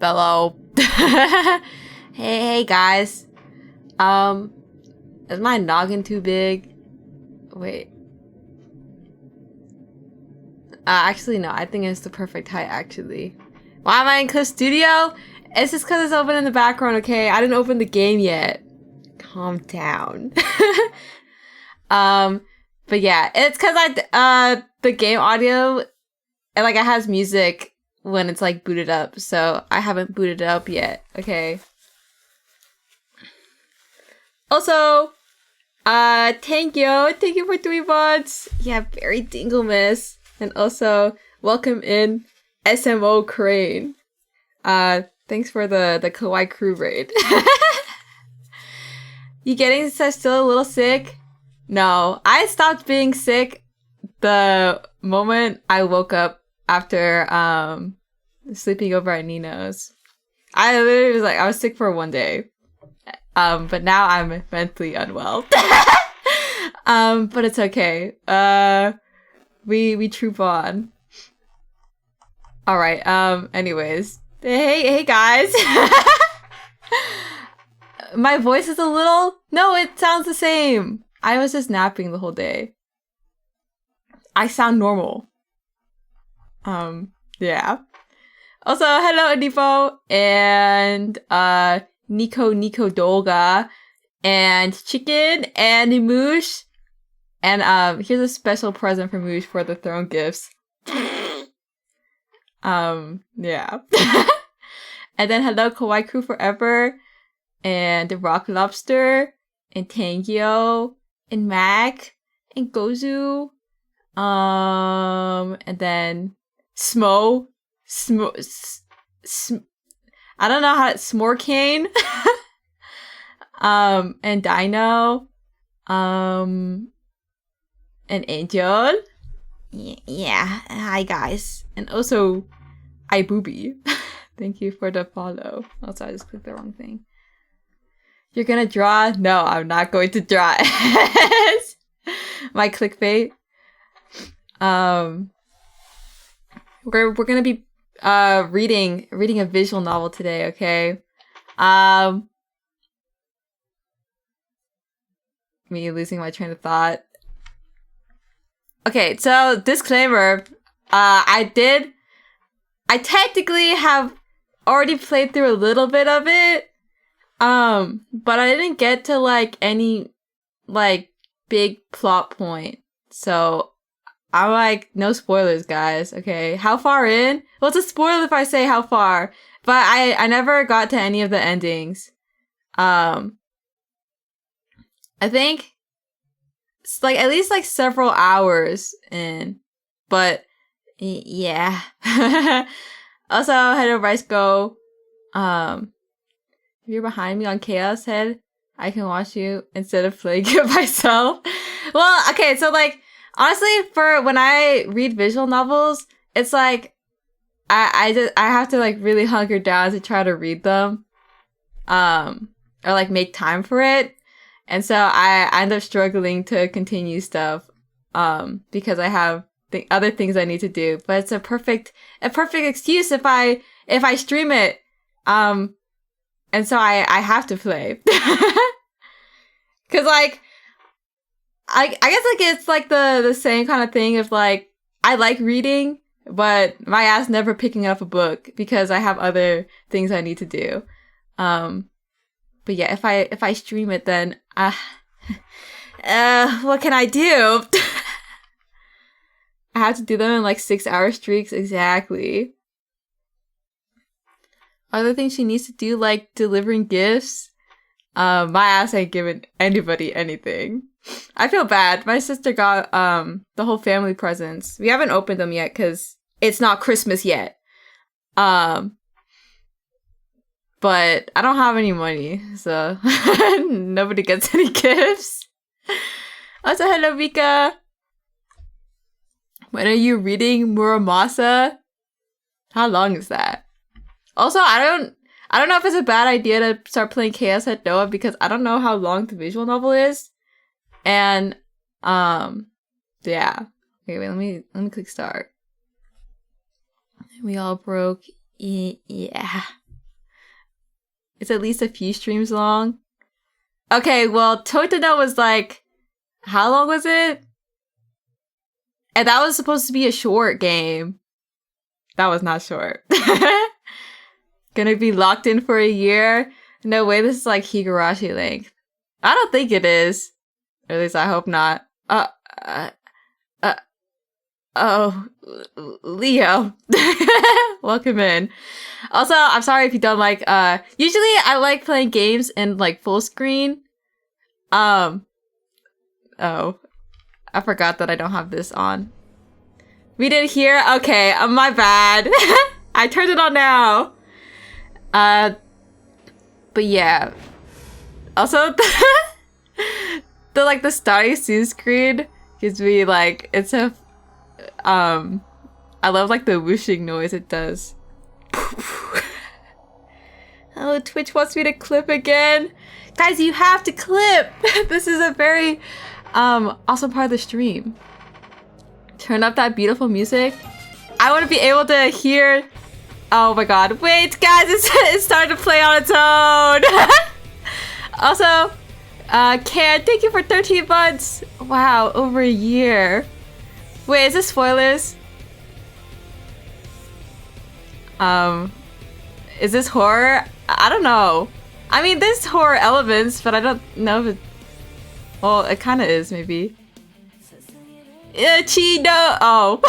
Bello. Hey guys. Is my noggin too big? Wait. Actually no, I think it's the perfect height actually. Why am I in Cliff Studio? It's just because it's open in the background, okay? I didn't open the game yet. Calm down. But yeah, it's because the game audio, it has music when it's like booted up, so I haven't booted it up yet, okay? Also, thank you for 3 months. Yeah, very dingle miss. And also, welcome in SMO Crane. Thanks for the Kawaii Crew raid. You getting still a little sick? No, I stopped being sick the moment I woke up after sleeping over at Nino's. I literally was I was sick for 1 day. But now I'm mentally unwell. But it's okay. We troop on. Alright, anyways. Hey guys! My voice is a little... No, it sounds the same. I was just napping the whole day. I sound normal. Yeah. Also, hello Adipo and Nico Dolga and Chicken and Moosh. And here's a special present for Moosh for the throne gifts. Yeah. And then hello Kawaii Crew Forever and the Rock Lobster and Tangio and Mac and Gozu. And then I don't know how to Smorkane. And Dino. And Angel. Yeah. Hi guys. And also iBooby. Thank you for the follow. Also, I just clicked the wrong thing. You're gonna draw? No, I'm not going to draw it. My clickbait. We're gonna be reading a visual novel today, okay? Me losing my train of thought. Okay, so disclaimer, I technically have already played through a little bit of it, but I didn't get to any big plot point, so I'm no spoilers, guys, okay? How far in? Well, it's a spoiler if I say how far, but I never got to any of the endings. I think it's at least several hours in, but yeah. Also, hello Rice Go. If you're behind me on Chaos Head, I can watch you instead of playing it myself. Well, okay, so honestly, for when I read visual novels, it's I have to really hunker down to try to read them, or make time for it, and so I end up struggling to continue stuff, because I have other things I need to do. But it's a perfect excuse if I stream it, and so I have to play, because I guess it's the same kind of thing of I like reading, but my ass never picking up a book because I have other things I need to do. But yeah, if I stream it, then what can I do? I have to do them in 6-hour streaks exactly. Other things she needs to do, delivering gifts. My ass ain't giving anybody anything. I feel bad. My sister got the whole family presents. We haven't opened them yet because it's not Christmas yet. But I don't have any money, so nobody gets any gifts. Also, hello Vika. When are you reading Muramasa? How long is that? Also, I don't know if it's a bad idea to start playing Chaos at Noah because I don't know how long the visual novel is. And yeah. Okay, wait, let me click start. We all broke. Yeah. It's at least a few streams long. Okay, well, Totino was like, how long was it? And that was supposed to be a short game. That was not short. Gonna be locked in for a year? No way, this is like Higurashi length. I don't think it is. Or at least I hope not. Oh, Leo. Welcome in. Also, I'm sorry if you don't like, usually I like playing games in like full screen. Oh, I forgot that I don't have this on. We didn't hear? Okay, my bad. I turned it on now. But yeah. Also, the starting scene screen gives me like, it's a, I love like the whooshing noise it does. Oh, Twitch wants me to clip again. Guys, you have to clip. This is a very awesome part of the stream. Turn up that beautiful music. I want to be able to hear. Oh my god. Wait, guys, it's starting to play on its own. Also, Can, thank you for 13 months. Wow, over a year. Wait, is this spoilers? Is this horror? I don't know. I mean, there's horror elements, but I don't know if it... Well, it kind of is, maybe. Chido! Oh.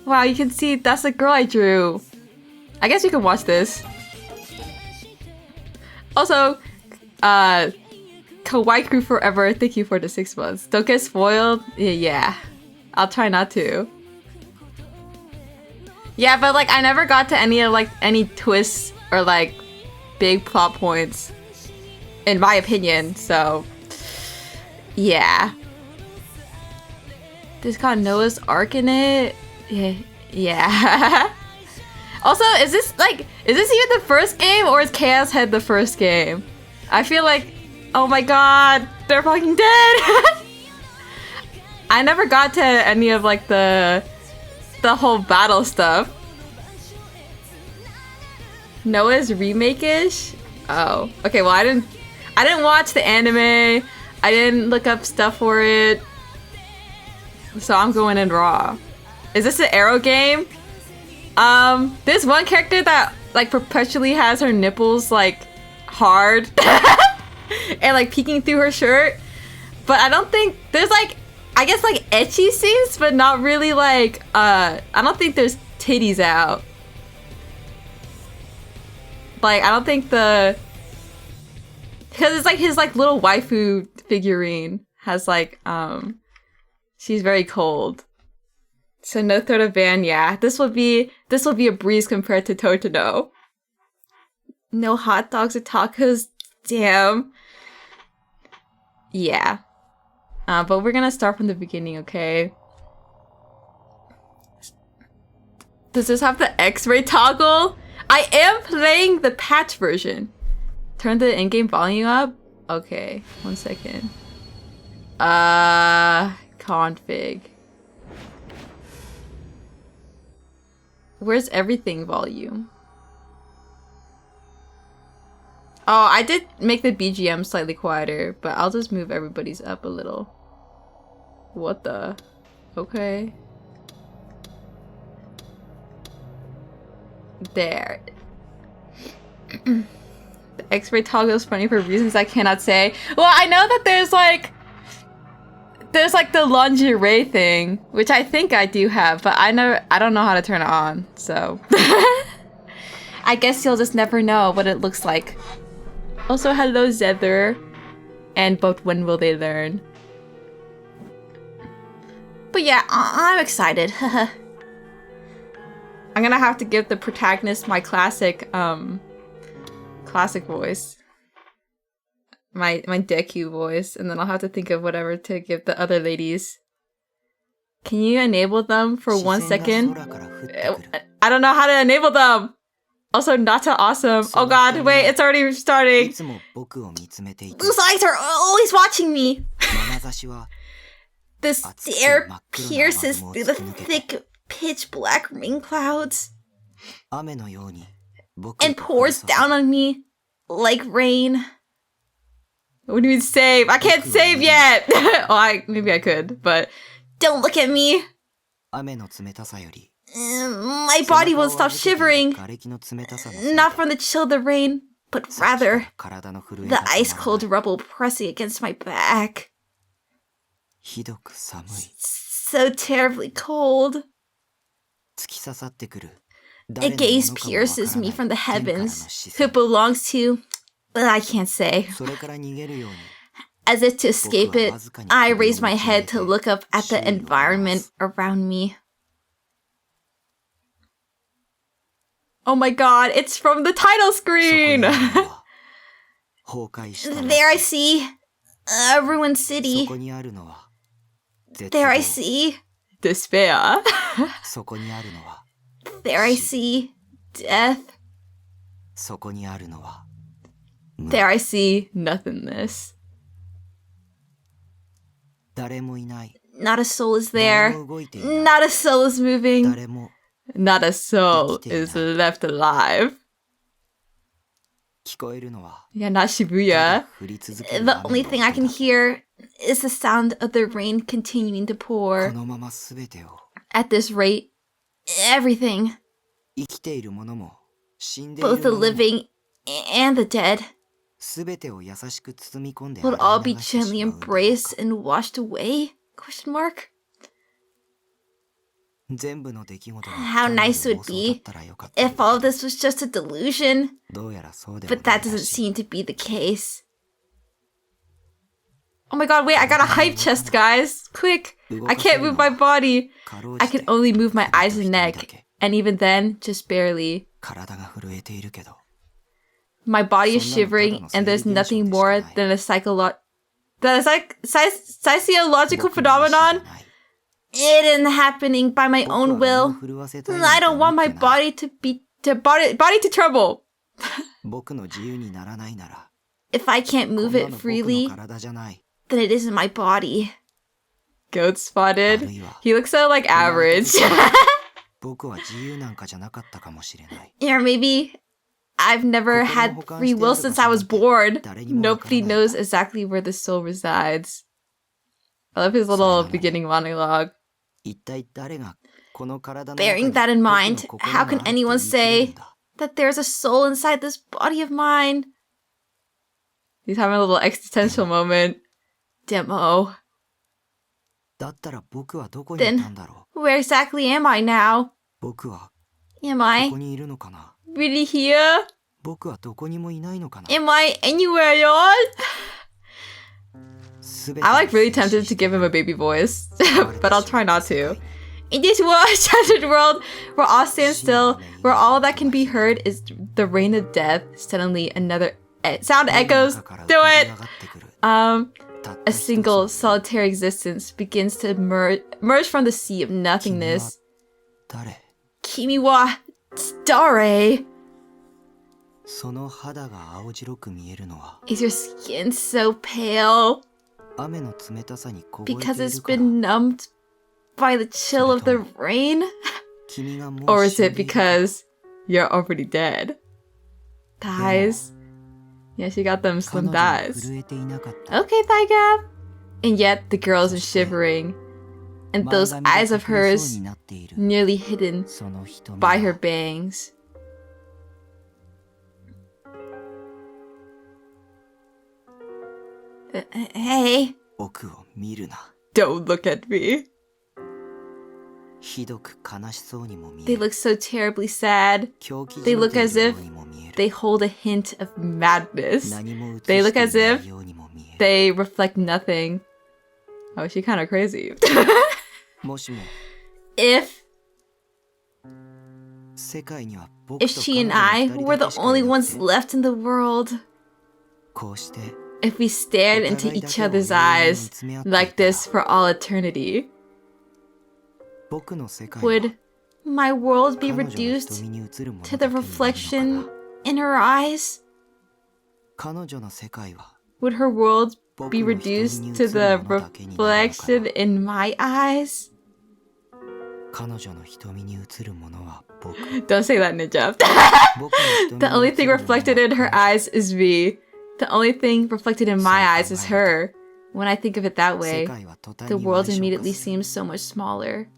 Wow, you can see that's the girl I drew. I guess you can watch this. Also, Kawaii Crew Forever, thank you for the 6 months. Don't get spoiled. Yeah. I'll try not to. Yeah, but like I never got to any twists or like big plot points, in my opinion. So yeah, this got Noah's Ark in it. Yeah. Also, is this even the first game, or is Chaos Head the first game? I feel like, oh my god, they're fucking dead. I never got to any of like the whole battle stuff. Noah's remake-ish? Oh, okay. Well, I didn't watch the anime. I didn't look up stuff for it, so I'm going in raw. Is this an arrow game? There's one character that like perpetually has her nipples like hard and like peeking through her shirt, but I don't think there's like, I guess like ecchi scenes, but not really like I don't think there's titties out. Like I don't think because it's like his like little waifu figurine has like she's very cold. So no third of van, yeah. This will be a breeze compared to Totino. No hot dogs or tacos, damn. Yeah. But we're gonna start from the beginning, okay? Does this have the X-ray toggle? I am playing the patch version. Turn the in-game volume up? Okay, 1 second. Config. Where's everything volume? Oh, I did make the BGM slightly quieter, but I'll just move everybody's up a little. What the? Okay. There. The X-ray toggle is funny for reasons I cannot say. Well, I know that there's like the lingerie thing, which I think I do have, but I don't know how to turn it on, so I guess you'll just never know what it looks like. Also, hello Zether, and but when will they learn? But yeah, I'm excited. I'm gonna have to give the protagonist my classic voice. My Deku voice, and then I'll have to think of whatever to give the other ladies. Can you enable them for 1 second? I don't know how to enable them! Also, Nata awesome. Oh god, wait, it's already starting. Those eyes are always watching me! The stare pierces through the thick, pitch black rain clouds. and pours down on me like rain. What do you mean save? I can't save yet! Maybe I could, but don't look at me! My body won't stop shivering. Not from the chill of the rain, but rather the ice-cold rubble pressing against my back. So terribly cold. A gaze pierces me from the heavens. Who it belongs to, I can't say. As if to escape it, I raise my head to look up at the environment around me. Oh my god, it's from the title screen! There I see a ruined city. There I see despair. There I see death. There I see nothingness. Not a soul is there. Not a soul is moving. Not a soul is left alive. Yeah, not Shibuya. The only thing I can hear is the sound of the rain continuing to pour. At this rate, everything, both the living and the dead, will all be gently embraced and washed away? ? How nice it would be if all of this was just a delusion, but that doesn't seem to be the case. Oh my god, wait, I got a hype chest, guys! Quick! I can't move my body! I can only move my eyes and neck, and even then, just barely. My body is shivering, and there's nothing more than a sociological phenomenon. It isn't happening by my own will. I don't want my body to tremble. If I can't move it freely, then it isn't my body. Goat spotted. He looks so like average. Or maybe I've never had free will since I was born. Nobody knows exactly where the soul resides. I love his little beginning monologue. Bearing that in mind, how can anyone say that there's a soul inside this body of mine? He's having a little existential moment. Demo. Then, where exactly am I now? Am I really here? Am I anywhere, y'all? I'm like really tempted to give him a baby voice, but I'll try not to. In this shattered world, where all stand still, where all that can be heard is the rain of death, suddenly another sound echoes. Do it! A single solitary existence begins to emerge from the sea of nothingness. Kimi wa Dare. Is your skin so pale? Because it's been numbed by the chill of the rain? Or is it because you're already dead? Thighs? Yeah, she got them slim thighs. Okay, thigh gap. And yet the girl is shivering, and those eyes of hers nearly hidden by her bangs. Hey. Don't look at me. They look so terribly sad. They look as if they hold a hint of madness. They look as if they reflect nothing. Oh, is she kind of crazy? If she and I were the only ones left in the world, if we stared into each other's eyes like this for all eternity, would my world be reduced to the reflection in her eyes? Would her world be reduced to the reflection in my eyes? Don't say that, Ninja. The only thing reflected in her eyes is me. The only thing reflected in my eyes is her. When I think of it that way, the world immediately seems so much smaller.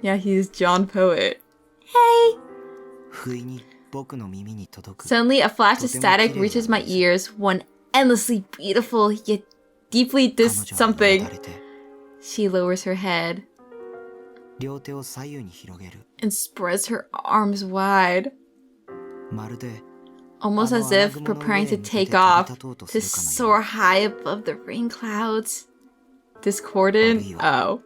Yeah, he's John Poet. Hey! Suddenly, a flash of static reaches my ears. One endlessly beautiful yet deeply something. She lowers her head and spreads her arms wide, almost as if preparing to take off, to soar high above the rain clouds. Discordant? Oh.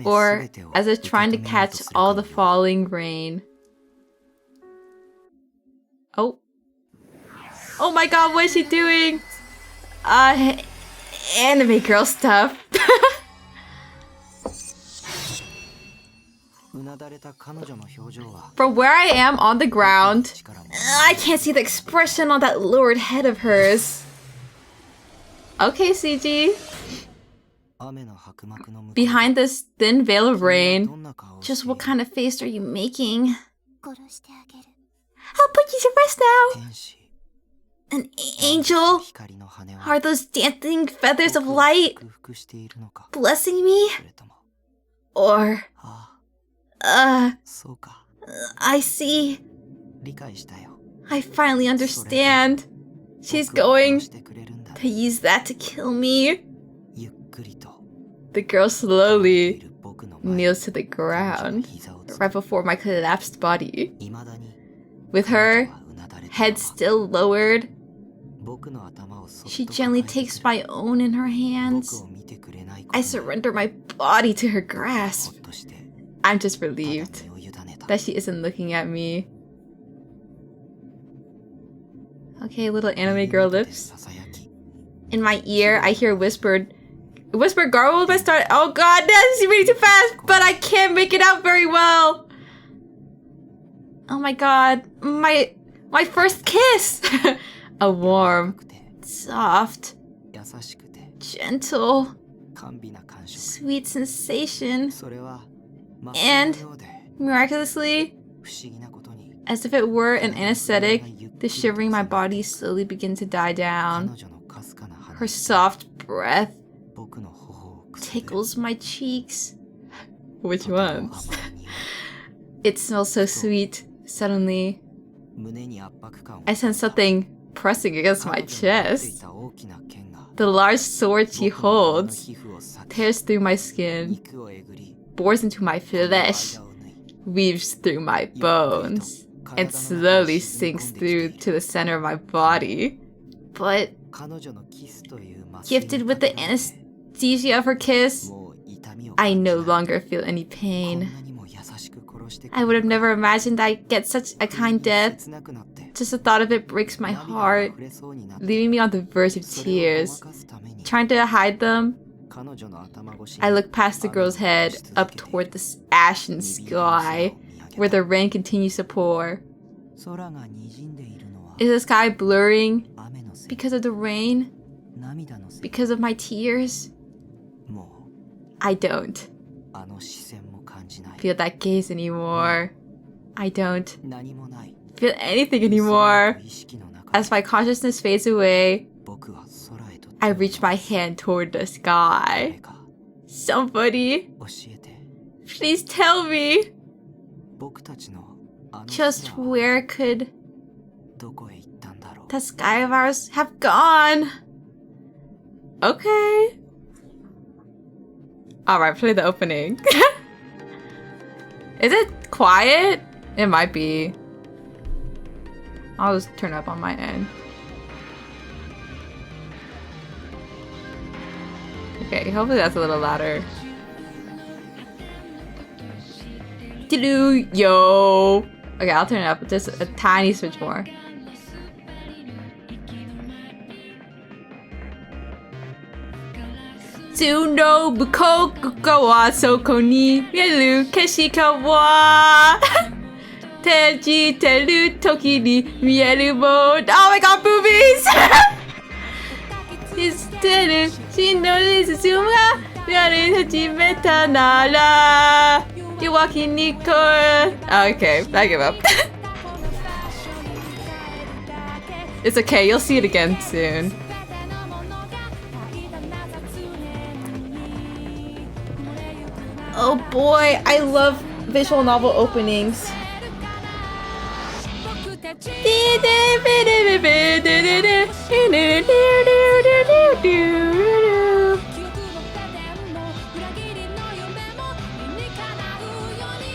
Or as if trying to catch all the falling rain. Oh. Oh my god, what is she doing? Anime girl stuff. From where I am on the ground, I can't see the expression on that lowered head of hers. Okay, CG. Behind this thin veil of rain, just what kind of face are you making? I'll put you to rest now. An angel? Are those dancing feathers of light blessing me? Or... I see. I finally understand. She's going to use that to kill me. The girl slowly kneels to the ground, right before my collapsed body. With her head still lowered, she gently takes my own in her hands. I surrender my body to her grasp. I'm just relieved that she isn't looking at me. Okay, little anime girl lips. In my ear, I hear whispered garbled by start. Oh god, this is reading too fast, but I can't make it out very well. Oh my god, my first kiss. A warm, soft, gentle, sweet sensation. And, miraculously, as if it were an anesthetic, the shivering in my body slowly begins to die down. Her soft breath tickles my cheeks. Which ones? It smells so sweet. Suddenly, I sense something pressing against my chest. The large sword she holds tears through my skin, bores into my flesh, weaves through my bones, and slowly sinks through to the center of my body. But, gifted with the anesthesia of her kiss, I no longer feel any pain. I would have never imagined I'd get such a kind death. Just the thought of it breaks my heart, leaving me on the verge of tears. Trying to hide them, I look past the girl's head, up toward the ashen sky, where the rain continues to pour. Is the sky blurring because of the rain? Because of my tears? I don't feel that gaze anymore. I don't feel anything anymore. As my consciousness fades away, I reach my hand toward the sky. Somebody, please tell me. Just where could the sky of ours have gone? Okay. Alright, play the opening. Is it quiet? It might be. I'll just turn it up on my end. Okay, hopefully that's a little louder. Yo! Okay, I'll turn it up just a tiny switch more. Tsuno bukoku wa soko ni mieru keshika wa Tejiteru toki ni mieru mo. Oh my god, boobies! She knows it's Okay, I give up. It's okay, you'll see it again soon. Oh boy, I love visual novel openings.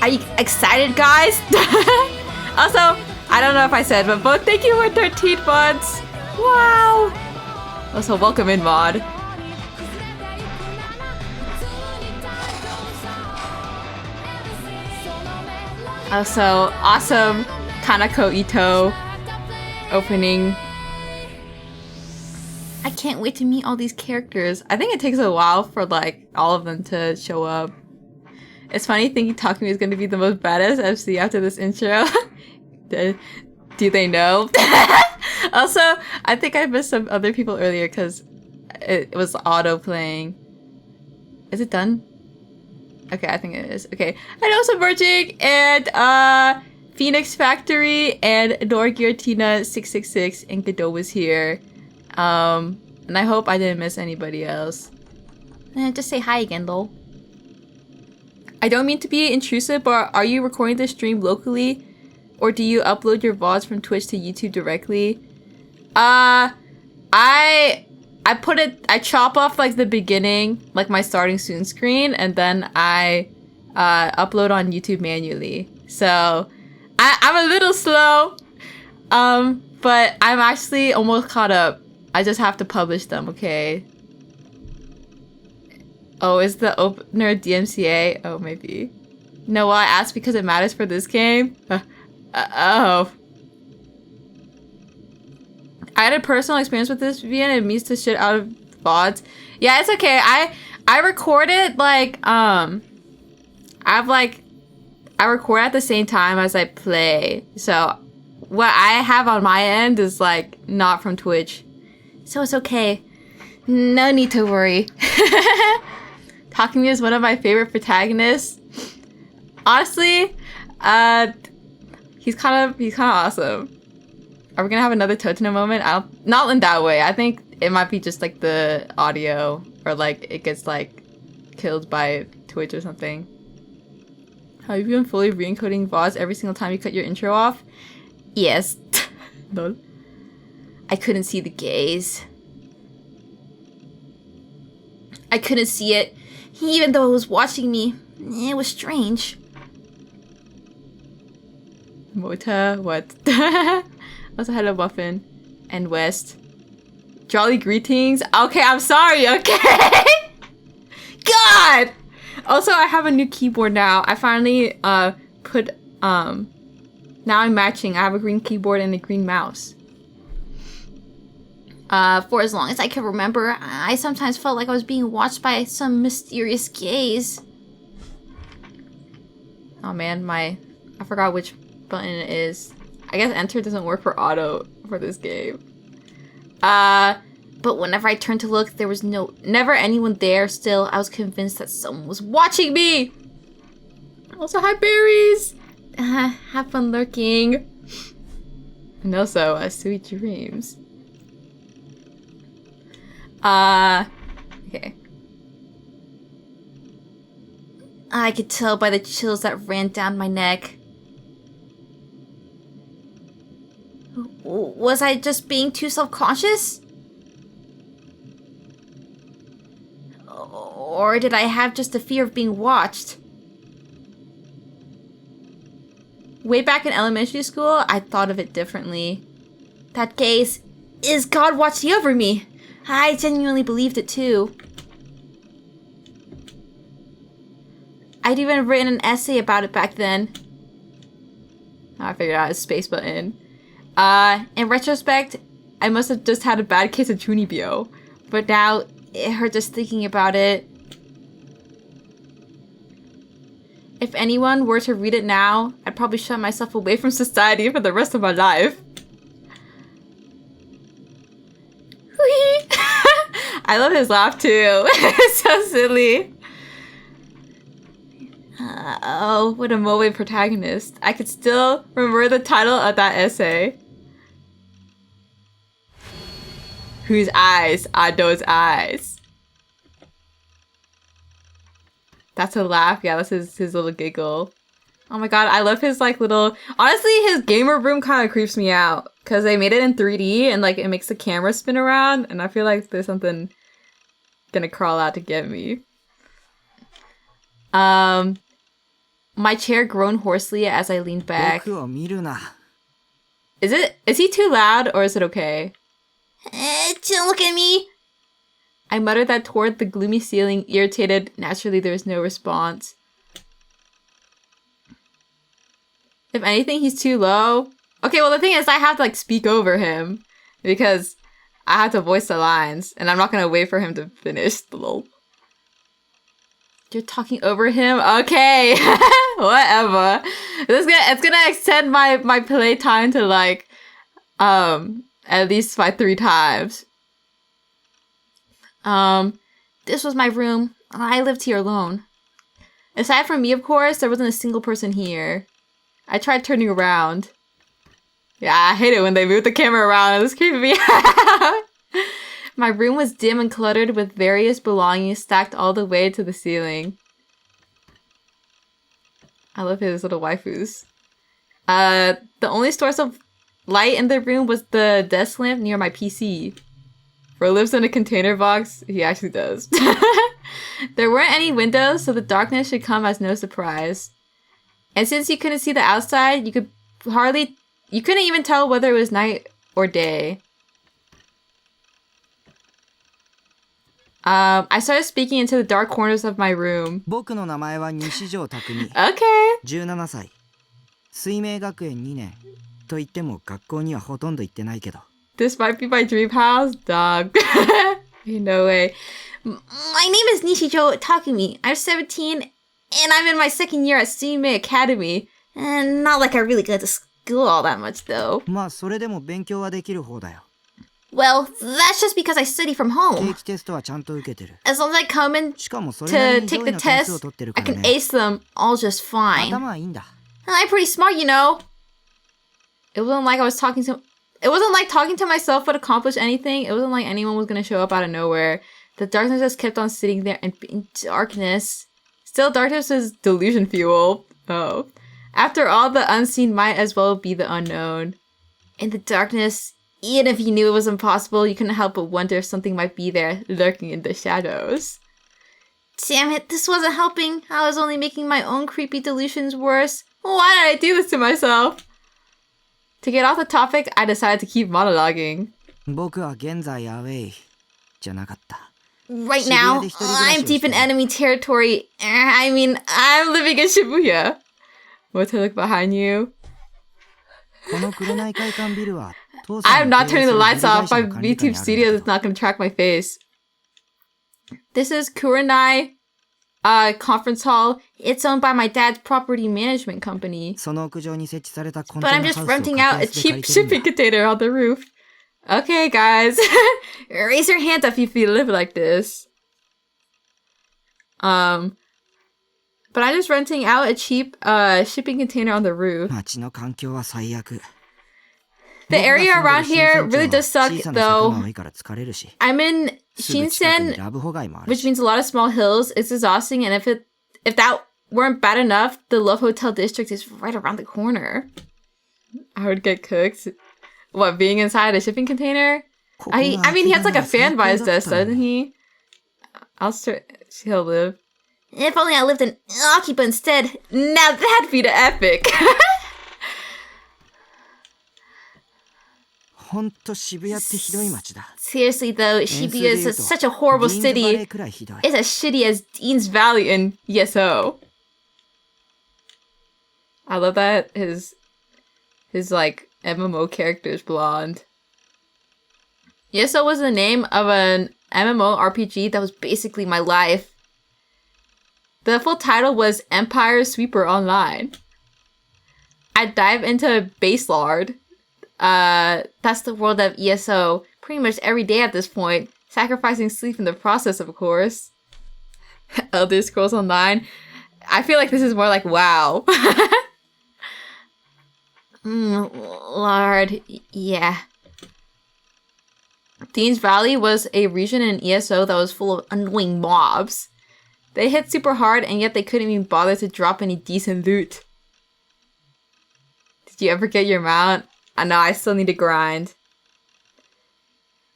Are you excited, guys? Also, I don't know if I said, but both thank you for 13 months. Wow. Also, welcome in, mod. Also, awesome Kanako Ito opening. I can't wait to meet all these characters. I think it takes a while for like all of them to show up. It's funny thinking Takumi is going to be the most badass MC after this intro. Do they know? Also, I think I missed some other people earlier because it was auto playing. Is it done? Okay, I think it is. Okay, I know Submerging and Phoenix Factory and Norgiratina 666 and Godot was here. And I hope I didn't miss anybody else. Just say hi again, though. I don't mean to be intrusive, but are you recording this stream locally? Or do you upload your VODs from Twitch to YouTube directly? I chop off like the beginning, like my starting soon screen, and then I upload on YouTube manually. So I'm a little slow, but I'm actually almost caught up. I just have to publish them, okay? Oh, is the opener DMCA? Oh, maybe. No, well, I asked because it matters for this game. Oh. I had a personal experience with this VN. It means the shit out of VODs. Yeah, it's okay. I record it like I record at the same time as I play. So what I have on my end is like not from Twitch. So it's okay. No need to worry. Takumi is one of my favorite protagonists. Honestly, he's kind of awesome. Are we gonna have another Totino moment? Not in that way. I think it might be just like the audio, or like it gets like killed by Twitch or something. Have you been fully re-encoding VODs every single time you cut your intro off? Yes. Lol. I couldn't see the gaze. I couldn't see it, even though it was watching me. It was strange. Mota, what? Also, hello, Muffin. And West. Jolly greetings. Okay, I'm sorry, okay? God! Also, I have a new keyboard now. I finally, now I'm matching. I have a green keyboard and a green mouse. For as long as I can remember, I sometimes felt like I was being watched by some mysterious gaze. Oh man, I forgot which button it is. I guess enter doesn't work for auto for this game. But whenever I turned to look, there was never anyone there. Still, I was convinced that someone was watching me. Also, hi berries. Have fun lurking. And also, sweet dreams. Okay. I could tell by the chills that ran down my neck. Was I just being too self-conscious? Or did I have just a fear of being watched? Way back in elementary school, I thought of it differently. That gaze is God watching over me. I genuinely believed it too. I'd even written an essay about it back then. I figured out a space button. In retrospect, I must have just had a bad case of Chunibyo. But now, it hurt just thinking about it. If anyone were to read it now, I'd probably shut myself away from society for the rest of my life. I love his laugh too. It's so silly. Oh, what a moe protagonist. I could still remember the title of that essay. Whose eyes are those eyes? That's a laugh. Yeah, that's his little giggle. Oh my god, I love his like little... Honestly, his gamer room kind of creeps me out. Because they made it in 3D and like it makes the camera spin around. And I feel like there's something gonna crawl out to get me. My chair groaned hoarsely as I leaned back. Is he too loud or is it okay? Don't look at me! I muttered that toward the gloomy ceiling, irritated. Naturally, there was no response. If anything, he's too low. Okay, well, the thing is, I have to, like, speak over him. Because I have to voice the lines. And I'm not gonna wait for him to finish. Lol. You're talking over him? Okay. Whatever. It's gonna extend my playtime to, like, at least by 3 times. This was my room. I lived here alone. Aside from me, of course, there wasn't a single person here. I tried turning around. Yeah, I hate it when they move the camera around. It's creeping me out. My room was dim and cluttered with various belongings stacked all the way to the ceiling. I love his little waifus. The only source of light in the room was the desk lamp near my PC. Bro lives in a container box. He actually does. There weren't any windows, so the darkness should come as no surprise. And since you couldn't see the outside, you couldn't even tell whether it was night or day. I started speaking into the dark corners of my room. Okay. This might be my dream house, dog. No way. My name is Nishijo Takumi. I'm 17, and I'm in my 2nd year at Suime Academy. And not like I really go to school all that much, though. Well, that's just because I study from home. As long as I come in to take the test, I can ace them all just fine. I'm pretty smart, you know. It wasn't like talking to myself would accomplish anything. It wasn't like anyone was gonna show up out of nowhere. The darkness just kept on sitting there and being darkness. Still, darkness is delusion fuel. Oh. After all, the unseen might as well be the unknown. In the darkness, even if you knew it was impossible, you couldn't help but wonder if something might be there, lurking in the shadows. Damn it, this wasn't helping. I was only making my own creepy delusions worse. Why did I do this to myself? To get off the topic, I decided to keep monologuing. Right now, I'm deep in enemy territory. I mean, I'm living in Shibuya. What's to look behind you? I'm not turning the lights off. My YouTube studio is not going to track my face. This is Kurenai Conference Hall. It's owned by my dad's property management company. But I'm just renting out a cheap shipping container on the roof. Okay, guys. Raise your hands up if you live like this. But I'm just renting out a cheap shipping container on the roof. The area around here really does suck, though. I'm in Shinsen, which means a lot of small hills. It's exhausting, and if that weren't bad enough, the Love Hotel district is right around the corner. I would get cooked. What, being inside a shipping container? I mean, he has like a fan by his desk, doesn't he? He'll live. If only I lived in Akiba instead. Now that'd be the epic. Seriously though, Shibuya is such a horrible city. It's as shitty as Dean's Valley in ESO. I love that his like MMO character is blonde. ESO was the name of an MMO RPG that was basically my life. The full title was Empire Sweeper Online. I dive into Baselard. That's the world of ESO pretty much every day at this point, Sacrificing sleep in the process, of course. Elder Scrolls Online. I feel like this is more like WoW. Lord, yeah. Dean's Valley was a region in ESO that was full of annoying mobs. They hit super hard, and yet they couldn't even bother to drop any decent loot. Did you ever get your mount? I know, I still need to grind.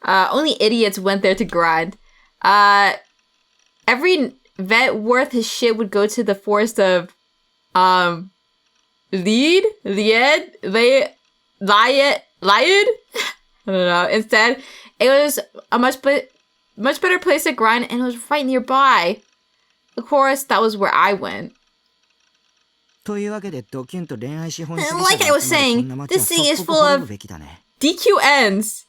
Only idiots went there to grind. Every vet worth his shit would go to the forest of, Lied? I don't know. Instead, it was a much better place to grind, and it was right nearby. Of course, that was where I went. Like I was saying, this thing is full of DQNs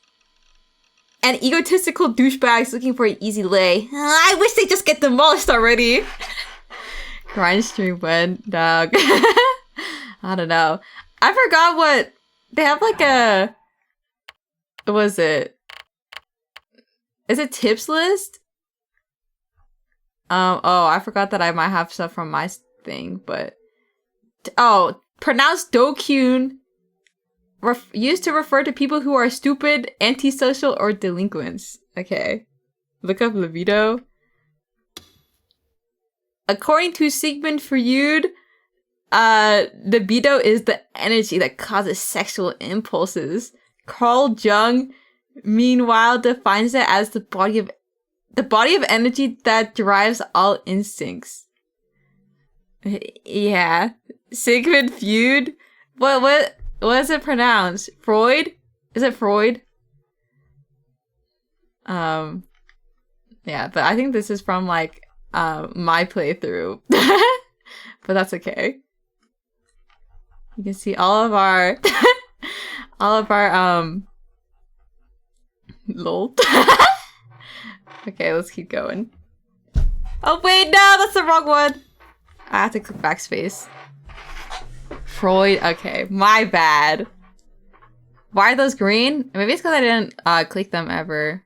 and egotistical douchebags looking for an easy lay. I wish they just get demolished already. Grind stream went, dog. I don't know. I forgot what... They have like a... What was it? Is it tips list? Oh, I forgot that I might have stuff from my thing, but... Oh, pronounced Dokyun. Used to refer to people who are stupid, antisocial, or delinquents. Okay. Look up libido. According to Sigmund Freud, libido is the energy that causes sexual impulses. Carl Jung, meanwhile, defines it as the body of energy that drives all instincts. Yeah. Sigmund Freud? What is it pronounced? Freud? Is it Freud? Yeah, but I think this is from like my playthrough. But that's okay. You can see all of our lol. Okay, let's keep going. Oh wait, no, that's the wrong one. I have to click backspace. Freud, okay, my bad. Why are those green? Maybe it's because I didn't click them ever.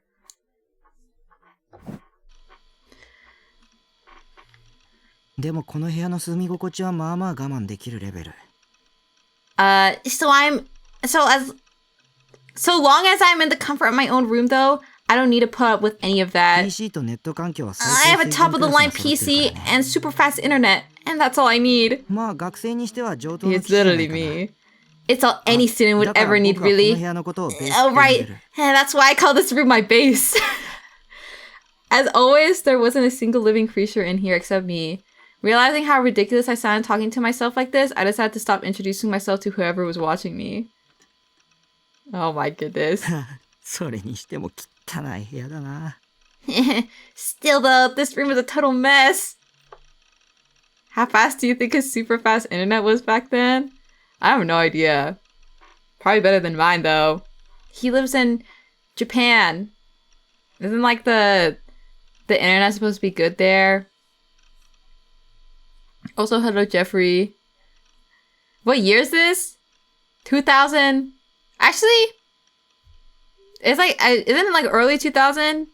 So long as I'm in the comfort of my own room though, I don't need to put up with any of that. I have a top-of-the-line PC and super fast internet, and that's all I need. It's literally me. It's all any student would ever need, really. Oh, right. That's why I call this room my base. As always, there wasn't a single living creature in here except me. Realizing how ridiculous I sounded talking to myself like this, I decided to stop introducing myself to whoever was watching me. Oh my goodness. Still though, this room is a total mess. How fast do you think his super fast internet was back then? I have no idea. Probably better than mine though. He lives in Japan. Isn't like the internet supposed to be good there? Also, hello Jeffrey. What year is this? 2000? Actually, it's like, isn't it like early 2000?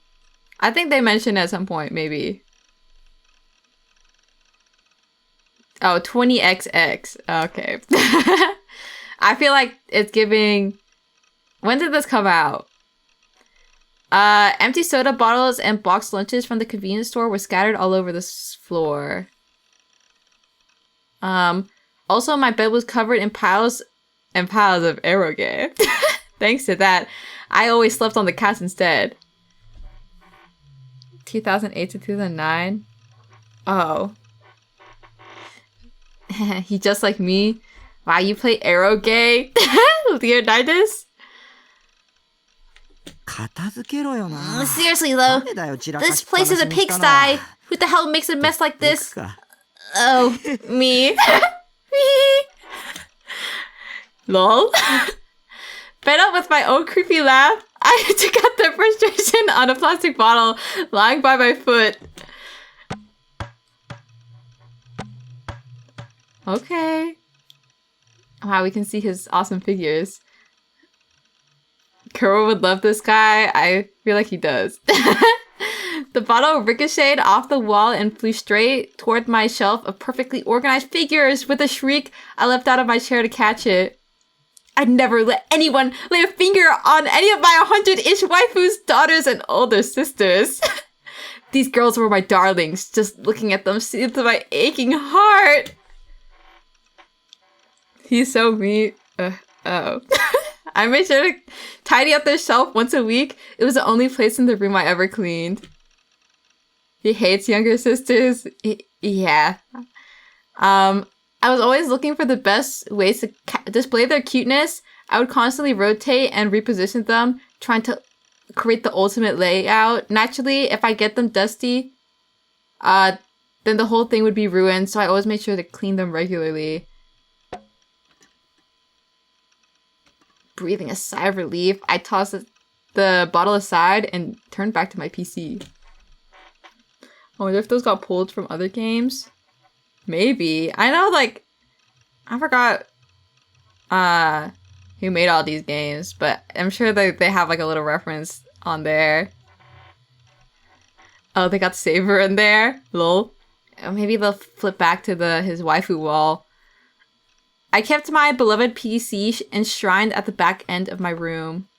I think they mentioned at some point, maybe. Oh, 20XX. Okay. I feel like it's giving... When did this come out? Empty soda bottles and boxed lunches from the convenience store were scattered all over this floor. Also, my bed was covered in piles and piles of eroge. Thanks to that, I always slept on the couch instead. 2008 to 2009? Oh. He just like me? Wow, you play eroge? Leonidas? Seriously though, this place is a pigsty. Who the hell makes a mess like this? Oh, me. Lol. Fed up with my own creepy laugh, I took out the frustration on a plastic bottle lying by my foot. Okay. Wow, we can see his awesome figures. Kuro would love this guy. I feel like he does. The bottle ricocheted off the wall and flew straight toward my shelf of perfectly organized figures. With a shriek, I leapt out of my chair to catch it. I'd never let anyone lay a finger on any of my 100-ish waifus, daughters, and older sisters. These girls were my darlings. Just looking at them soothed my aching heart. He's so mean. Oh. I made sure to tidy up their shelf once a week. It was the only place in the room I ever cleaned. He hates younger sisters. Yeah. I was always looking for the best ways to display their cuteness. I would constantly rotate and reposition them, trying to create the ultimate layout. Naturally, if I get them dusty, then the whole thing would be ruined, so I always made sure to clean them regularly. Breathing a sigh of relief, I tossed the bottle aside and turned back to my PC. I wonder if those got pulled from other games. Maybe. I know, like, I forgot who made all these games, but I'm sure they have, like, a little reference on there. Oh, they got Saber in there? Lol. Maybe they'll flip back to his waifu wall. I kept my beloved PC enshrined at the back end of my room.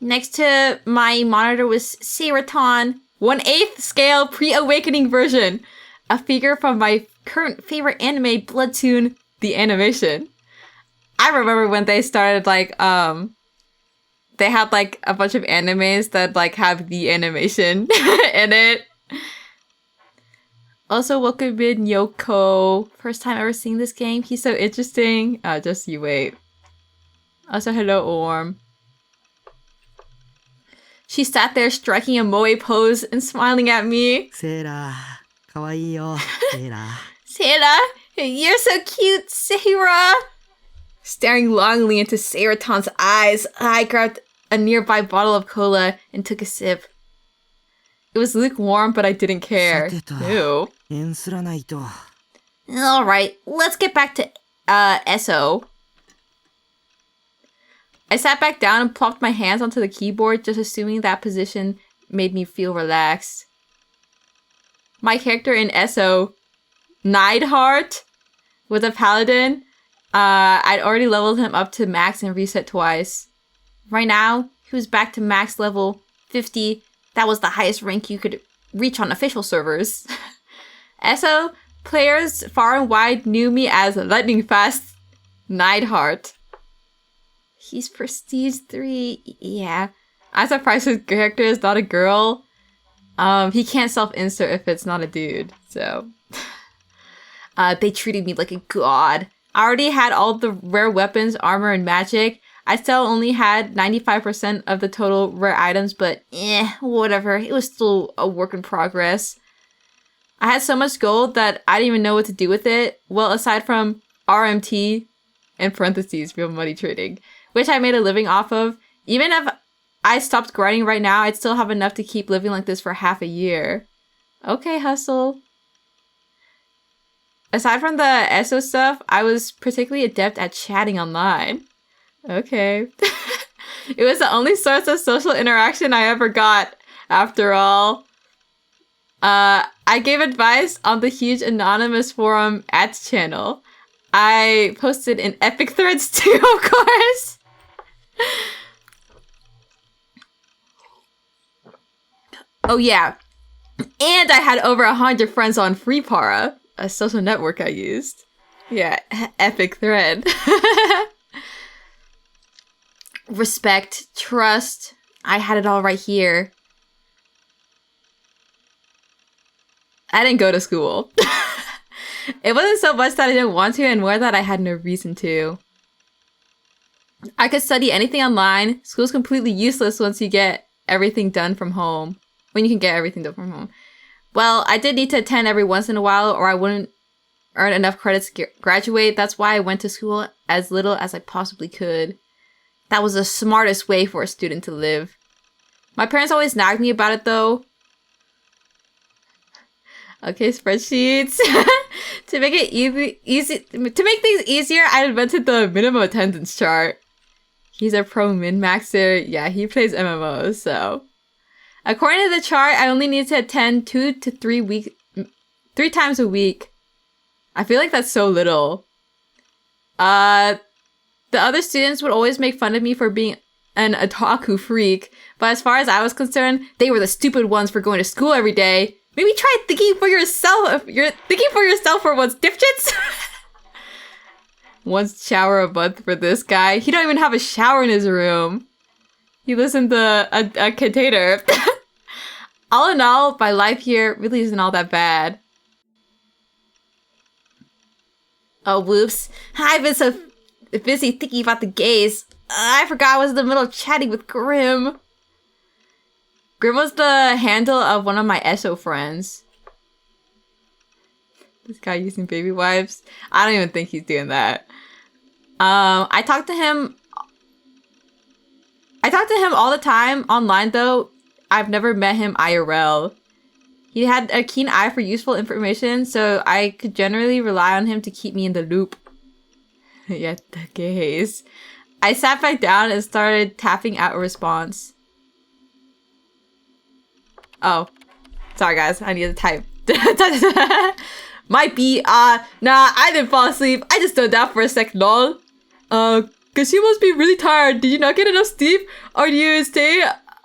Next to my monitor was Seiraton, 1/8 scale pre-awakening version. A figure from my current favorite anime, Bloodtoon, the animation. I remember when they started, like, they had, like, a bunch of animes that, like, have the animation in it. Also, welcome in Yoko. First time ever seeing this game. He's so interesting. Just you wait. Also, hello, Orm. She sat there striking a moe pose and smiling at me. Seira, kawaii yo, Seira. Seira, you're so cute, Seira. Staring longingly into Seiraton's eyes, I grabbed a nearby bottle of cola and took a sip. It was lukewarm, but I didn't care. Ew. Alright, let's get back to SO. I sat back down and plopped my hands onto the keyboard, just assuming that position made me feel relaxed. My character in SO, Neidhart, was a paladin. I'd already leveled him up to max and reset twice. Right now, he was back to max level 50. That was the highest rank you could reach on official servers. SO players far and wide knew me as lightning fast Neidhart. He's Prestige 3. Yeah. I'm surprised his character is not a girl. He can't self-insert if it's not a dude. So. They treated me like a god. I already had all the rare weapons, armor, and magic. I still only had 95% of the total rare items, but whatever. It was still a work in progress. I had so much gold that I didn't even know what to do with it. Well, aside from RMT, in parentheses, real money trading, which I made a living off of. Even if I stopped grinding right now, I'd still have enough to keep living like this for half a year. Okay, hustle. Aside from the ESO stuff, I was particularly adept at chatting online. Okay. It was the only source of social interaction I ever got, after all. I gave advice on the huge anonymous forum ads channel. I posted in epic threads too, of course. Oh yeah. And I had over 100 friends on FreePara, a social network I used. Yeah, epic thread. Respect, trust. I had it all right here. I didn't go to school. It wasn't so much that I didn't want to, and more that I had no reason to. I could study anything online. School's completely useless once you get everything done from home. When you can get everything done from home. Well, I did need to attend every once in a while, or I wouldn't earn enough credits to graduate. That's why I went to school as little as I possibly could. That was the smartest way for a student to live. My parents always nagged me about it, though. Okay, spreadsheets. To make it easy to make things easier, I invented the minimum attendance chart. He's a pro min-maxer. Yeah, he plays MMOs, so. According to the chart, I only need to attend 2 to 3 times a week. I feel like that's so little. The other students would always make fun of me for being an otaku freak, but as far as I was concerned, they were the stupid ones for going to school every day. Maybe try thinking for yourself. You're thinking for yourself for once, dipshits. One shower a month for this guy. He don't even have a shower in his room. He lives in a container. All in all, my life here really isn't all that bad. Oh, whoops. I've been so busy thinking about the gays. I forgot I was in the middle of chatting with Grim. Grim was the handle of one of my ESO friends. This guy using baby wipes. I don't even think he's doing that. I talk to him all the time online though. I've never met him IRL. He had a keen eye for useful information, so I could generally rely on him to keep me in the loop. Yeah, the gays. I sat back down and started tapping out a response. Oh. Sorry guys, I need to type. Might be, nah, I didn't fall asleep. I just stoned out for a sec, lol. Cause you must be really tired. Did you not get enough sleep? Or do you stay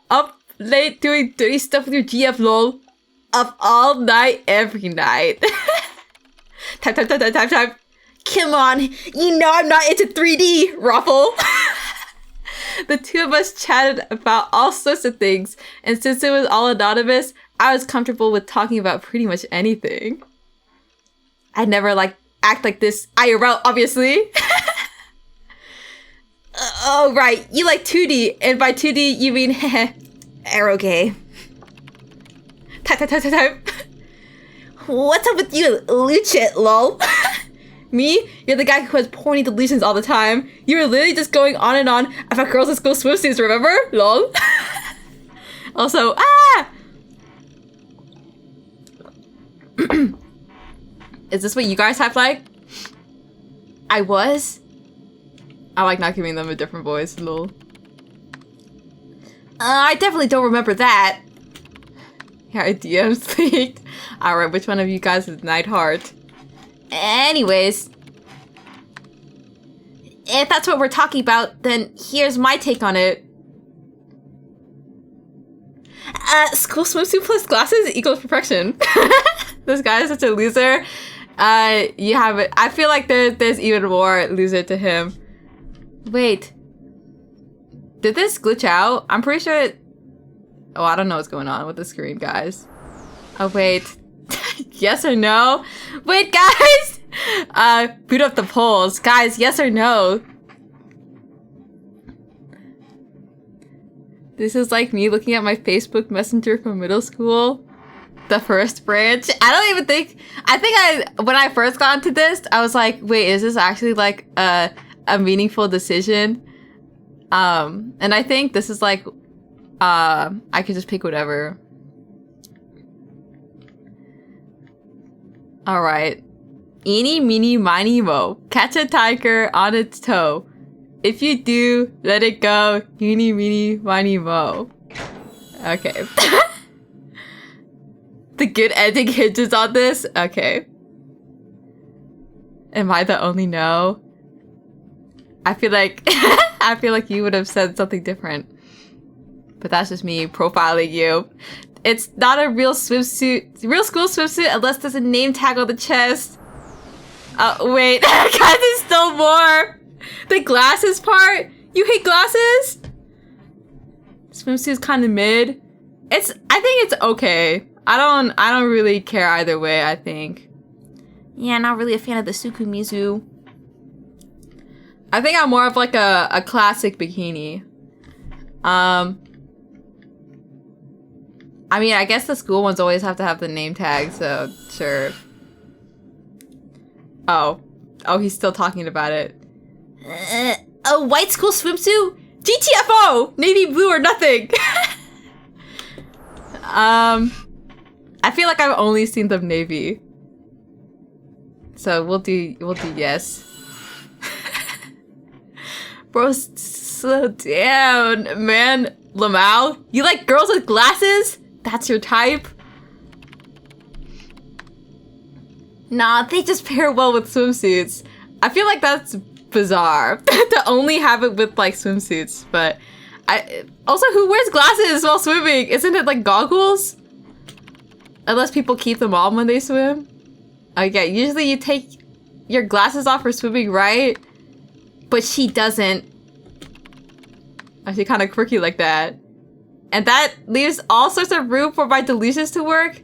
up late doing dirty stuff with your GF, lol? Up all night, every night. Type. Come on, you know I'm not into 3D, Ruffle. The two of us chatted about all sorts of things, and since it was all anonymous, I was comfortable with talking about pretty much anything. I'd never act like this IRL, obviously. Oh right, you like 2D, and by 2D you mean arrow gay. Type. What's up with you, Luchit, lol? Me? You're the guy who has porny delusions all the time. You were literally just going on and on about girls in school swimsuits, remember? Lol. Also, Is this what you guys have like? I was? I like not giving them a different voice, lol. I definitely don't remember that. Yeah, DM's leaked. Alright, which one of you guys is Nightheart? Anyways. If that's what we're talking about, then here's my take on it. School swimsuit plus glasses equals perfection. This guy is such a loser. You have it. I feel like there's even more loser to him. Wait. Did this glitch out? I'm pretty sure it... Oh, I don't know what's going on with the screen, guys. Oh, wait. Yes or no? Wait, guys! Boot up the polls. Guys, yes or no? This is like me looking at my Facebook Messenger from middle school. The first branch. I think when I first got into this, I was like, wait, is this actually like a meaningful decision? And I think this is like, I could just pick whatever. Alright. Eeny, meeny, miny, mo. Catch a tiger on its toe. If you do, let it go. Eeny, meeny, miny, mo. Okay. The good ending hinges on this? Okay. Am I the only no? I feel like I feel like you would have said something different. But that's just me profiling you. It's not a real swimsuit, real school swimsuit unless there's a name tag on the chest. Oh, wait. Guys, there's still more. The glasses part? You hate glasses? Swimsuit's kind of mid. I think it's okay. I don't really care either way, I think. Yeah, not really a fan of the Sukumizu. I think I'm more of like a classic bikini. I mean, I guess the school ones always have to have the name tag, so sure. Oh, he's still talking about it. A white school swimsuit? GTFO! Navy blue or nothing! I feel like I've only seen them navy. So we'll do yes. Bro, slow down, man. Lamau, you like girls with glasses? That's your type? Nah, they just pair well with swimsuits. I feel like that's bizarre to only have it with like swimsuits, but also, who wears glasses while swimming? Isn't it like goggles? Unless people keep them on when they swim. Okay, usually you take your glasses off for swimming, right? But she doesn't. She's kind of quirky like that. And that leaves all sorts of room for my delusions to work.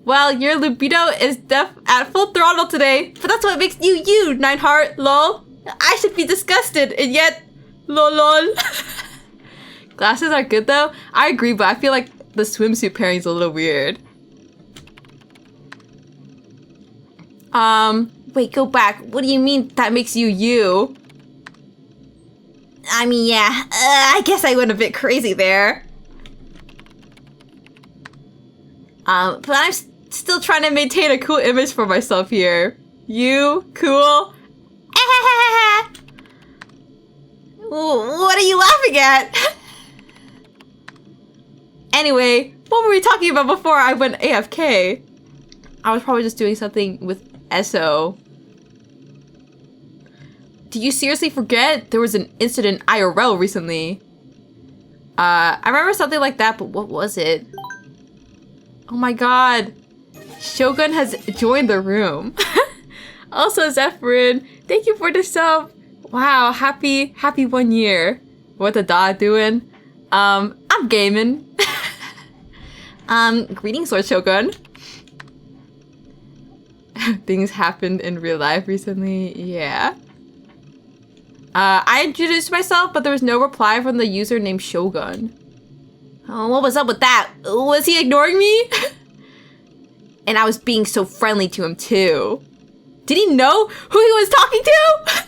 Well, your libido is at full throttle today, but that's what makes you you, Nineheart, lol. I should be disgusted, and yet, lol. Glasses are good though. I agree, but I feel like the swimsuit pairing's a little weird. Wait, go back. What do you mean that makes you you? I mean, yeah, I guess I went a bit crazy there. But I'm still trying to maintain a cool image for myself here. You, cool? What are you laughing at? Anyway, what were we talking about before I went AFK? I was probably just doing something with SO. Do you seriously forget there was an incident IRL recently? I remember something like that, but what was it? Oh my god. Shogun has joined the room. Also, Zephyrin, thank you for the sub. Wow, happy 1 year. What the dog doing? I'm gaming. Greetings, Lord Shogun. Things happened in real life recently. Yeah. I introduced myself, but there was no reply from the user named Shogun. Oh, what was up with that? Was he ignoring me? And I was being so friendly to him too. Did he know who he was talking to?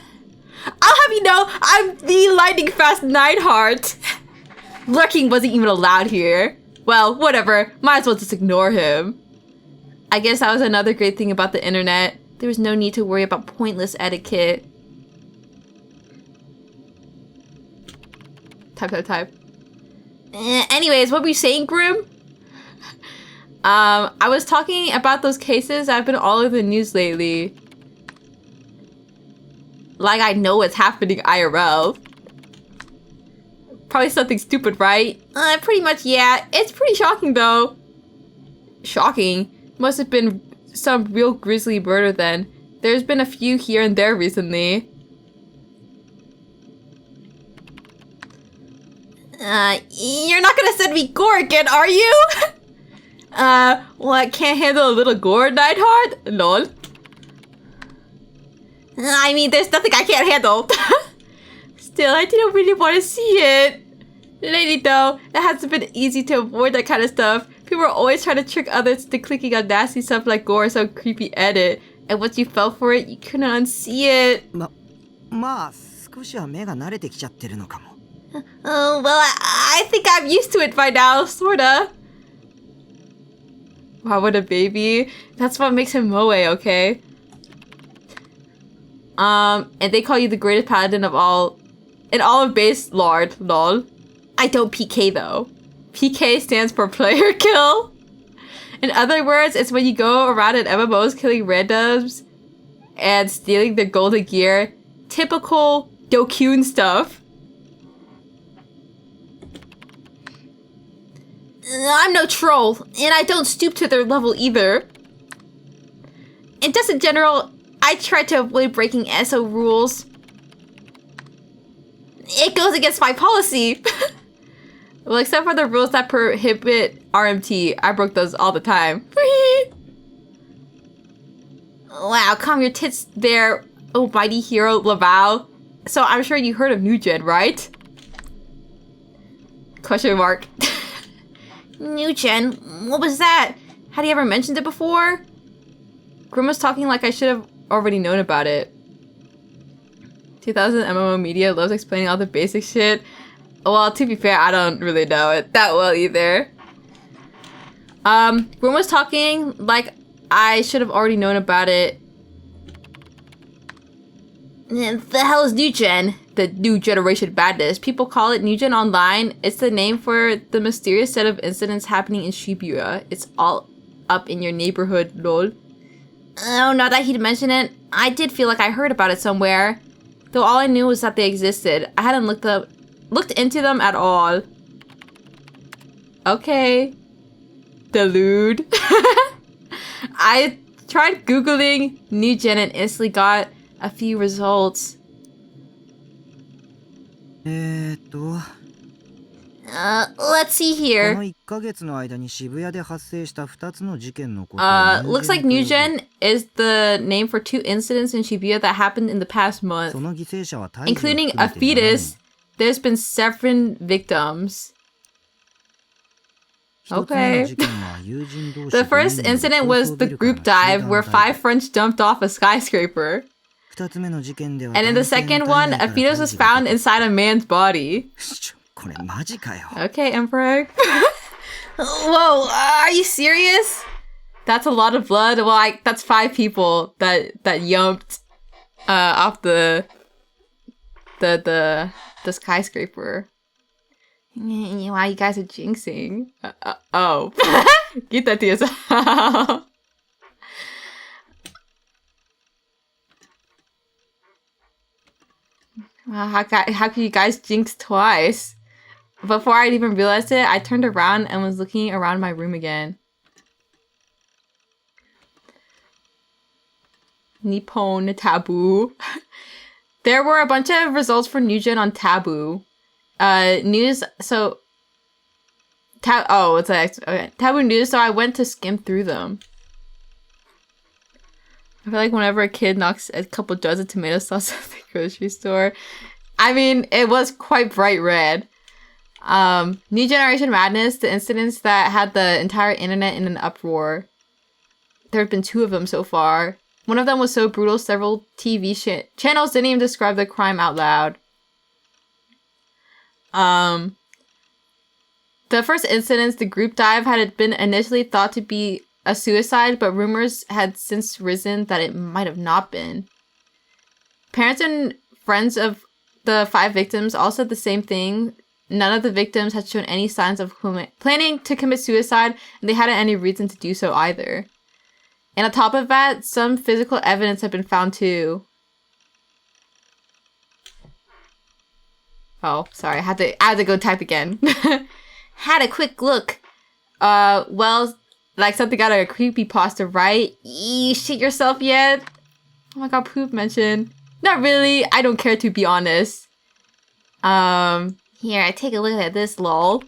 I'll have you know, I'm the lightning fast Nineheart. Lurking wasn't even allowed here. Well, whatever. Might as well just ignore him. I guess that was another great thing about the internet. There was no need to worry about pointless etiquette. Type. Anyways, what were you saying, Grim? I was talking about those cases that have been all over the news lately. Like I know what's happening IRL. Probably something stupid, right? Pretty much, yeah. It's pretty shocking, though. Shocking? Must have been some real grisly murder then. There's been a few here and there recently. You're not gonna send me gore again, are you? What, can't handle a little gore, Nightheart? Lol. I mean, there's nothing I can't handle. Still, I didn't really want to see it. Lately, though, it hasn't been easy to avoid that kind of stuff. People are always trying to trick others into clicking on nasty stuff like gore or some creepy edit. And once you fell for it, you couldn't unsee it. まあ少しは目が慣れてきちゃってるのかも。 Oh, well, I think I'm used to it by now, sorta. Wow, what a baby. That's what makes him Moe, okay? And they call you the greatest paladin of all... in all of base, Lord, lol. I don't PK, though. PK stands for player kill. In other words, it's when you go around in MMOs killing randoms and stealing their golden gear. Typical Dokun stuff. I'm no troll, and I don't stoop to their level either. And just in general, I try to avoid breaking SO rules. It goes against my policy. Well, except for the rules that prohibit RMT. I broke those all the time. Wow, calm your tits there, oh mighty hero Laval. So I'm sure you heard of New Gen, right? Question mark. New Gen? What was that? Had he ever mentioned it before? Grim was talking like I should have already known about it. 2000 MMO media loves explaining all the basic shit. Well, to be fair, I don't really know it that well either. Room was talking like I should have already known about it. The hell is New Gen? The new generation badness. People call it New Gen online. It's the name for the mysterious set of incidents happening in Shibuya. It's all up in your neighborhood, lol. Oh, now that he'd mentioned it, I did feel like I heard about it somewhere. Though all I knew was that they existed. I hadn't looked into them at all. Okay. Delude. I tried Googling New Gen and instantly got a few results. Let's see here. Looks like New Gen is the name for 2 incidents in Shibuya that happened in the past month. Including a fetus, there's been 7 victims. Okay. The first incident was the group dive where 5 friends jumped off a skyscraper. And in the second one, a fetus was found inside a man's body. Okay, Emperor. Whoa, are you serious? That's a lot of blood. Well, that's 5 people that yumped off the skyscraper. Wow, you guys are jinxing. Oh. Keep that to yourself. Wow, how could you guys jinx twice? Before I'd even realized it, I turned around and was looking around my room again. Nippon Taboo. There were a bunch of results for New Gen on Taboo. News, so... it's like... Okay. Taboo News, so I went to skim through them. I feel like whenever a kid knocks a couple jars of tomato sauce at the grocery store... I mean, it was quite bright red. New Generation Madness, the incidents that had the entire internet in an uproar. There have been 2 of them so far. One of them was so brutal, several TV channels didn't even describe the crime out loud. The first incidents, the group dive, had been initially thought to be a suicide, but rumors had since risen that it might have not been. Parents and friends of the 5 victims all said the same thing. None of the victims had shown any signs of planning to commit suicide, and they hadn't any reason to do so either. And on top of that, some physical evidence had been found too. Oh, sorry, I had to go type again. Had a quick look. Well, like something out of a creepypasta, right? You shit yourself yet? Oh my god, poop mention. Not really, I don't care to be honest. Here, I take a look at this, lol.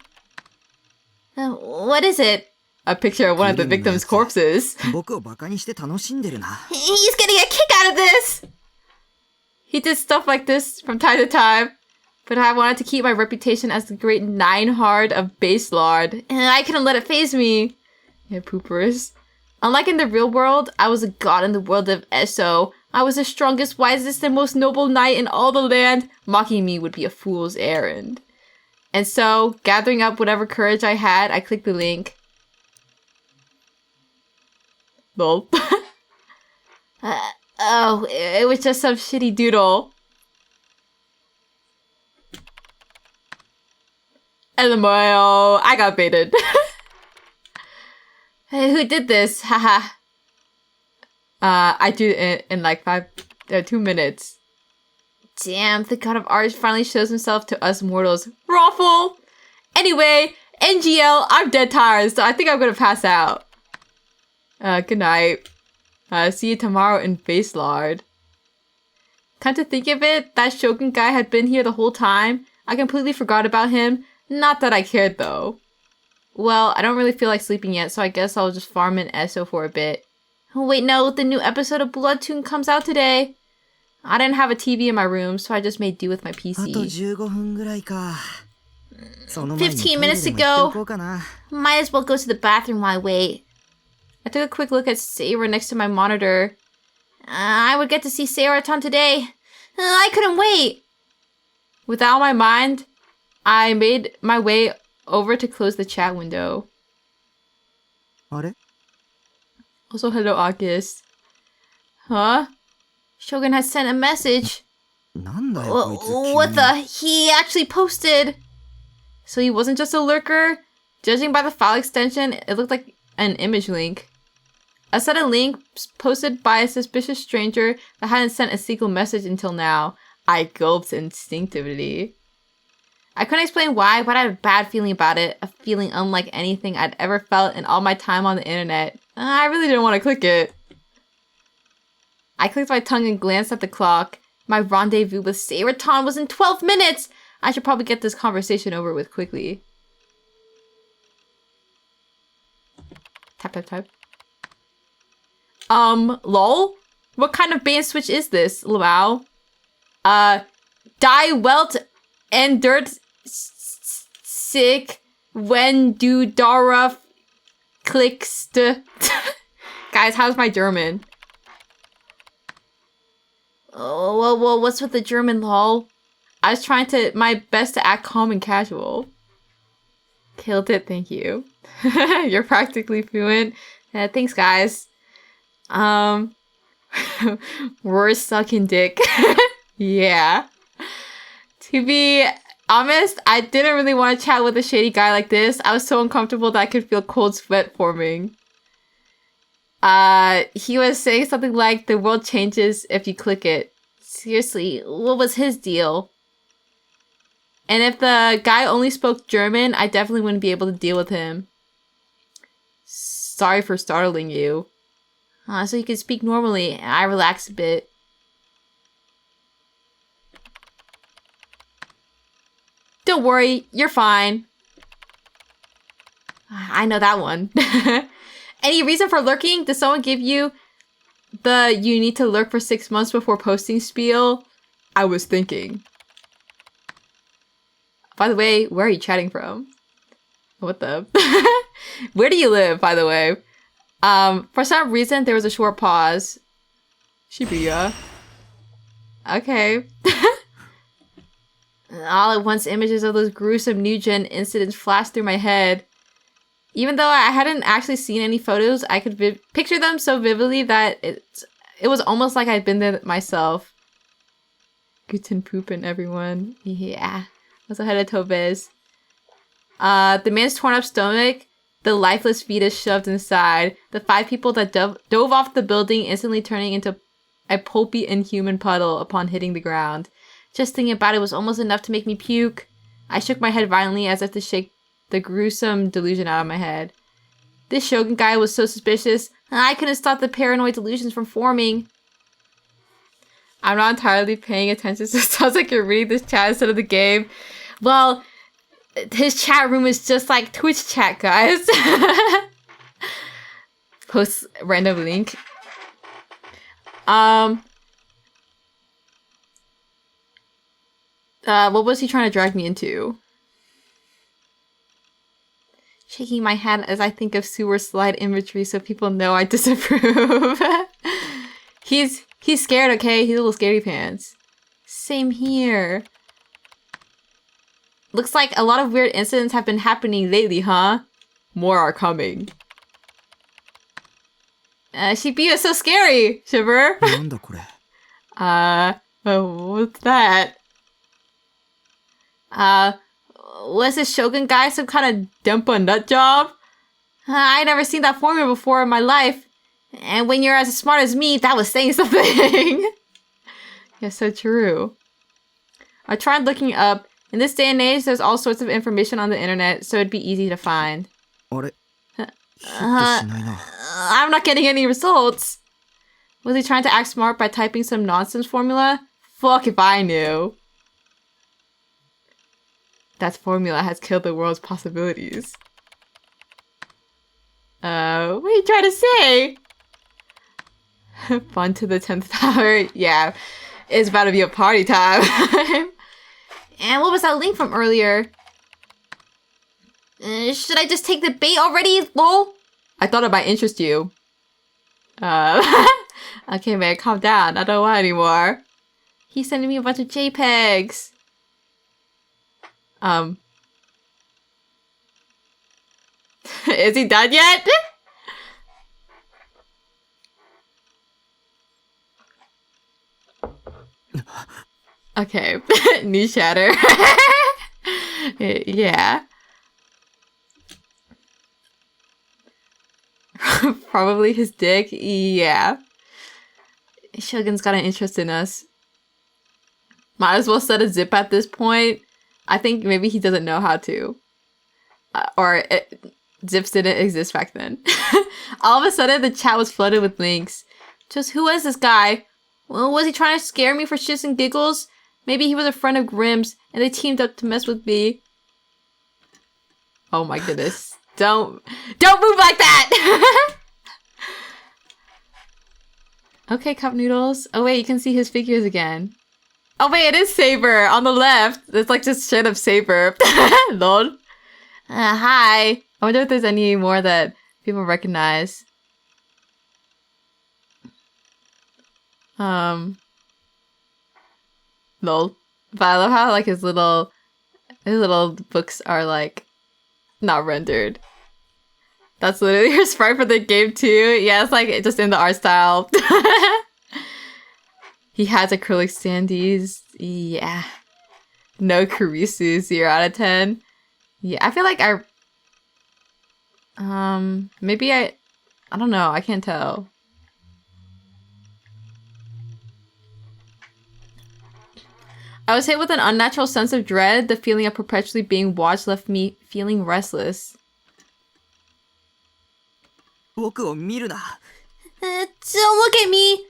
What is it? A picture of one of the victims' corpses. He's getting a kick out of this! He did stuff like this from time to time. But I wanted to keep my reputation as the great 9-hard of Base Lord, and I couldn't let it faze me. Yeah, poopers. Unlike in the real world, I was a god in the world of Esso. I was the strongest, wisest, and most noble knight in all the land. Mocking me would be a fool's errand. And so, gathering up whatever courage I had, I clicked the link. Lol. Oh, it was just some shitty doodle. LMAO, I got baited. Hey, who did this? Haha. I do it in like 2 minutes. Damn, the god of art finally shows himself to us mortals. Raffle! Anyway, NGL, I'm dead tired, so I think I'm gonna pass out. Good night. See you tomorrow in Face Lord. Come to think of it, that Shogun guy had been here the whole time. I completely forgot about him. Not that I cared though. Well, I don't really feel like sleeping yet, so I guess I'll just farm in Esso for a bit. Oh wait, no, the new episode of Blood Toon comes out today. I didn't have a TV in my room, so I just made do with my PC. 15 minutes to go. Might as well go to the bathroom while I wait. I took a quick look at Sayra next to my monitor. I would get to see Sayra-tan today. I couldn't wait. With that on my mind, I made my way over to close the chat window. あれ Also, hello, August. Huh? Shogun has sent a message. なんだよこいつ急に What the? He actually posted. So he wasn't just a lurker? Judging by the file extension, it looked like an image link. A sudden link posted by a suspicious stranger that hadn't sent a single message until now. I gulped instinctively. I couldn't explain why, but I had a bad feeling about it. A feeling unlike anything I'd ever felt in all my time on the internet. I really didn't want to click it. I clicked my tongue and glanced at the clock. My rendezvous with Sayraton was in 12 minutes! I should probably get this conversation over with quickly. Tap, tap, tap. Lol? What kind of bait and switch is this, Luau? Die welt and dirt sick when du darauf klickst. Guys, how's my German? Oh, well, what's with the German, lol? I was trying my best to act calm and casual. Killed it, thank you. You're practically fluent. Thanks, guys. We're sucking dick. Yeah. To be honest, I didn't really want to chat with a shady guy like this. I was so uncomfortable that I could feel cold sweat forming. He was saying something like, the world changes if you click it. Seriously, what was his deal? And if the guy only spoke German, I definitely wouldn't be able to deal with him. Sorry for startling you. So you can speak normally. I relax a bit. Don't worry, you're fine. I know that one. Any reason for lurking? Did someone give you the you need to lurk for 6 months before posting spiel? I was thinking. By the way, where are you chatting from? What the? Where do you live, by the way? For some reason, there was a short pause. Shibuya. Okay. All at once, images of those gruesome new-gen incidents flashed through my head. Even though I hadn't actually seen any photos, I could picture them so vividly that it was almost like I'd been there myself. Guten Poopin', everyone. Yeah. Also, hello, Tobes. The man's torn up stomach, the lifeless fetus shoved inside, the 5 people that dove off the building instantly turning into a pulpy, inhuman puddle upon hitting the ground. Just thinking about it was almost enough to make me puke. I shook my head violently as if to shake the gruesome delusion out of my head. This Shogun guy was so suspicious, and I couldn't stop the paranoid delusions from forming. I'm not entirely paying attention, so it sounds like you're reading this chat instead of the game. Well, his chat room is just like Twitch chat, guys. Post random link. What was he trying to drag me into? Shaking my head as I think of sewer slide imagery so people know I disapprove. He's scared, okay? He's a little scaredy pants. Same here. Looks like a lot of weird incidents have been happening lately, huh? More are coming. Shibuya is so scary, Shiver. What's that? Was this Shogun guy some kind of Dempa nut job? I never seen that formula before in my life. And when you're as smart as me, that was saying something. Yeah, so true. I tried looking up. In this day and age, there's all sorts of information on the internet, so it'd be easy to find. I'm not getting any results. Was he trying to act smart by typing some nonsense formula? Fuck if I knew. That formula has killed the world's possibilities. What are you trying to say? Fun to the 10th power. Yeah, it's about to be a party time. And what was that link from earlier? Should I just take the bait already, lol? I thought it might interest you. Okay, man, calm down. I don't want anymore. He's sending me a bunch of JPEGs. Is he done yet? Okay. New shatter. Yeah. Probably his dick. Yeah. Shogun's got an interest in us. Might as well set a zip at this point. I think maybe he doesn't know how to. Zips didn't exist back then. All of a sudden, the chat was flooded with links. Just who is this guy? Well, was he trying to scare me for shits and giggles? Maybe he was a friend of Grimm's and they teamed up to mess with me. Oh my goodness. Don't move like that! Okay, Cup Noodles. Oh wait, you can see his figures again. Oh wait, it is Saber on the left. It's like just straight up Saber. Lol. Hi. I wonder if there's any more that people recognize. Lol. But I love how like his little books are like not rendered. That's literally her sprite for the game too. Yeah, it's like just in the art style. He has acrylic standees. Yeah. No Kurisu, 0 out of 10. Yeah, I feel like maybe I don't know, I can't tell. I was hit with an unnatural sense of dread. The feeling of perpetually being watched left me feeling restless. Don't look at me!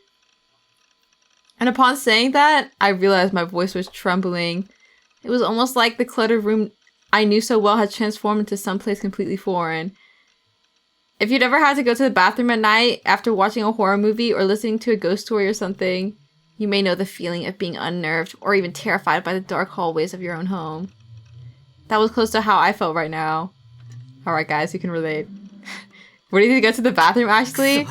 And upon saying that, I realized my voice was trembling. It was almost like the cluttered room I knew so well had transformed into someplace completely foreign. If you'd ever had to go to the bathroom at night after watching a horror movie or listening to a ghost story or something, you may know the feeling of being unnerved or even terrified by the dark hallways of your own home. That was close to how I felt right now. Alright guys, you can relate. Where did you go to the bathroom actually?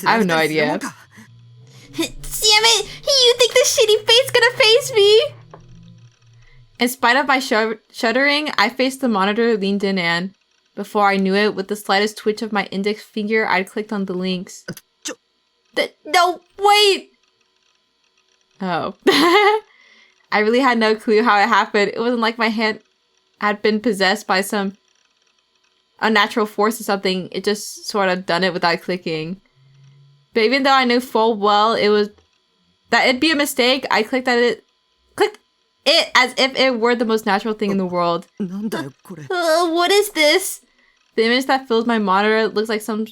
I have no idea. Damn it! You think this shitty fate's gonna face me? In spite of my shuddering, I faced the monitor, leaned in, and before I knew it, with the slightest twitch of my index finger, I'd clicked on the links. No, wait! Oh. I really had no clue how it happened. It wasn't like my hand had been possessed by some unnatural force or something. It just sort of done it without clicking. But even though I knew full well that it'd be a mistake, I clicked it as if it were the most natural thing in the world. What is this? The image that fills my monitor looks like some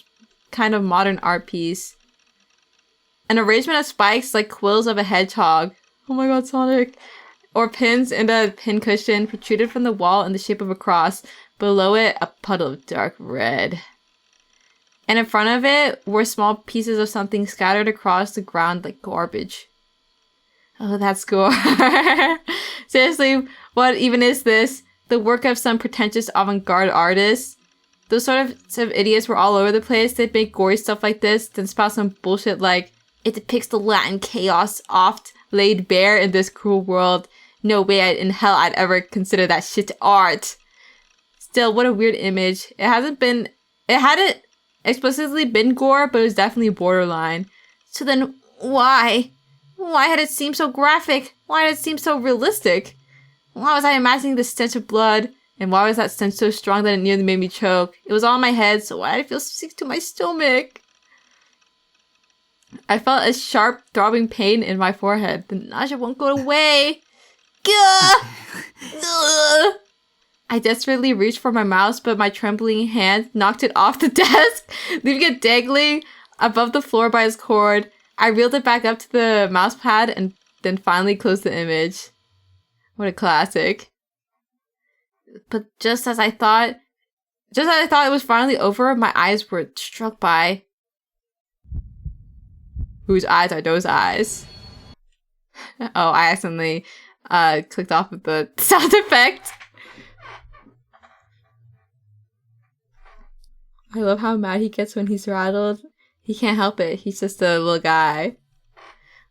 kind of modern art piece. An arrangement of spikes like quills of a hedgehog. Oh my god, Sonic. Or pins in a pincushion protruded from the wall in the shape of a cross. Below it, a puddle of dark red. And in front of it were small pieces of something scattered across the ground like garbage. Oh, that's gore. Seriously, what even is this? The work of some pretentious avant-garde artist? Those sort of idiots were all over the place. They'd make gory stuff like this, then spout some bullshit like, it depicts the Latin chaos oft laid bare in this cruel world. No way in hell I'd ever consider that shit art. Still, what a weird image. It hadn't explicitly been gore, but it was definitely borderline. So then, why? Why had it seemed so graphic? Why did it seem so realistic? Why was I imagining the stench of blood? And why was that stench so strong that it nearly made me choke? It was all in my head, so why did I feel sick to my stomach? I felt a sharp, throbbing pain in my forehead. The nausea won't go away. Gah! Ugh! I desperately reached for my mouse, but my trembling hand knocked it off the desk, leaving it dangling above the floor by its cord. I reeled it back up to the mouse pad and then finally closed the image. What a classic. But just as I thought it was finally over, my eyes were struck by... Whose eyes are those eyes? Oh, I accidentally clicked off of the sound effect. I love how mad he gets when he's rattled. He can't help it. He's just a little guy.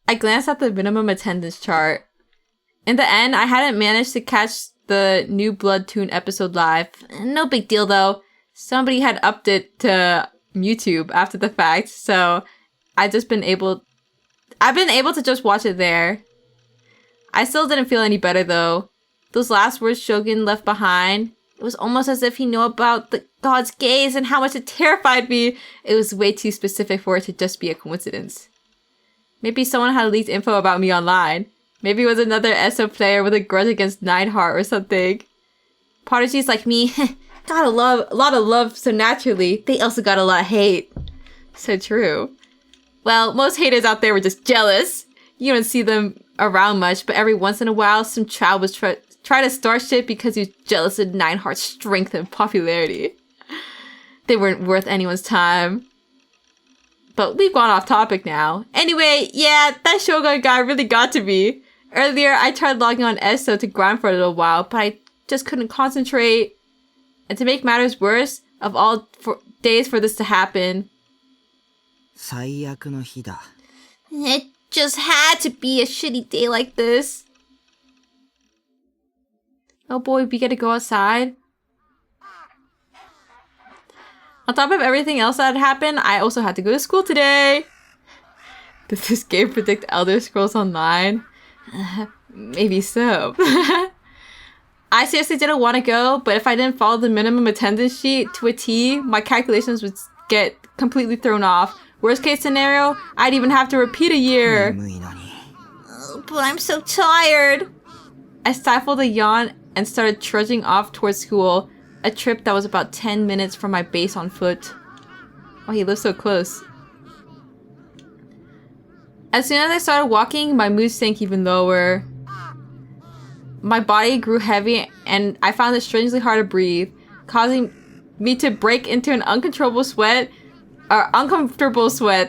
I glanced at the minimum attendance chart. In the end, I hadn't managed to catch the new Blood Toon episode live. No big deal though. Somebody had upped it to YouTube after the fact, so I've been able to just watch it there. I still didn't feel any better though. Those last words Shogun left behind, it was almost as if he knew about the god's gaze and how much it terrified me. It was way too specific for it to just be a coincidence. Maybe someone had leaked info about me online. Maybe it was another ESO player with a grudge against Nineheart or something. Prodigies like me got a lot of love so naturally. They also got a lot of hate. So true. Well, most haters out there were just jealous. You don't see them around much, but every once in a while, some child was try to start shit because he was jealous of Nineheart's strength and popularity. They weren't worth anyone's time. But we've gone off topic now. Anyway, yeah, that Shogun guy really got to me. Earlier, I tried logging on ESO to grind for a little while, but I just couldn't concentrate. And to make matters worse, of all days for this to happen, 最悪の日だ。 it just had to be a shitty day like this. Oh boy, we get to go outside. On top of everything else that had happened, I also had to go to school today. Does this game predict Elder Scrolls Online? Maybe so. I seriously didn't want to go, but if I didn't follow the minimum attendance sheet to a T, my calculations would get completely thrown off. Worst case scenario, I'd even have to repeat a year. But I'm so tired. I stifled a yawn and started trudging off towards school, a trip that was about 10 minutes from my base on foot. Oh, he lives so close. As soon as I started walking, my mood sank even lower. My body grew heavy and I found it strangely hard to breathe, causing me to break into an uncomfortable sweat.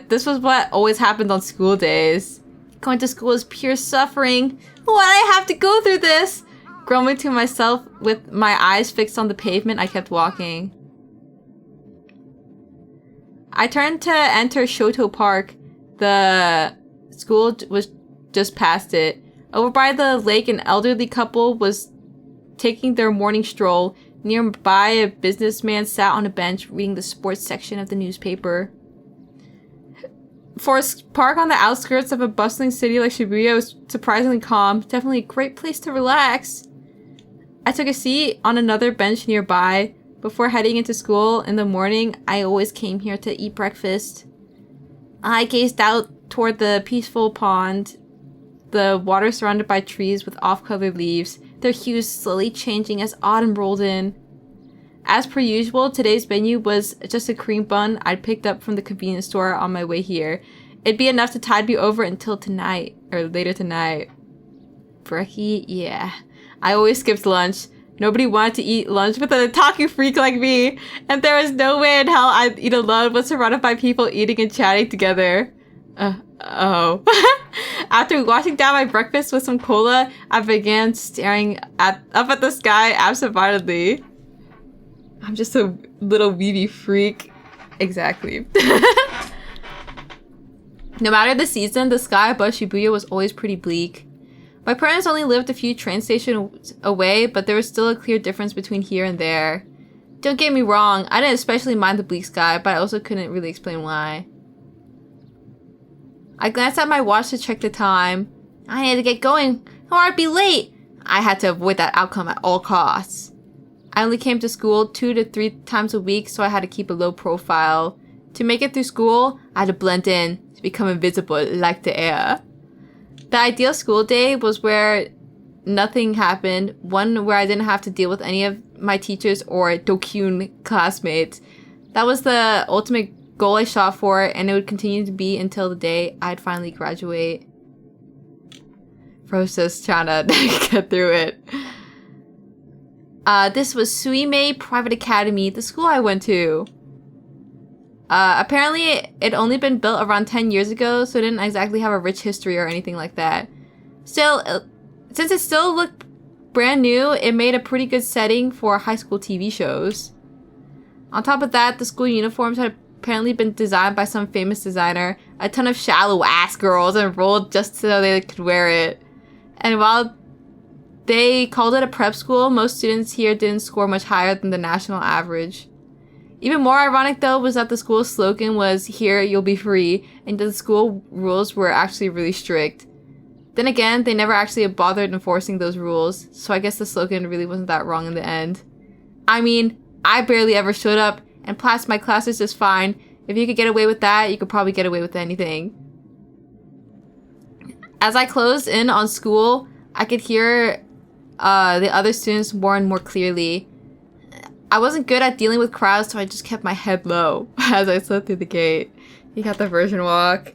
This was what always happened on school days. Going to school is pure suffering. Why do I have to go through this? Grumbling to myself with my eyes fixed on the pavement, I kept walking. I turned to enter Shoto Park. The school was just past it. Over by the lake, an elderly couple was taking their morning stroll. Nearby, a businessman sat on a bench reading the sports section of the newspaper. For a park on the outskirts of a bustling city like Shibuya, was surprisingly calm. Definitely a great place to relax. I took a seat on another bench nearby. Before heading into school in the morning, I always came here to eat breakfast. I gazed out toward the peaceful pond, the water surrounded by trees with off-colored leaves, their hues slowly changing as autumn rolled in. As per usual, today's menu was just a cream bun I'd picked up from the convenience store on my way here. It'd be enough to tide me over until tonight, or later tonight. Brekkie, yeah. I always skipped lunch. Nobody wanted to eat lunch with an otaku freak like me, and there was no way in hell I'd eat alone when surrounded by people eating and chatting together. Oh. After washing down my breakfast with some cola, I began staring up at the sky absentmindedly. I'm just a little weeby freak. Exactly. No matter the season, the sky above Shibuya was always pretty bleak. My parents only lived a few train stations away, but there was still a clear difference between here and there. Don't get me wrong, I didn't especially mind the bleak sky, but I also couldn't really explain why. I glanced at my watch to check the time. I needed to get going, or I'd be late. I had to avoid that outcome at all costs. I only came to school 2 to 3 times a week, so I had to keep a low profile. To make it through school, I had to blend in, to become invisible like the air. The ideal school day was where nothing happened, one where I didn't have to deal with any of my teachers or Dokyun classmates. That was the ultimate goal I shot for, and it would continue to be until the day I'd finally graduate. Bro's just trying to get through it. This was Suimei Private Academy, the school I went to. Apparently, it'd only been built around 10 years ago, so it didn't exactly have a rich history or anything like that. Still, since it still looked brand new, it made a pretty good setting for high school TV shows. On top of that, the school uniforms had apparently been designed by some famous designer. A ton of shallow-ass girls enrolled just so they could wear it. And while they called it a prep school, most students here didn't score much higher than the national average. Even more ironic, though, was that the school's slogan was, "Here, you'll be free," and the school rules were actually really strict. Then again, they never actually bothered enforcing those rules, so I guess the slogan really wasn't that wrong in the end. I mean, I barely ever showed up and passed my classes just fine. If you could get away with that, you could probably get away with anything. As I closed in on school, I could hear the other students more and more clearly. I wasn't good at dealing with crowds, so I just kept my head low as I slid through the gate. He got the version walk.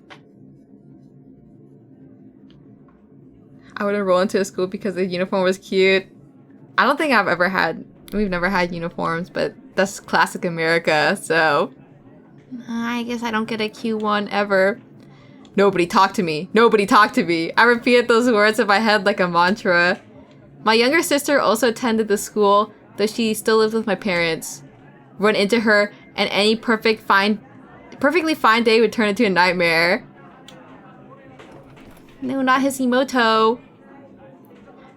I would enroll into a school because the uniform was cute. I don't think we've never had uniforms, but that's classic America, so I guess I don't get a cute one ever. Nobody talk to me. Nobody talk to me. I repeated those words in my head like a mantra. My younger sister also attended the school, though she still lived with my parents. Run into her, and any perfectly fine day would turn into a nightmare. No, not Hisimoto.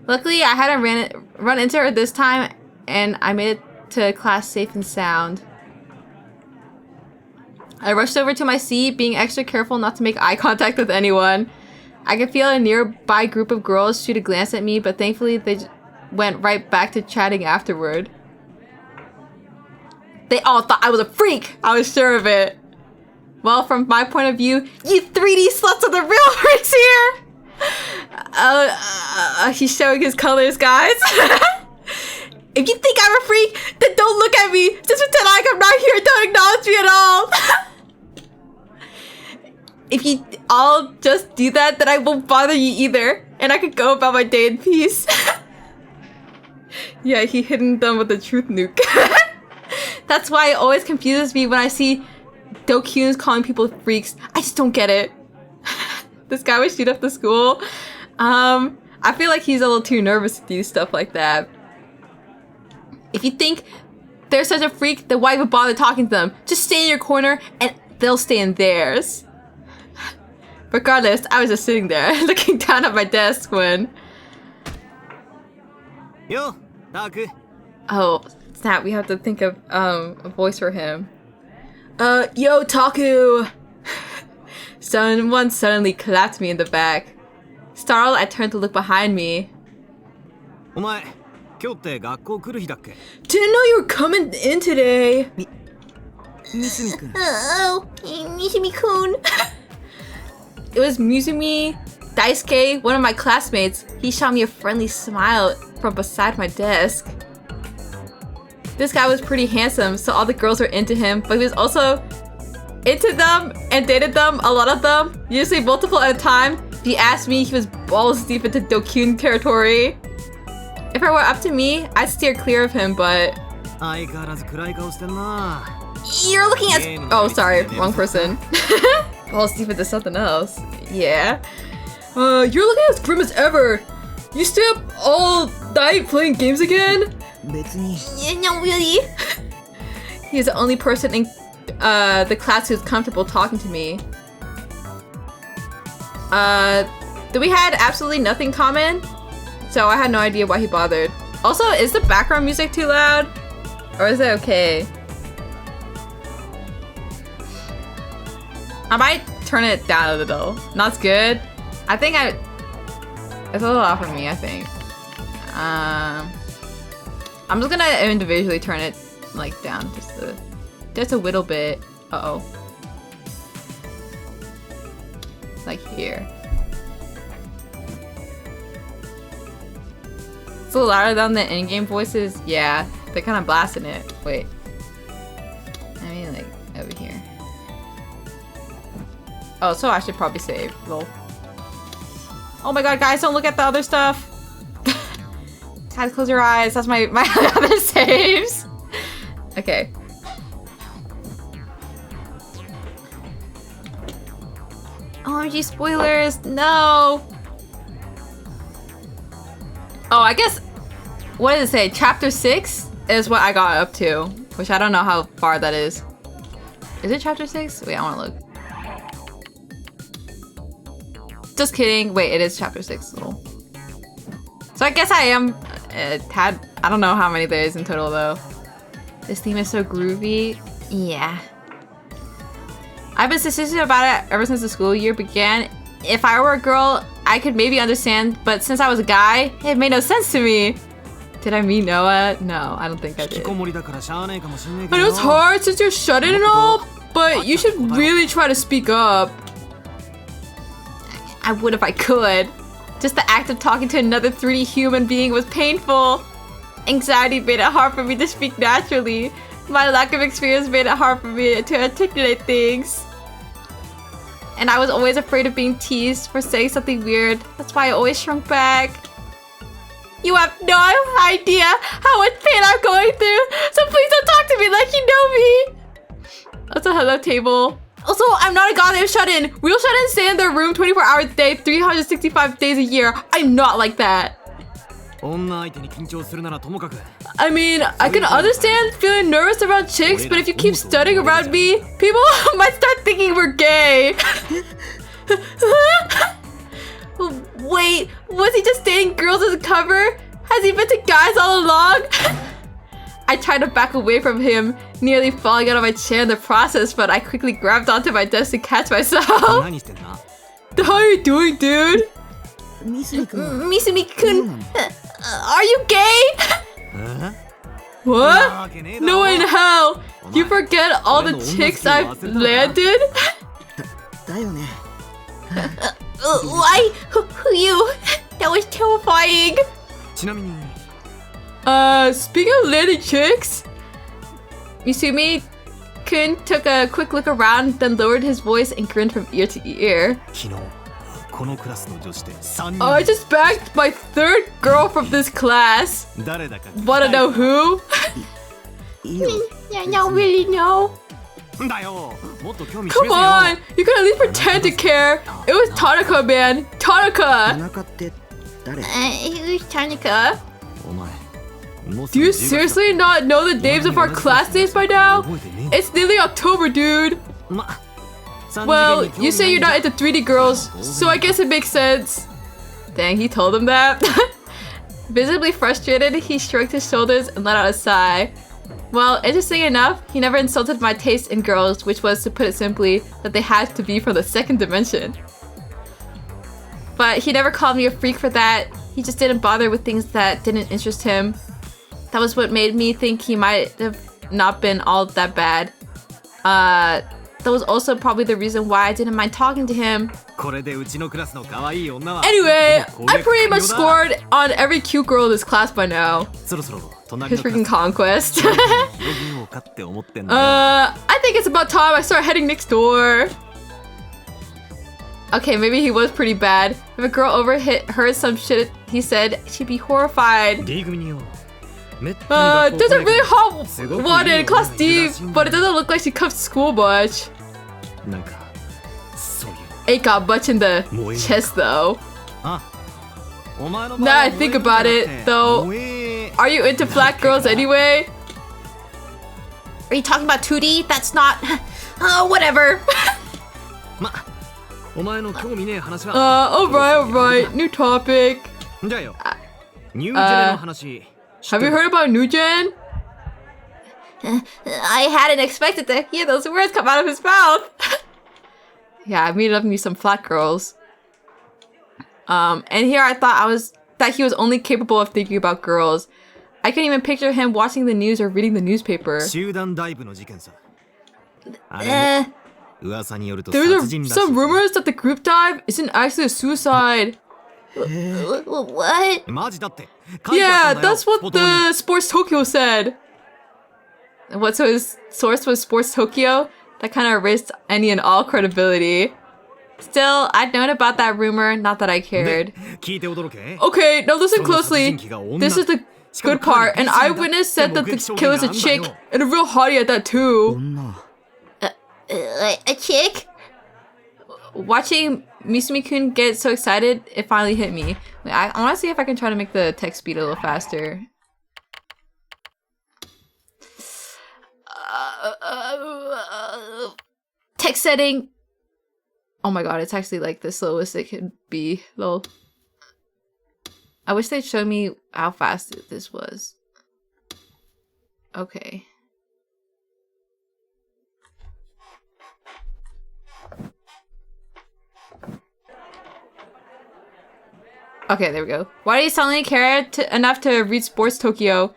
Luckily, I hadn't run into her this time, and I made it to class safe and sound. I rushed over to my seat, being extra careful not to make eye contact with anyone. I could feel a nearby group of girls shoot a glance at me, but thankfully they went right back to chatting afterward. They all thought I was a freak! I was sure of it. Well, from my point of view, you 3D sluts are the real freaks here! He's showing his colors, guys. If you think I'm a freak, then don't look at me. Just pretend like I'm not here. Don't acknowledge me at all. If you all just do that, then I won't bother you either. And I could go about my day in peace. Yeah, he hidden them with the truth nuke. That's why it always confuses me when I see Dokuns calling people freaks. I just don't get it. This guy would shoot up the school. I feel like he's a little too nervous to do stuff like that. If you think they're such a freak, then why even bother talking to them? Just stay in your corner and they'll stay in theirs. Regardless, I was just sitting there looking down at my desk when... Yo, Taku. Oh, snap, we have to think of a voice for him. Yo, Taku! Someone suddenly clapped me in the back. Startled, I turned to look behind me. Didn't know you were coming in today. Misumi-kun. Oh, Misumi-kun. It was Misumi Daisuke, one of my classmates. He shot me a friendly smile from beside my desk. This guy was pretty handsome, so all the girls were into him, but he was also into them and dated them, a lot of them, usually multiple at a time. If you ask me, he was balls deep into Dokun territory. If it were up to me, I'd steer clear of him, but... You're looking at... Oh, sorry, wrong person. Balls deep into something else. Yeah. You're looking as grim as ever. You stay up all night playing games again? Yeah, no, really. He's the only person in the class who's comfortable talking to me. We had absolutely nothing common, so I had no idea why he bothered. Also, is the background music too loud? Or is it okay? I might turn it down a little. Not good. I think it's a little loud for me, I think. I'm just gonna individually turn it like down just a little bit. Uh-oh. Like here. It's a little louder than the in-game voices. Yeah, they're kind of blasting it. Wait. I mean, like, over here. Oh, so I should probably save. Lol. Oh my god, guys, don't look at the other stuff. Guys, close your eyes. That's my other saves. Okay. OMG spoilers. No. Oh, I guess, what did it say? Chapter 6 is what I got up to, which I don't know how far that is. Is it chapter 6? Wait, I want to look. Just kidding. Wait, it is chapter 6. Little. So I guess I am I don't know how many there is in total though. This theme is so groovy. Yeah. I've been suspicious about it ever since the school year began. If I were a girl, I could maybe understand, but since I was a guy, it made no sense to me. Did I mean Noah? No, I don't think I did. I know it's hard since you're shut in and all, but you should really try to speak up. I would if I could. Just the act of talking to another 3D human being was painful. Anxiety made it hard for me to speak naturally. My lack of experience made it hard for me to articulate things. And I was always afraid of being teased for saying something weird. That's why I always shrunk back. You have no idea how much pain I'm going through, so please don't talk to me like you know me. That's a hello table. Also, I'm not a goddamn shut-in. Real shut-ins stay in their room 24 hours a day, 365 days a year. I'm not like that. I mean, I can understand feeling nervous around chicks, but if you keep studying around me, people might start thinking we're gay. Wait, was he just dating girls as a cover? Has he been to guys all along? I tried to back away from him, nearly falling out of my chair in the process, but I quickly grabbed onto my desk to catch myself. The hell are you doing, dude? Misumi-kun, are you gay? What? No way in hell! You forget all the chicks I've landed? Why? Who you? That was terrifying. Speaking of landing chicks, Misumi-kun took a quick look around, then lowered his voice and grinned from ear to ear. Oh, I just bagged my 3rd girl from this class. Wanna know who? I don't really know. Come on! You can at least pretend to care. It was Tanaka, man. Tanaka! Who's Tanaka? Do you seriously not know the names of our classmates by now? It's nearly October, dude. Well, you say you're not into 3D girls, so I guess it makes sense. Dang, he told him that? Visibly frustrated, he shrugged his shoulders and let out a sigh. Well, interesting enough, he never insulted my taste in girls, which was, to put it simply, that they had to be from the 2nd dimension. But he never called me a freak for that. He just didn't bother with things that didn't interest him. That was what made me think he might have not been all that bad. That was also probably the reason why I didn't mind talking to him. Anyway, I pretty much scored on every cute girl in this class by now. His freaking conquest. I think it's about time I start heading next door. Okay, maybe he was pretty bad. If a girl heard some shit he said, she'd be horrified. There's a really hot one in class D, but it doesn't look like she comes to school much. Ain't got much in the chest though. Now I think about it, though, are you into flat girls anyway? Are you talking about 2D? That's not... whatever. Alright, new topic. Have you heard about New Gen? I hadn't expected to hear those words come out of his mouth. Yeah, I made up me some flat girls. And here I thought that he was only capable of thinking about girls. I couldn't even picture him watching the news or reading the newspaper. There's some rumors that the group dive isn't actually a suicide. What? Yeah, that's what the Sports Tokyo said. So his source was Sports Tokyo? That kind of erased any and all credibility. Still, I'd known about that rumor, not that I cared. Okay, now listen closely. This is the good part. An eyewitness said that the killer's a chick, and a real hottie at that too. A chick? Watching Misumi-kun get so excited, it finally hit me. Wait, I want to see if I can try to make the text speed a little faster. Text setting. Oh my god, it's actually like the slowest it could be. Lol. I wish they'd show me how fast this was. Okay. Okay, there we go. Why did he suddenly care enough to read Sports Tokyo?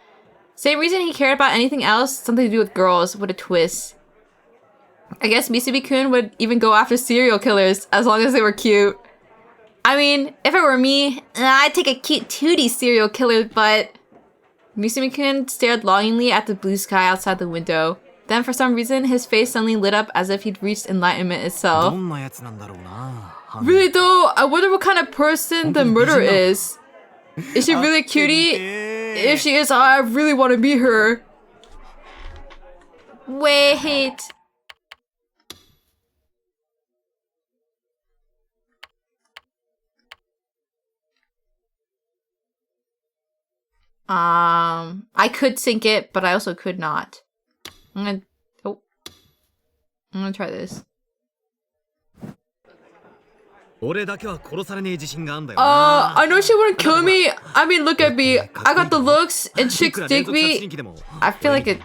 Same reason he cared about anything else, something to do with girls, with a twist. I guess Misumi-kun would even go after serial killers as long as they were cute. I mean, if it were me, I'd take a cute tootie serial killer, but... Misumi-kun stared longingly at the blue sky outside the window. Then, for some reason, his face suddenly lit up as if he'd reached enlightenment itself. Really though, I wonder what kind of person the murderer is. Is she really a cutie? If she is, I really want to meet her. Wait. I could sync it, but I also could not. I'm gonna try this. I know she wouldn't kill me. I mean, look at me. I got the looks and chicks dig me. I feel like it...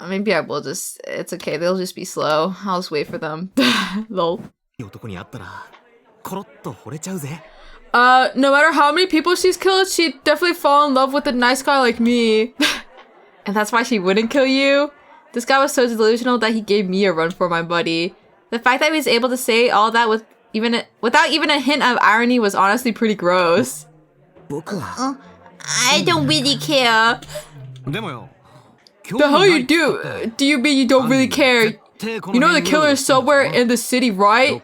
Maybe I will just... It's okay, they'll just be slow. I'll just wait for them. Lol. No matter how many people she's killed, she'd definitely fall in love with a nice guy like me. And that's why she wouldn't kill you? This guy was so delusional that he gave me a run for my money. The fact that he was able to say all that without even a hint of irony was honestly pretty gross. I don't really care. The hell you do? Do you mean you don't really care? You know the killer is somewhere in the city, right?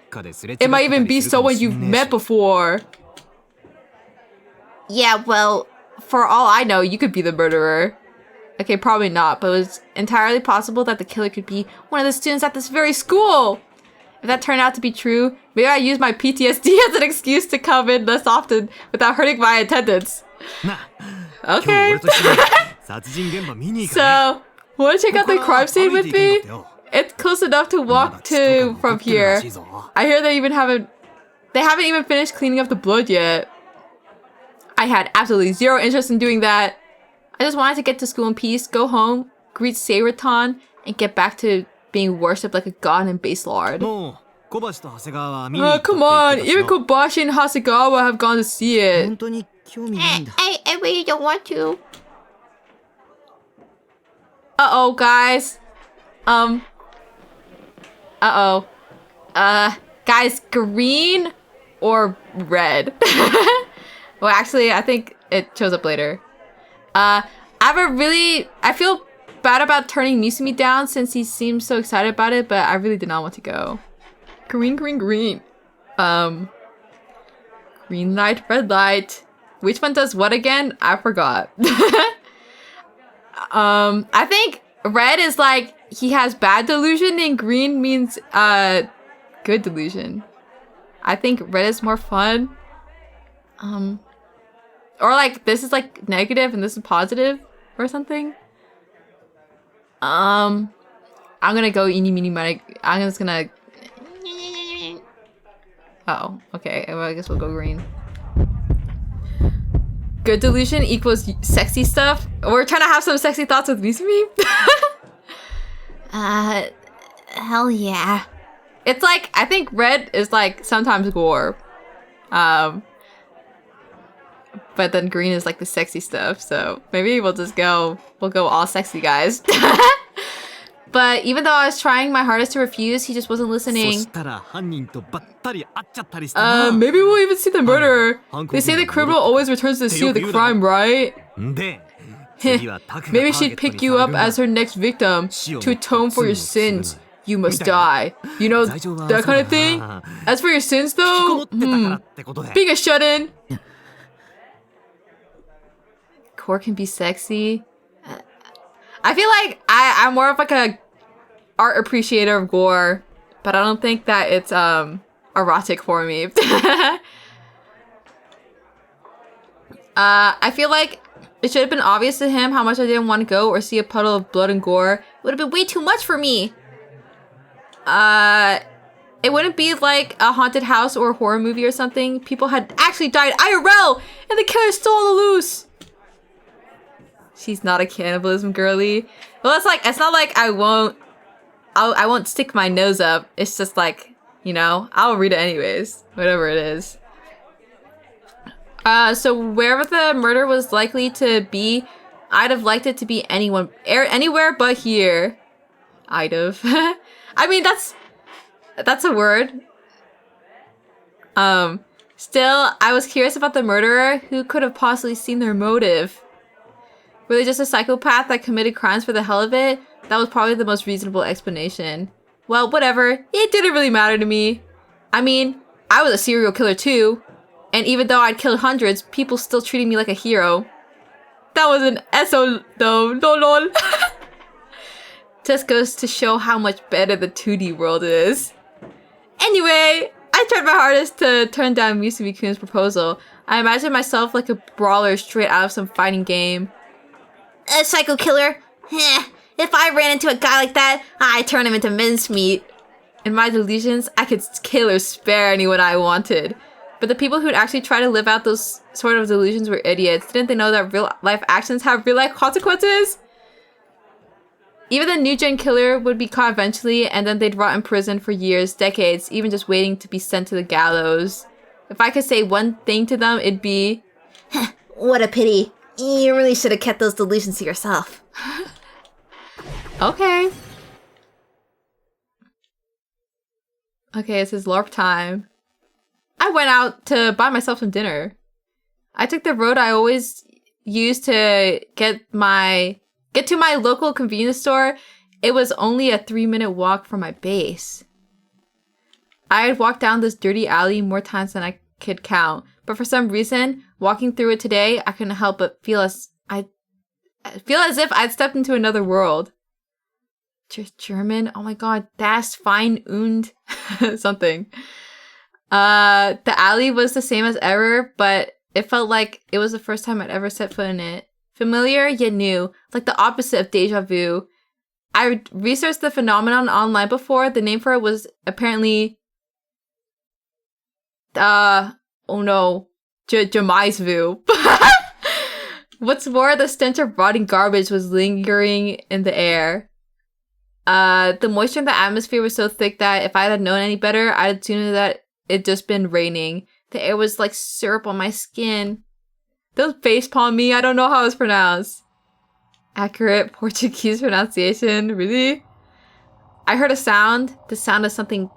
It might even be someone you've met before. Yeah, well, for all I know, you could be the murderer. Okay, probably not, but it was entirely possible that the killer could be one of the students at this very school. If that turned out to be true, maybe I use my PTSD as an excuse to come in less often without hurting my attendance. Okay. So, want to check out the crime scene with me? It's close enough to walk to from here. I hear they haven't even finished cleaning up the blood yet. I had absolutely zero interest in doing that. I just wanted to get to school in peace, go home, greet Seiraton, and get back to being worshipped like a god in base lord. Come on, even Kobashi and Hasegawa have gone to see it. I really don't want to. Uh-oh, guys. Guys, green or red? Well, actually, I think it shows up later. I feel bad about turning Misumi down since he seems so excited about it, but I really did not want to go. Green. Green light, red light. Which one does what again? I forgot. I think red is like he has bad delusion and green means good delusion. I think red is more fun. Or like this is like negative and this is positive or something. I'm gonna go eeny meeny miny. I'm just gonna... Oh, okay. Well, I guess we'll go green. Good delusion equals sexy stuff. We're trying to have some sexy thoughts with Misumi. Hell yeah. It's like, I think red is like sometimes gore. But then green is like the sexy stuff, so maybe we'll go all sexy guys. But even though I was trying my hardest to refuse, he just wasn't listening. Maybe we'll even see the murderer. They say the criminal always returns to the scene of the crime, right? Maybe she'd pick you up as her next victim. To atone for your sins, you must die. You know, that kind of thing? As for your sins though, being a shut-in. Gore can be sexy. I feel like I'm more of like a art appreciator of gore, but I don't think that it's erotic for me. I feel like it should have been obvious to him how much I didn't want to go or see a puddle of blood and gore. It would have been way too much for me. It wouldn't be like a haunted house or a horror movie or something. People had actually died IRL and the killer's still on the loose. She's not a cannibalism girly. Well, it's not like I won't stick my nose up. It's just like, you know, I'll read it anyways, whatever it is. So wherever the murder was likely to be, I'd have liked it to be anywhere but here. I'd have. I mean, that's a word. Still, I was curious about the murderer. Who could have possibly seen their motive? Were they just a psychopath that committed crimes for the hell of it? That was probably the most reasonable explanation. Well, whatever. It didn't really matter to me. I mean, I was a serial killer too. And even though I'd killed hundreds, people still treated me like a hero. That was an SO though, lol. Just goes to show how much better the 2D world is. Anyway, I tried my hardest to turn down Musubi-kun's proposal. I imagined myself like a brawler straight out of some fighting game. A psycho killer? If I ran into a guy like that, I'd turn him into mincemeat. In my delusions, I could kill or spare anyone I wanted. But the people who'd actually try to live out those sort of delusions were idiots. Didn't they know that real life actions have real life consequences? Even the new gen killer would be caught eventually, and then they'd rot in prison for years, decades, even just waiting to be sent to the gallows. If I could say one thing to them, it'd be, what a pity. You really should have kept those delusions to yourself. Okay. Okay, it's his LARP time. I went out to buy myself some dinner. I took the road I always use to get to my local convenience store. It was only a 3-minute walk from my base. I had walked down this dirty alley more times than I could count, but for some reason, walking through it today, I couldn't help but feel as if I'd stepped into another world. German? Oh my god, das fein und something. The alley was the same as ever, but it felt like it was the first time I'd ever set foot in it. Familiar yet new, like the opposite of deja vu. I researched the phenomenon online before. The name for it was apparently oh no, Jamaisvu. What's more, the stench of rotting garbage was lingering in the air. The moisture in the atmosphere was so thick that if I had known any better, I'd assumed that it'd just been raining. The air was like syrup on my skin. Don't facepalm me, I don't know how it's pronounced. Accurate Portuguese pronunciation, really? I heard a sound, the sound of something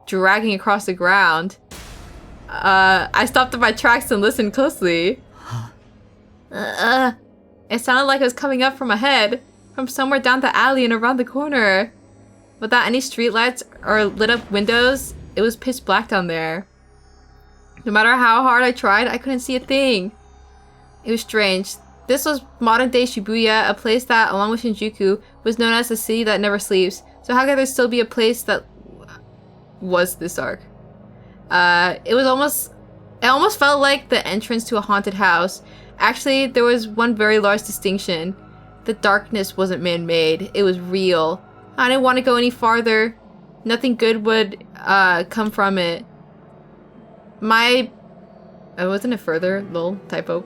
dragging across the ground. I stopped in my tracks and listened closely. It sounded like it was coming up from ahead, from somewhere down the alley and around the corner. Without any streetlights or lit up windows, it was pitch black down there. No matter how hard I tried, I couldn't see a thing. It was strange. This was modern-day Shibuya, a place that, along with Shinjuku, was known as the city that never sleeps. So how could there still be a place that was this dark? It almost felt like the entrance to a haunted house. Actually, there was one very large distinction. The darkness wasn't man-made. It was real. I didn't want to go any farther. Nothing good would come from it. Wasn't it further? Lol, typo.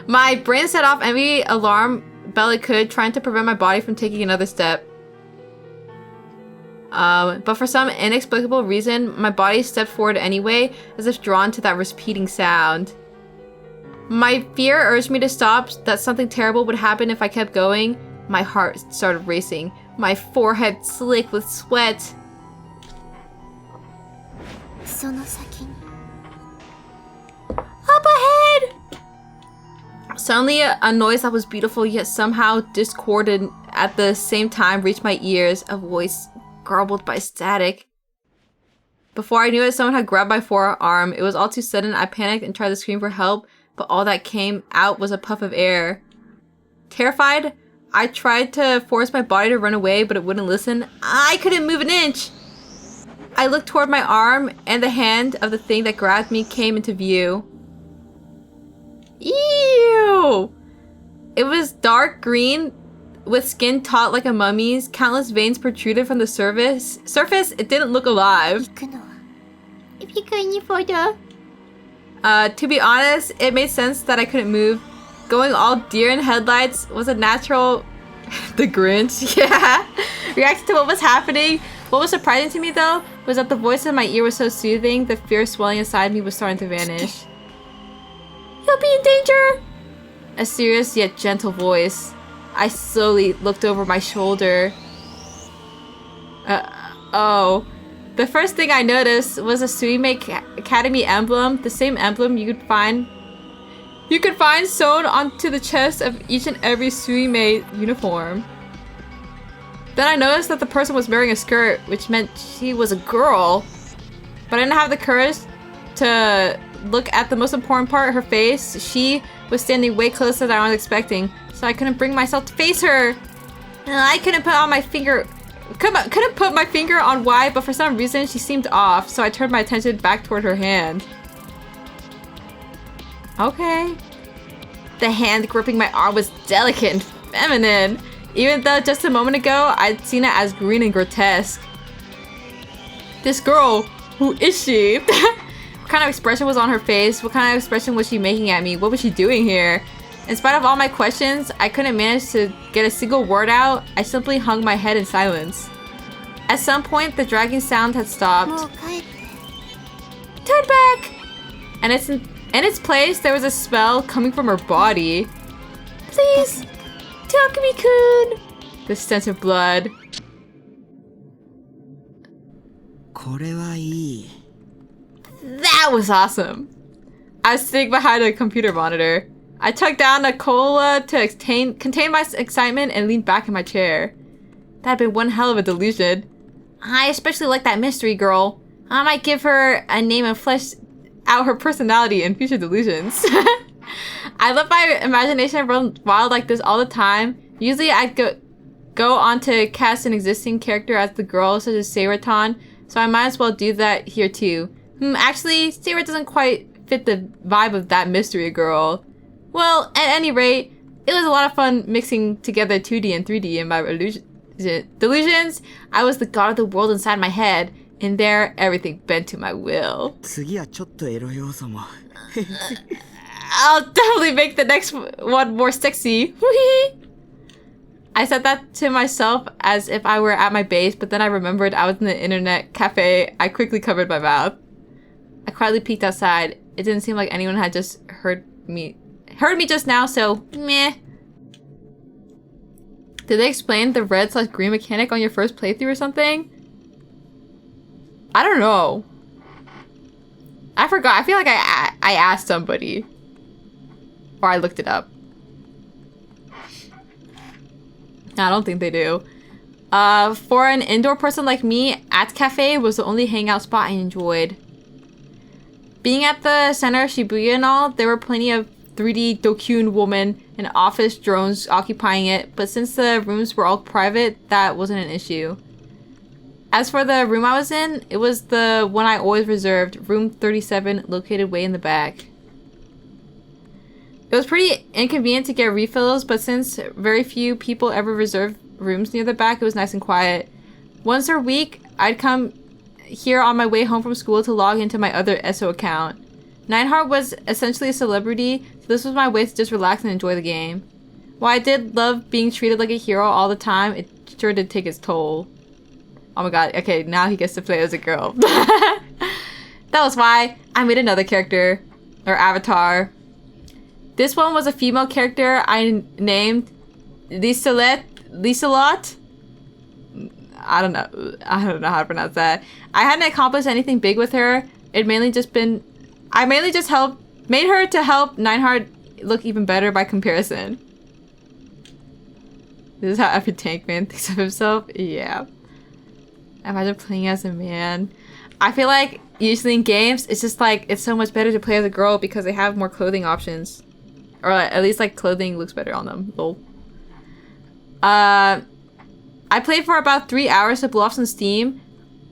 My brain set off every alarm bell it could, trying to prevent my body from taking another step. But for some inexplicable reason, my body stepped forward anyway, as if drawn to that repeating sound. My fear urged me to stop, that something terrible would happen if I kept going. My heart started racing, my forehead slick with sweat. Up ahead! Suddenly, a noise that was beautiful yet somehow discordant at the same time reached my ears, a voice garbled by static. Before I knew it, someone had grabbed my forearm. It was all too sudden. I panicked and tried to scream for help, but all that came out was a puff of air. Terrified, I tried to force my body to run away, but it wouldn't listen. I couldn't move an inch! I looked toward my arm, and the hand of the thing that grabbed me came into view. Ew! It was dark green, with skin taut like a mummy's. Countless veins protruded from the surface. It didn't look alive. To be honest, it made sense that I couldn't move. Going all deer in headlights was a natural... The Grinch, yeah. Reacting to what was happening. What was surprising to me, though, was that the voice in my ear was so soothing, the fear swelling inside me was starting to vanish. You'll be in danger! A serious yet gentle voice. I slowly looked over my shoulder. Oh. The first thing I noticed was a Suime Academy emblem, the same emblem you could find sewn onto the chest of each and every Suime uniform. Then I noticed that the person was wearing a skirt, which meant she was a girl. But I didn't have the courage to look at the most important part, her face. She was standing way closer than I was expecting, so I couldn't bring myself to face her. I couldn't put my finger on why, but for some reason she seemed off, so I turned my attention back toward her hand. Okay. The hand gripping my arm was delicate and feminine, even though just a moment ago I'd seen it as green and grotesque. This girl, who is she? What kind of expression was on her face? What kind of expression was she making at me? What was she doing here? In spite of all my questions, I couldn't manage to get a single word out. I simply hung my head in silence. At some point, the dragging sound had stopped. Turn back! And in its place, there was a smell coming from her body. Please! Takumi-kun! The stench of blood. これはいい. That was awesome! I was sitting behind a computer monitor. I tucked down a cola to contain my excitement and leaned back in my chair. That had been one hell of a delusion. I especially like that mystery girl. I might give her a name and flesh out her personality in future delusions. I let my imagination run wild like this all the time. Usually I'd go on to cast an existing character as the girl, such as Seiraton, so I might as well do that here too. Actually, Seira doesn't quite fit the vibe of that mystery girl. Well, at any rate, it was a lot of fun mixing together 2D and 3D in my delusions. I was the god of the world inside my head. In there, everything bent to my will. 次はちょっとエロ要素も。I'll definitely make the next one more sexy. I said that to myself as if I were at my base, but then I remembered I was in the internet cafe. I quickly covered my mouth. I quietly peeked outside. It didn't seem like anyone had just heard me just now, so meh. Did they explain the red/green mechanic on your first playthrough or something? I don't know. I forgot. I feel like I asked somebody. Or I looked it up. No, I don't think they do. For an indoor person like me, At Cafe was the only hangout spot I enjoyed. Being at the center of Shibuya and all, there were plenty of 3D Dokyun women and office drones occupying it, but since the rooms were all private, that wasn't an issue. As for the room I was in, it was the one I always reserved, room 37, located way in the back. It was pretty inconvenient to get refills, but since very few people ever reserved rooms near the back, it was nice and quiet. Once a week, I'd come here on my way home from school to log into my other ESO account. Nineheart was essentially a celebrity, so this was my way to just relax and enjoy the game. While I did love being treated like a hero all the time, it sure did take its toll. Oh my god, okay, now he gets to play as a girl. That was why I made another character, or avatar. This one was a female character I named Liselot? I don't know how to pronounce that. I hadn't accomplished anything big with her. I mainly just made her to help Nineheart look even better by comparison. This is how every tank man thinks of himself? Yeah. Imagine playing as a man. I feel like usually in games, it's just like, it's so much better to play as a girl because they have more clothing options. Or at least like clothing looks better on them. Lol. I played for about 3 hours to blow off some steam.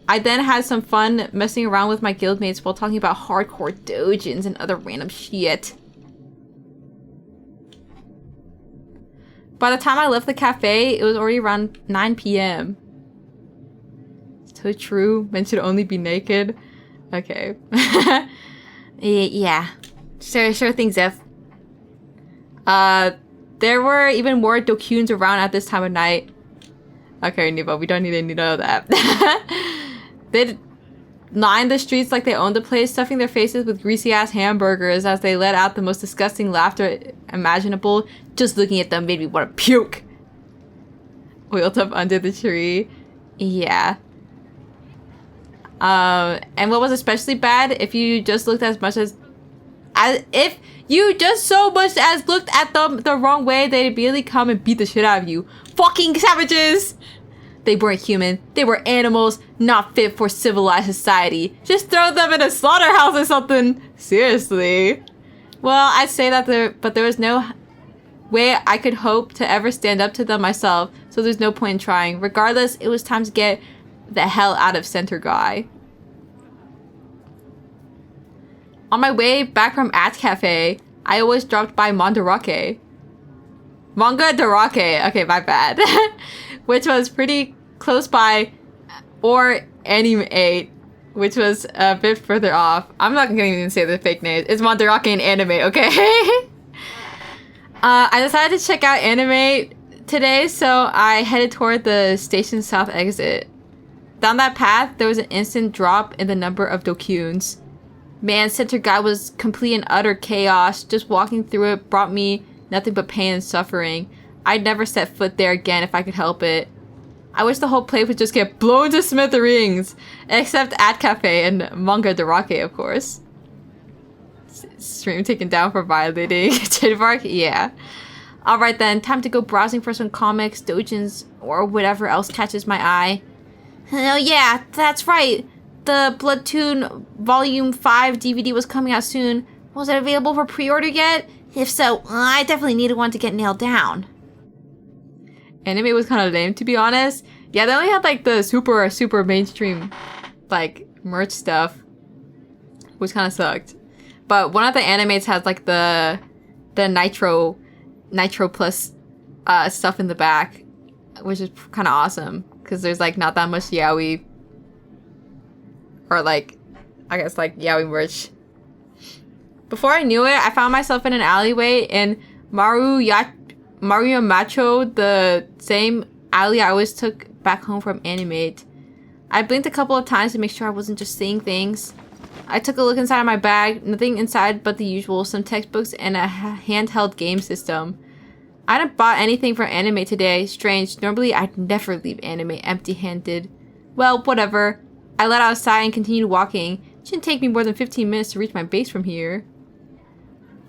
I then had some fun messing around with my guildmates while talking about hardcore dojins and other random shit. By the time I left the cafe, it was already around 9 p.m. So true. Men should only be naked. Okay. Yeah. Sure thing, Zeph. There were even more Dokyuns around at this time of night. Okay, Nivo, we don't need to know that. line the streets like they owned the place, stuffing their faces with greasy-ass hamburgers as they let out the most disgusting laughter imaginable. Just looking at them made me want to puke. Wheeled up under the tree. Yeah. And what was especially bad, if you just looked if you just so much as looked at them the wrong way, they'd immediately come and beat the shit out of you. Fucking savages! They weren't human. They were animals, not fit for civilized society. Just throw them in a slaughterhouse or something. Seriously. Well, I'd say that but there was no way I could hope to ever stand up to them myself, so there's no point in trying. Regardless, it was time to get the hell out of Center Guy. On my way back from At Cafe, I always dropped by Mandarake. Manga Darake. Okay, my bad. Which was pretty close by, or Anime 8, which was a bit further off. I'm not gonna even say the fake name. It's Mandarake and Anime, okay? I decided to check out Anime today, so I headed toward the station south exit. Down that path, there was an instant drop in the number of Dokuns. Man, Center Guy was complete and utter chaos. Just walking through it brought me nothing but pain and suffering. I'd never set foot there again if I could help it. I wish the whole place would just get blown to smithereens. Except At Cafe and Manga Darake, of course. Stream taken down for violating trademark? Yeah. Alright then, time to go browsing for some comics, doujins, or whatever else catches my eye. Oh yeah, that's right. The Bloodtoon Volume 5 DVD was coming out soon. Was it available for pre-order yet? If so, I definitely needed one to get nailed down. Anime was kind of lame, to be honest. Yeah, they only had like the super mainstream like merch stuff, which kind of sucked. But one of the animes has like the Nitro Plus stuff in the back, which is kind of awesome because there's like not that much yaoi, or like I guess like yaoi merch. Before I knew it, I found myself in an alleyway in Mario Macho, the same alley I always took back home from Animate. I blinked a couple of times to make sure I wasn't just seeing things. I took a look inside of my bag, nothing inside but the usual, some textbooks and a handheld game system. I hadn't bought anything from Animate today. Strange, normally I'd never leave Animate empty-handed. Well, whatever. I let outside and continued walking. It shouldn't take me more than 15 minutes to reach my base from here.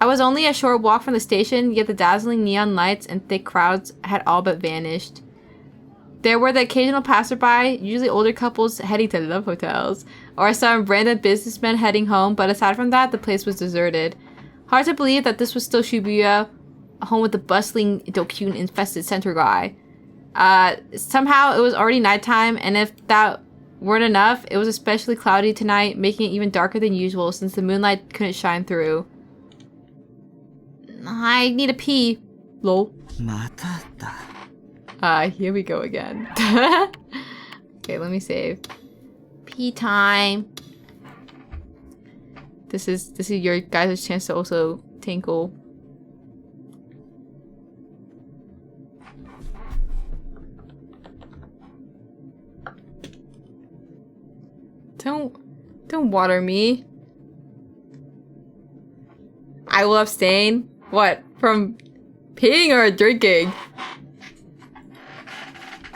I was only a short walk from the station, yet the dazzling neon lights and thick crowds had all but vanished. There were the occasional passerby, usually older couples heading to love hotels, or some random businessmen heading home, but aside from that, the place was deserted. Hard to believe that this was still Shibuya, home with the bustling Dokun-infested Center Guy. Somehow it was already nighttime, and if that weren't enough, it was especially cloudy tonight, making it even darker than usual since the moonlight couldn't shine through. I need a pee. Lol. Here we go again. Okay, let me save. Pee time. This is your guys' chance to also tinkle. Don't water me. I will abstain. What? From peeing or drinking?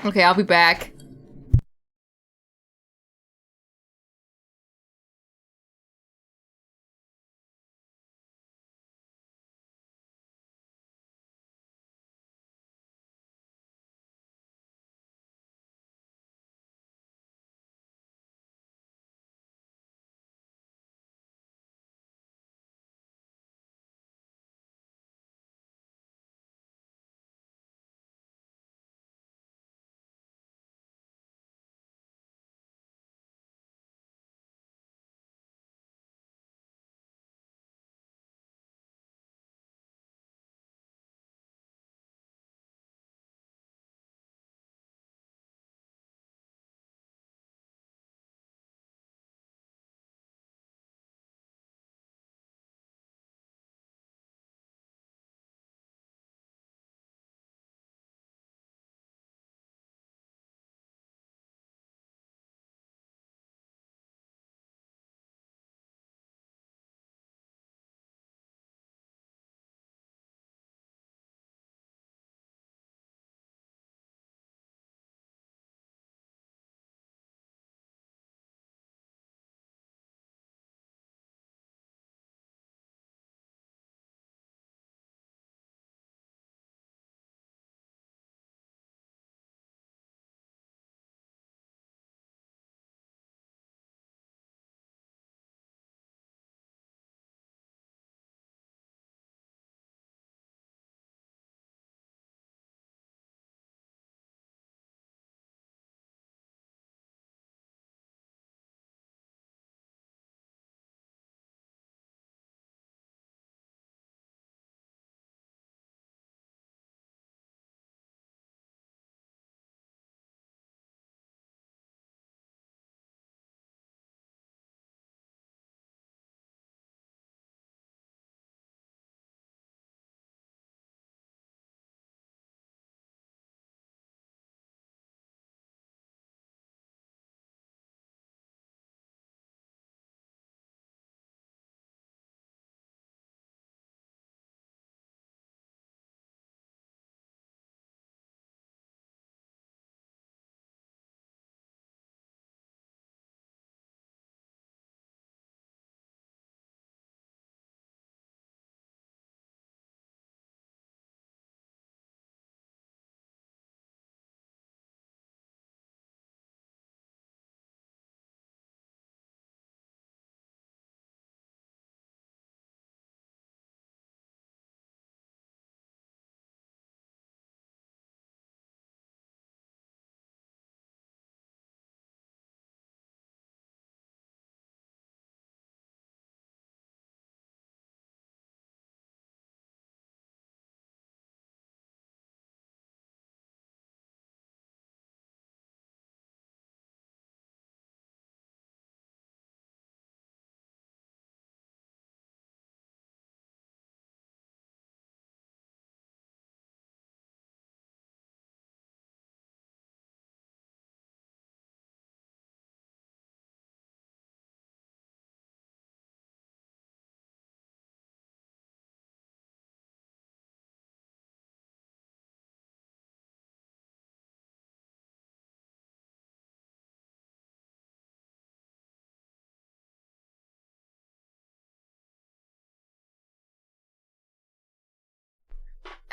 Okay, I'll be back.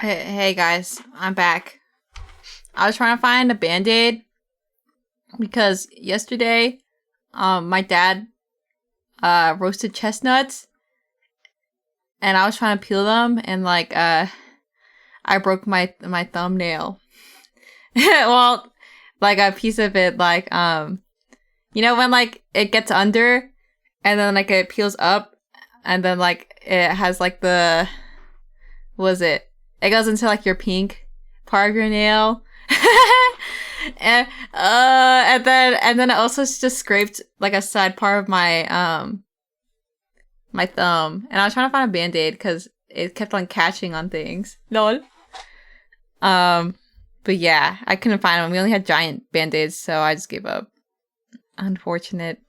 Hey guys, I'm back. I was trying to find a band-aid because yesterday, my dad roasted chestnuts, and I was trying to peel them, and I broke my thumbnail. Well, like a piece of it, you know when it gets under, and then it peels up, and then it has the what is it? It goes into your pink part of your nail. and then it also just scraped a side part of my my thumb. And I was trying to find a band-aid because it kept on catching on things. Lol. But yeah, I couldn't find them. We only had giant band-aids, so I just gave up. Unfortunate.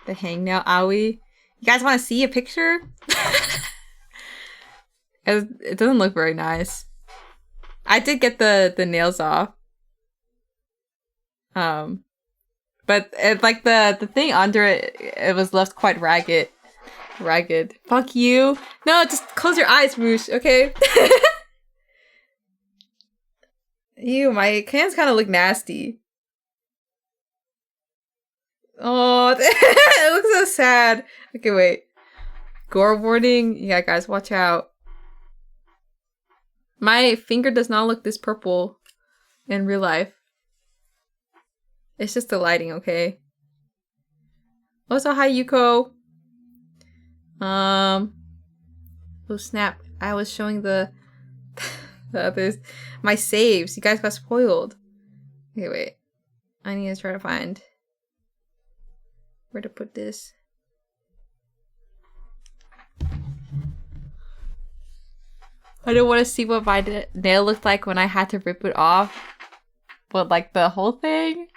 The hangnail owie. You guys want to see a picture? It doesn't look very nice. I did get the nails off. But it the thing under it was left quite ragged. Fuck you. No, just close your eyes, Roosh, okay? Ew, my hands kind of look nasty. Oh, it looks so sad. Okay, wait. Gore warning? Yeah, guys, watch out. My finger does not look this purple in real life. It's just the lighting, okay? Also, hi, Yuko. Oh, snap. I was showing the others. My saves. You guys got spoiled. Okay, wait. I need to try to find where to put this. I don't want to see what my nail looked like when I had to rip it off. But the whole thing?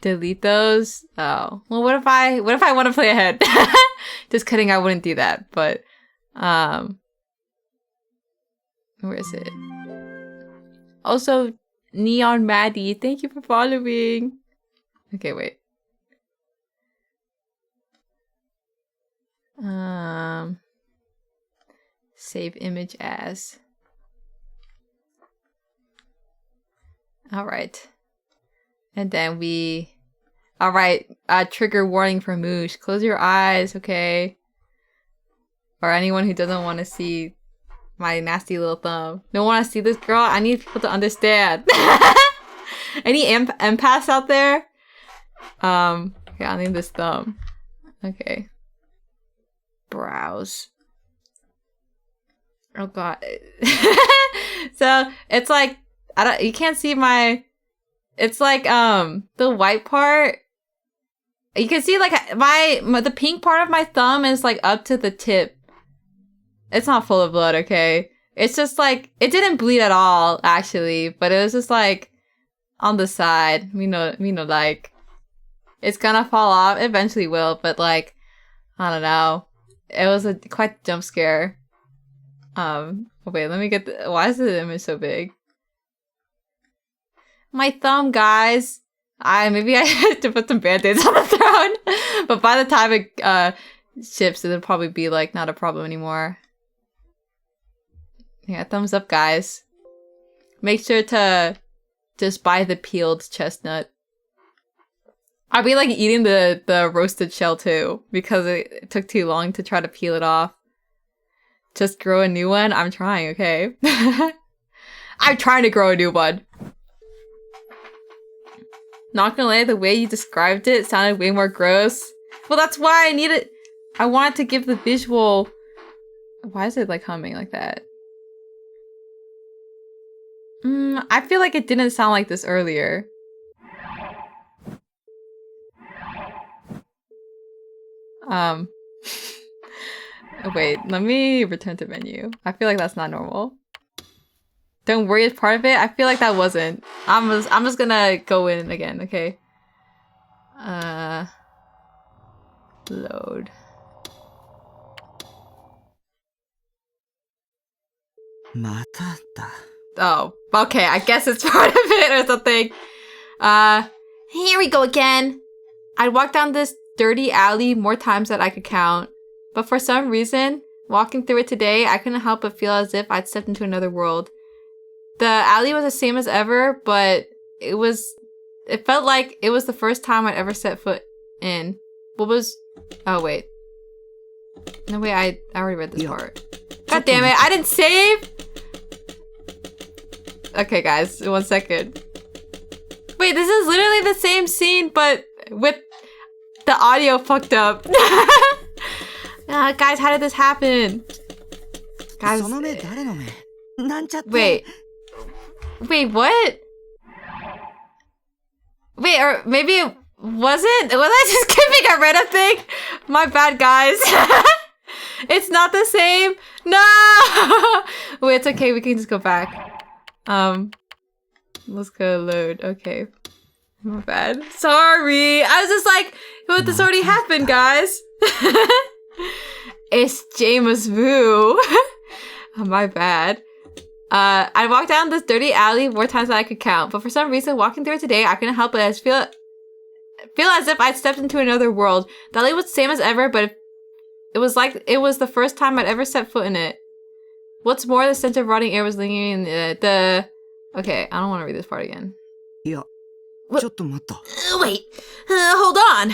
Delete those? Oh. Well, what if I want to play ahead? Just kidding, I wouldn't do that. But, where is it? Also, Neon Maddie, thank you for following. Okay, wait. Save image as. Alright. And then alright, trigger warning for Moosh. Close your eyes, okay? Or anyone who doesn't want to see my nasty little thumb. Don't want to see this, girl? I need people to understand. Any empaths out there? Okay, I need this thumb. Okay. Browse. Oh god. So, it's you can't see it's the white part. You can see the pink part of my thumb is up to the tip. It's not full of blood, okay? It's just it didn't bleed at all, actually, but it was just on the side. It's gonna fall off. It eventually will, but I don't know. It was a quite jump scare. Wait, let me get why is the image so big? My thumb, guys. Maybe I have to put some band-aids on the throne. But by the time it ships, it'll probably be not a problem anymore. Yeah, thumbs up, guys. Make sure to just buy the peeled chestnut. I'll be eating the roasted shell too, because it took too long to try to peel it off. Just grow a new one? I'm trying, okay? I'm trying to grow a new one. Not gonna lie, the way you described it sounded way more gross. Well, that's why I wanted to give the visual. Why is it humming like that? I feel like it didn't sound like this earlier. Wait, let me return to menu. I feel like that's not normal. Don't worry, it's part of it. I feel like that wasn't. I'm just gonna go in again, okay? Load. Oh, okay, I guess it's part of it or something. Here we go again. I walked down this dirty alley more times than I could count. But for some reason, Walking through it today, I couldn't help but feel as if I'd stepped into another world. The alley was the same as ever, but it felt like it was the first time I'd ever set foot in. Oh, wait. No, wait, I already read this part. God damn it, I didn't save! Okay, guys, 1 second. Wait, this is literally the same scene, but with the audio fucked up. Guys, how did this happen? Guys, wait. Wait, what? Wait, or maybe it wasn't? Was I just skipping a random thing? My bad, guys. It's not the same. No! Wait, it's okay. We can just go back. Let's go load. Okay. My bad. Sorry. I was just like, what, this already happened, guys. It's James Vu. Oh, my bad. I walked down this dirty alley more times than I could count, but for some reason, walking through it today, I couldn't help but I feel as if I'd stepped into another world. The alley was the same as ever, but it was like it was the first time I'd ever set foot in it. What's more, the scent of rotting air was lingering in Okay, I don't want to read this part again. Yeah. Wait, hold on.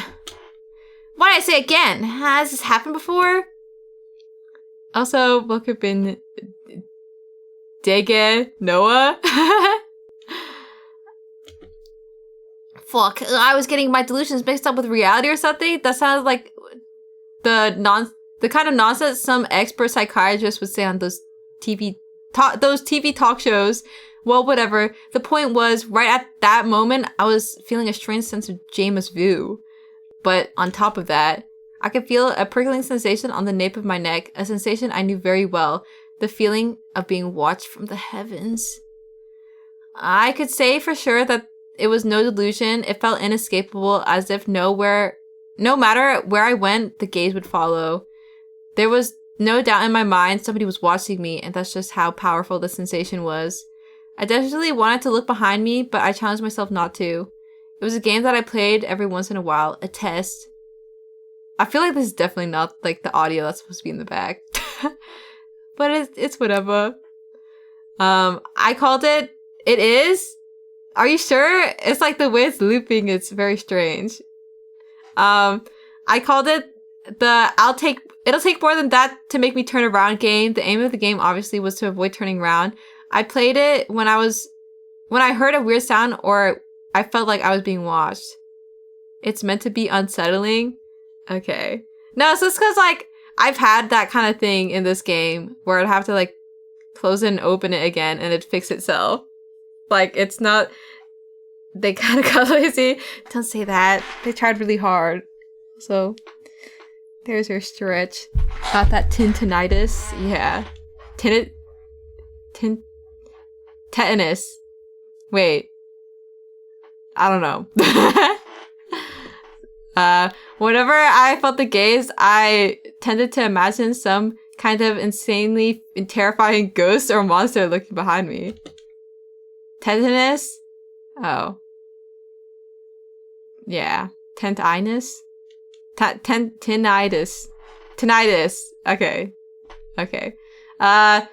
Why did I say again? Has this happened before? Also, look up in Dege Noah. Fuck, I was getting my delusions mixed up with reality or something. That sounds like the kind of nonsense some expert psychiatrist would say on those TV talk shows. Well, whatever. The point was, right at that moment, I was feeling a strange sense of James Vu. But on top of that, I could feel a prickling sensation on the nape of my neck, a sensation I knew very well, the feeling of being watched from the heavens. I could say for sure that it was no delusion. It felt inescapable, as if no matter where I went, the gaze would follow. There was no doubt in my mind somebody was watching me, and that's just how powerful the sensation was. I desperately wanted to look behind me, but I challenged myself not to. It was a game that I played every once in a while, a test. I feel like this is definitely not like the audio that's supposed to be in the back. But it's whatever. I called it is. Are you sure? It's like the way it's looping, it's very strange. I called it it'll take more than that to make me turn around game. The aim of the game obviously was to avoid turning around. I played it when I heard a weird sound or I felt like I was being watched. It's meant to be unsettling. Okay. No, so it's because like I've had that kind of thing in this game where I'd have to like close it and open it again and it'd fix itself. Like it's not, they kind of got lazy. Don't say that. They tried really hard. So there's your stretch. Got that tintinitis. Yeah. Tetanus. Wait. I don't know. Whenever I felt the gaze, I tended to imagine some kind of insanely terrifying ghost or monster looking behind me. Tetanus? Oh. Yeah. Tinnitus? Tinnitus. Tinnitus. Okay. Okay. Not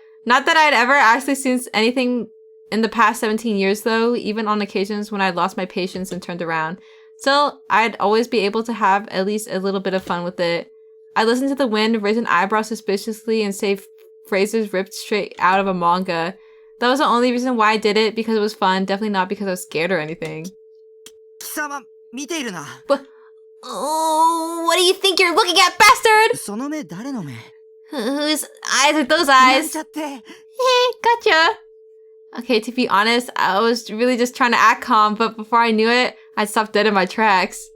that I'd ever actually seen anything in the past 17 years though, even on occasions when I'd lost my patience and turned around. Still, I'd always be able to have at least a little bit of fun with it. I'd listen to the wind, raise an eyebrow suspiciously, and say phrases ripped straight out of a manga. That was the only reason why I did it, because it was fun, definitely not because I was scared or anything. But, oh, what do you think you're looking at, bastard? Whose eyes are those eyes? Hey, gotcha. Okay, to be honest, I was really just trying to act calm, but before I knew it, I stopped dead in my tracks.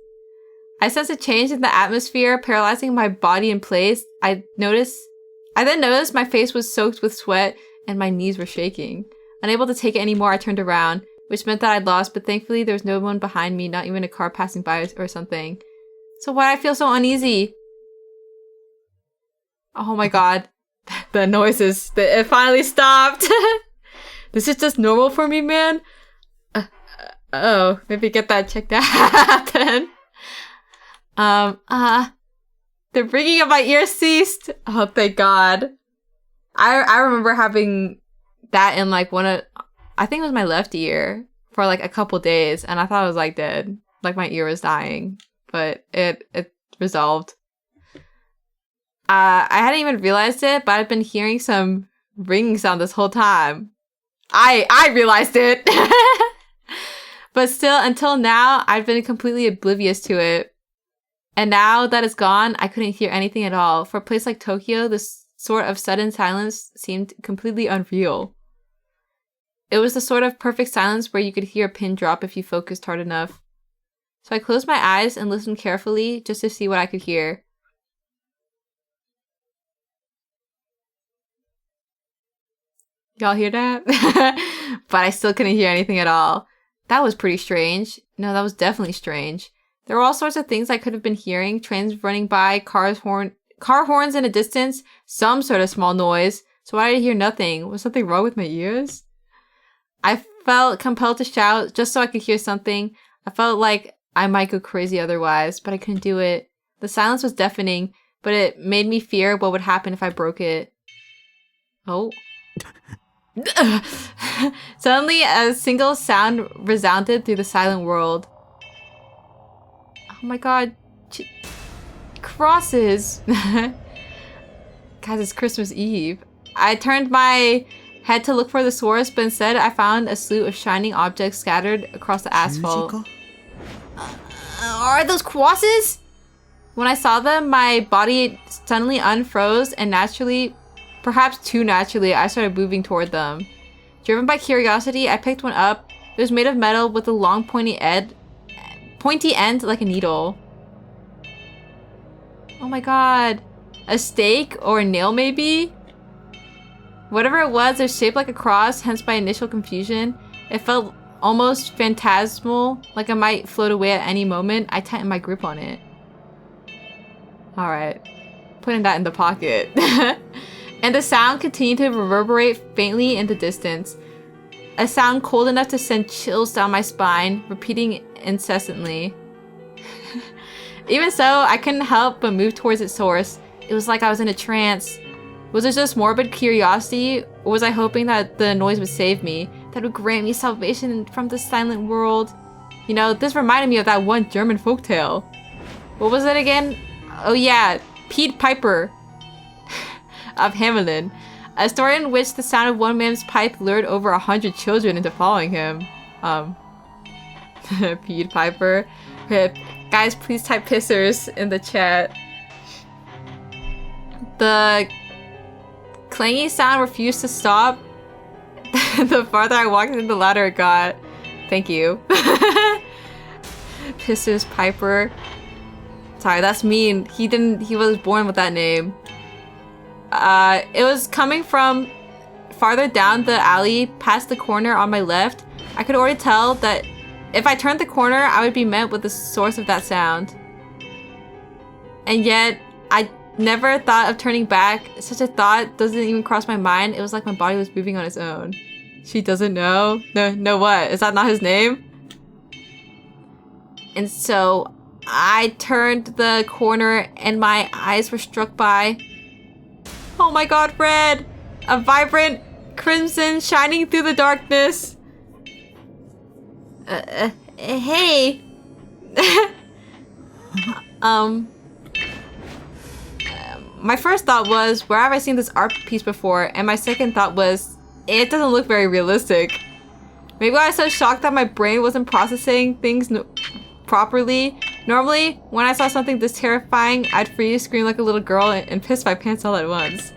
I sensed a change in the atmosphere, paralyzing my body in place. I then noticed my face was soaked with sweat and my knees were shaking. Unable to take it anymore, I turned around, which meant that I'd lost, but thankfully there was no one behind me, not even a car passing by or something. So why'd I feel so uneasy? Oh my god. The noises. It finally stopped. This is just normal for me, man. Oh, maybe get that checked out then. The ringing of my ears ceased. Oh, thank God. I remember having that in like I think it was my left ear for like a couple days, and I thought I was like dead. Like my ear was dying, but it resolved. I hadn't even realized it, but I've been hearing some ringing sound this whole time. I realized it. But still, until now, I've been completely oblivious to it. And now that it's gone, I couldn't hear anything at all. For a place like Tokyo, this sort of sudden silence seemed completely unreal. It was the sort of perfect silence where you could hear a pin drop if you focused hard enough. So I closed my eyes and listened carefully just to see what I could hear. Y'all hear that? But I still couldn't hear anything at all. That was pretty strange. No, that was definitely strange. There were all sorts of things I could have been hearing. Trains running by, car horns in a distance, some sort of small noise. So why did I hear nothing? Was something wrong with my ears? I felt compelled to shout just so I could hear something. I felt like I might go crazy otherwise, but I couldn't do it. The silence was deafening, but it made me fear what would happen if I broke it. Oh. Suddenly, a single sound resounded through the silent world. Oh my god. Crosses. Guys, it's Christmas Eve. I turned my head to look for the source, but instead I found a slew of shining objects scattered across the asphalt. Are those crosses? When I saw them, my body suddenly unfroze and naturally, perhaps too naturally, I started moving toward them. Driven by curiosity, I picked one up. It was made of metal with a long pointy end like a needle. Oh my god. A stake or a nail maybe? Whatever it was shaped like a cross, hence my initial confusion. It felt almost phantasmal, like I might float away at any moment. I tightened my grip on it. Alright. Putting that in the pocket. And the sound continued to reverberate faintly in the distance. A sound cold enough to send chills down my spine, repeating incessantly. Even so, I couldn't help but move towards its source. It was like I was in a trance. Was it just morbid curiosity, or was I hoping that the noise would save me, that would grant me salvation from this silent world? You know, this reminded me of that one German folktale. What was it again? Oh yeah, Pied Piper of Hamelin. A story in which the sound of one man's pipe lured over 100 children into following him. Pied Piper. Guys, please type pissers in the chat. The clangy sound refused to stop. The farther I walked in, the louder it got. Thank you. Pissers Piper. Sorry, that's mean. He was born with that name. It was coming from farther down the alley, past the corner on my left. I could already tell that if I turned the corner, I would be met with the source of that sound. And yet, I never thought of turning back. Such a thought doesn't even cross my mind. It was like my body was moving on its own. She doesn't know? No what? Is that not his name? And so, I turned the corner and my eyes were struck by... Oh my god, red! A vibrant crimson shining through the darkness. Hey. My first thought was, where have I seen this art piece before? And my second thought was, it doesn't look very realistic. Maybe I was so shocked that my brain wasn't processing things properly. Normally, when I saw something this terrifying, I'd freeze, scream like a little girl, and piss my pants all at once.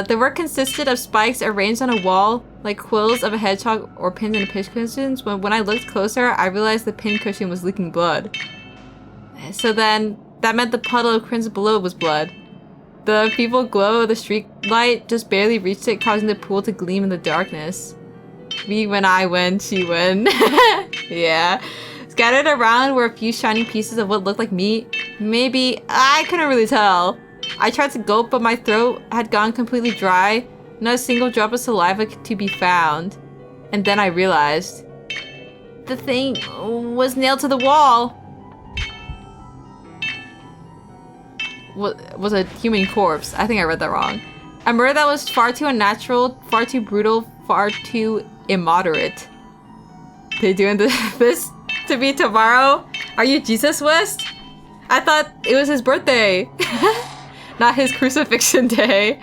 The work consisted of spikes arranged on a wall, like quills of a hedgehog or pins in pincushions. When I looked closer, I realized the pincushion was leaking blood. So then, that meant the puddle of crimson below was blood. The feeble glow of the street light just barely reached it, causing the pool to gleam in the darkness. We when I when she when. Yeah. Scattered around were a few shining pieces of what looked like meat. Maybe, I couldn't really tell. I tried to gulp, but my throat had gone completely dry. Not a single drop of saliva to be found. And then I realized the thing was nailed to the wall. was a human corpse. I think I read that wrong. A murder that was far too unnatural, far too brutal, far too immoderate. They doing this to me tomorrow? Are you Jesus West? I thought it was his birthday, not his crucifixion day.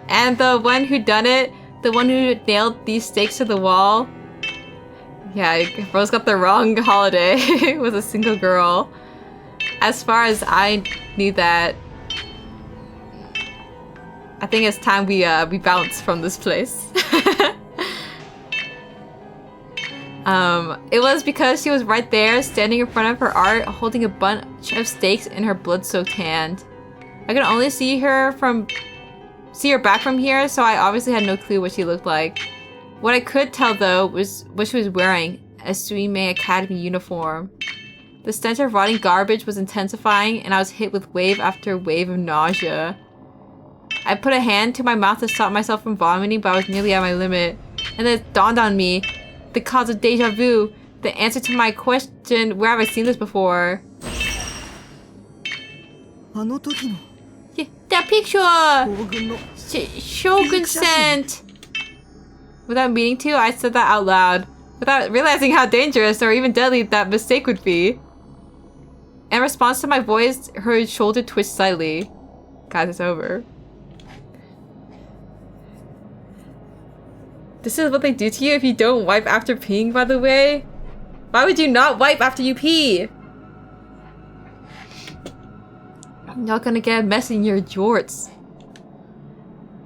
And the one who done it, the one who nailed these stakes to the wall. Yeah, Rose got the wrong holiday with a single girl. As far as I knew that, I think it's time we bounce from this place. It was because she was right there, standing in front of her art, holding a bunch of stakes in her blood-soaked hand. I could only see her back from here, so I obviously had no clue what she looked like. What I could tell though was what she was wearing, a Suimei Academy uniform. The stench of rotting garbage was intensifying, and I was hit with wave after wave of nausea. I put a hand to my mouth to stop myself from vomiting, but I was nearly at my limit. And then it dawned on me, the cause of deja vu, the answer to my question, where have I seen this before? Yeah, that picture! Shogun sent! Without meaning to, I said that out loud, without realizing how dangerous or even deadly that mistake would be. In response to my voice, her shoulder twitched slightly. Guys, it's over. This is what they do to you if you don't wipe after peeing, by the way? Why would you not wipe after you pee? You're not gonna get a mess in your jorts.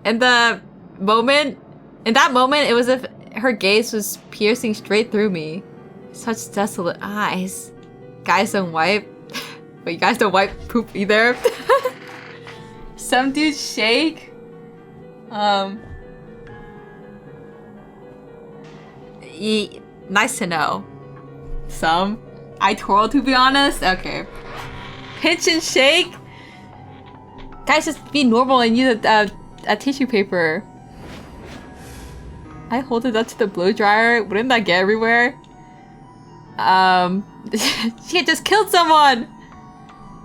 In that moment, it was as if her gaze was piercing straight through me. Such desolate eyes. Guys don't wipe. But you guys don't wipe poop either. Some dudes shake. Nice to know. Some. I twirl, to be honest. Okay. Pinch and shake. Guys, just be normal and use a tissue paper. I hold it up to the blow dryer. Wouldn't that get everywhere? She had just killed someone.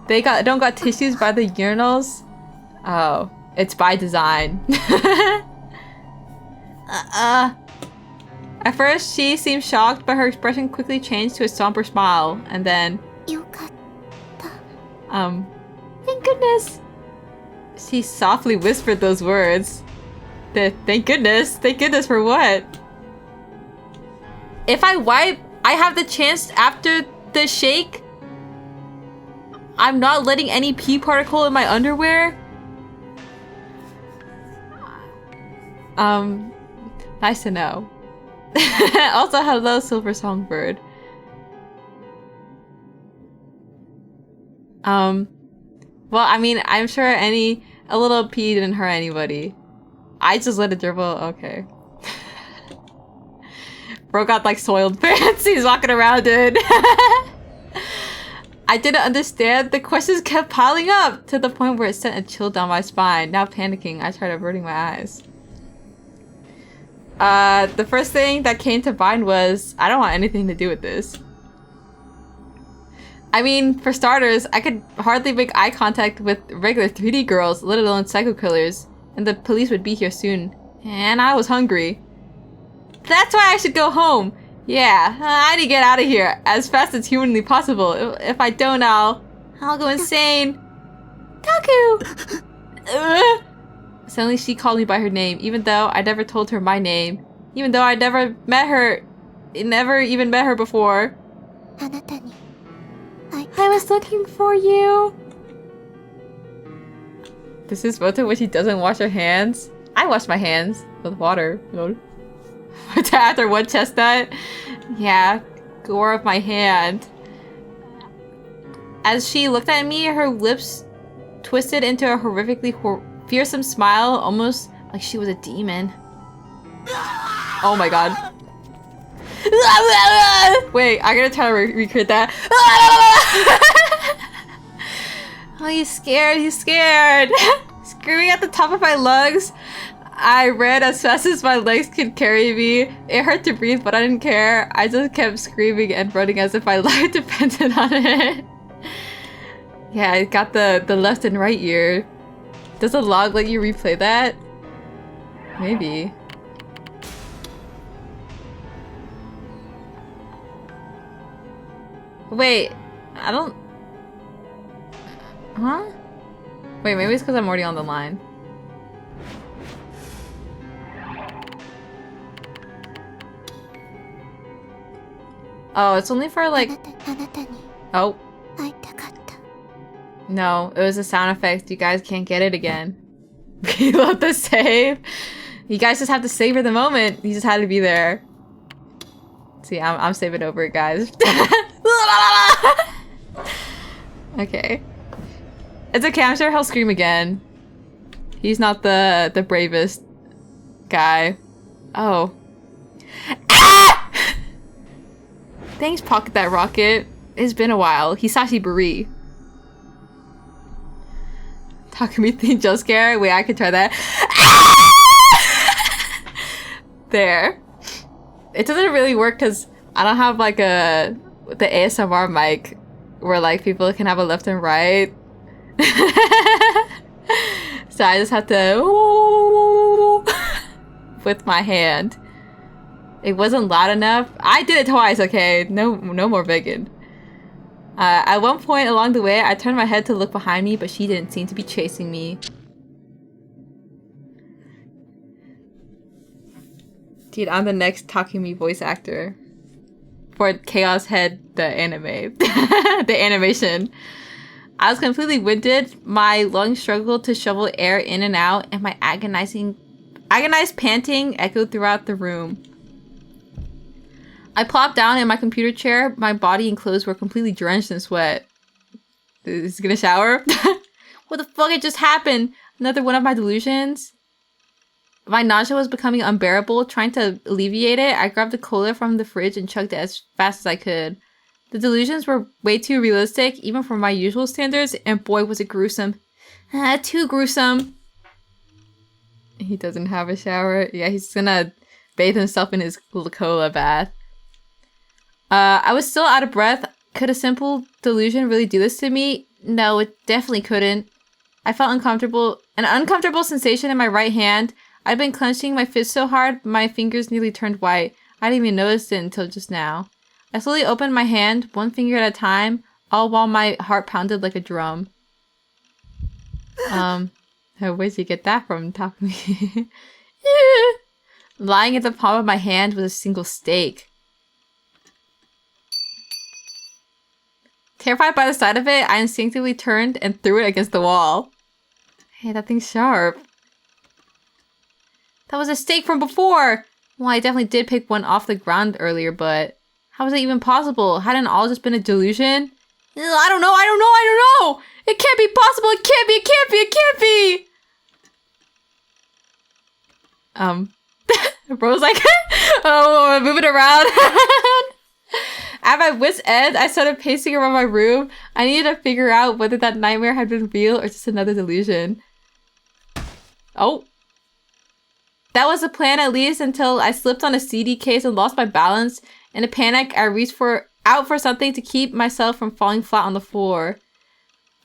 They don't got tissues by the urinals. Oh, it's by design. At first, she seemed shocked, but her expression quickly changed to a somber smile, and then... Thank goodness! She softly whispered those words. Thank goodness? Thank goodness for what? If I wipe, I have the chance after the shake? I'm not letting any pee particle in my underwear? Nice to know. Also, hello, Silver Songbird. Well, I mean, I'm sure a little pee didn't hurt anybody. I just let it dribble. Okay. Bro got like soiled pants. He's walking around in. I didn't understand. The questions kept piling up to the point where it sent a chill down my spine. Now panicking, I tried averting my eyes. The first thing that came to mind was, I don't want anything to do with this. I mean, for starters, I could hardly make eye contact with regular 3D girls, let alone psycho killers, and the police would be here soon. And I was hungry. That's why I should go home. Yeah, I need to get out of here as fast as humanly possible. If I don't, I'll go insane. Taku! Suddenly she called me by her name, even though I never told her my name. Even though I never even met her before. I was looking for you. This is photo when she doesn't wash her hands. I wash my hands with water. After one chestnut. Yeah, gore of my hand. As she looked at me, her lips twisted into a horrifically fearsome smile, almost like she was a demon. Oh my god. Wait, I'm gonna try to recreate that. Oh, he's scared, he's scared. Screaming at the top of my lungs. I ran as fast as my legs could carry me. It hurt to breathe, but I didn't care. I just kept screaming and running as if my life depended on it. Yeah, I got the left and right ear. Does the log let you replay that? Maybe. Wait, I don't... Huh? Wait, maybe it's because I'm already on the line. Oh, it's only for like... Oh. No, it was a sound effect. You guys can't get it again. Reload the save. You guys just have to savor the moment. You just had to be there. See, I'm saving over it, guys. Okay. It's okay, I'm sure he'll scream again. He's not the bravest guy. Oh. Ah! Thanks, Pocket That Rocket. It's been a while. Hisashi Buri. Takumi theme jump scare? Wait, I could try that. There. It doesn't really work because I don't have like the ASMR mic where like people can have a left and right. So I just have to with my hand. It wasn't loud enough. I did it twice, okay? No more begging. At one point along the way, I turned my head to look behind me, but she didn't seem to be chasing me. Dude, I'm the next Takumi voice actor. For Chaos Head, the anime. The animation. I was completely winded. My lungs struggled to shovel air in and out, and my agonized panting echoed throughout the room. I plopped down in my computer chair. My body and clothes were completely drenched in sweat. Is he gonna shower? What the fuck had just happened? Another one of my delusions? My nausea was becoming unbearable. Trying to alleviate it, I grabbed the cola from the fridge and chugged it as fast as I could. The delusions were way too realistic, even for my usual standards, and boy was it gruesome. Too gruesome. He doesn't have a shower. Yeah, he's gonna bathe himself in his cola bath. I was still out of breath. Could a simple delusion really do this to me? No, it definitely couldn't. I felt uncomfortable. An uncomfortable sensation in my right hand. I'd been clenching my fist so hard, my fingers nearly turned white. I didn't even notice it until just now. I slowly opened my hand, one finger at a time, all while my heart pounded like a drum. Where'd you get that from, Takumi? Lying at the palm of my hand was a single stake. Terrified by the sight of it, I instinctively turned and threw it against the wall. Hey, that thing's sharp. That was a stake from before! Well, I definitely did pick one off the ground earlier, but... How was it even possible? Hadn't it all just been a delusion? I don't know! It can't be possible! It can't be! Bro's like, oh, moving around. At my wit's end, I started pacing around my room. I needed to figure out whether that nightmare had been real or just another delusion. Oh. That was the plan, at least, until I slipped on a CD case and lost my balance. In a panic, I reached out for something to keep myself from falling flat on the floor.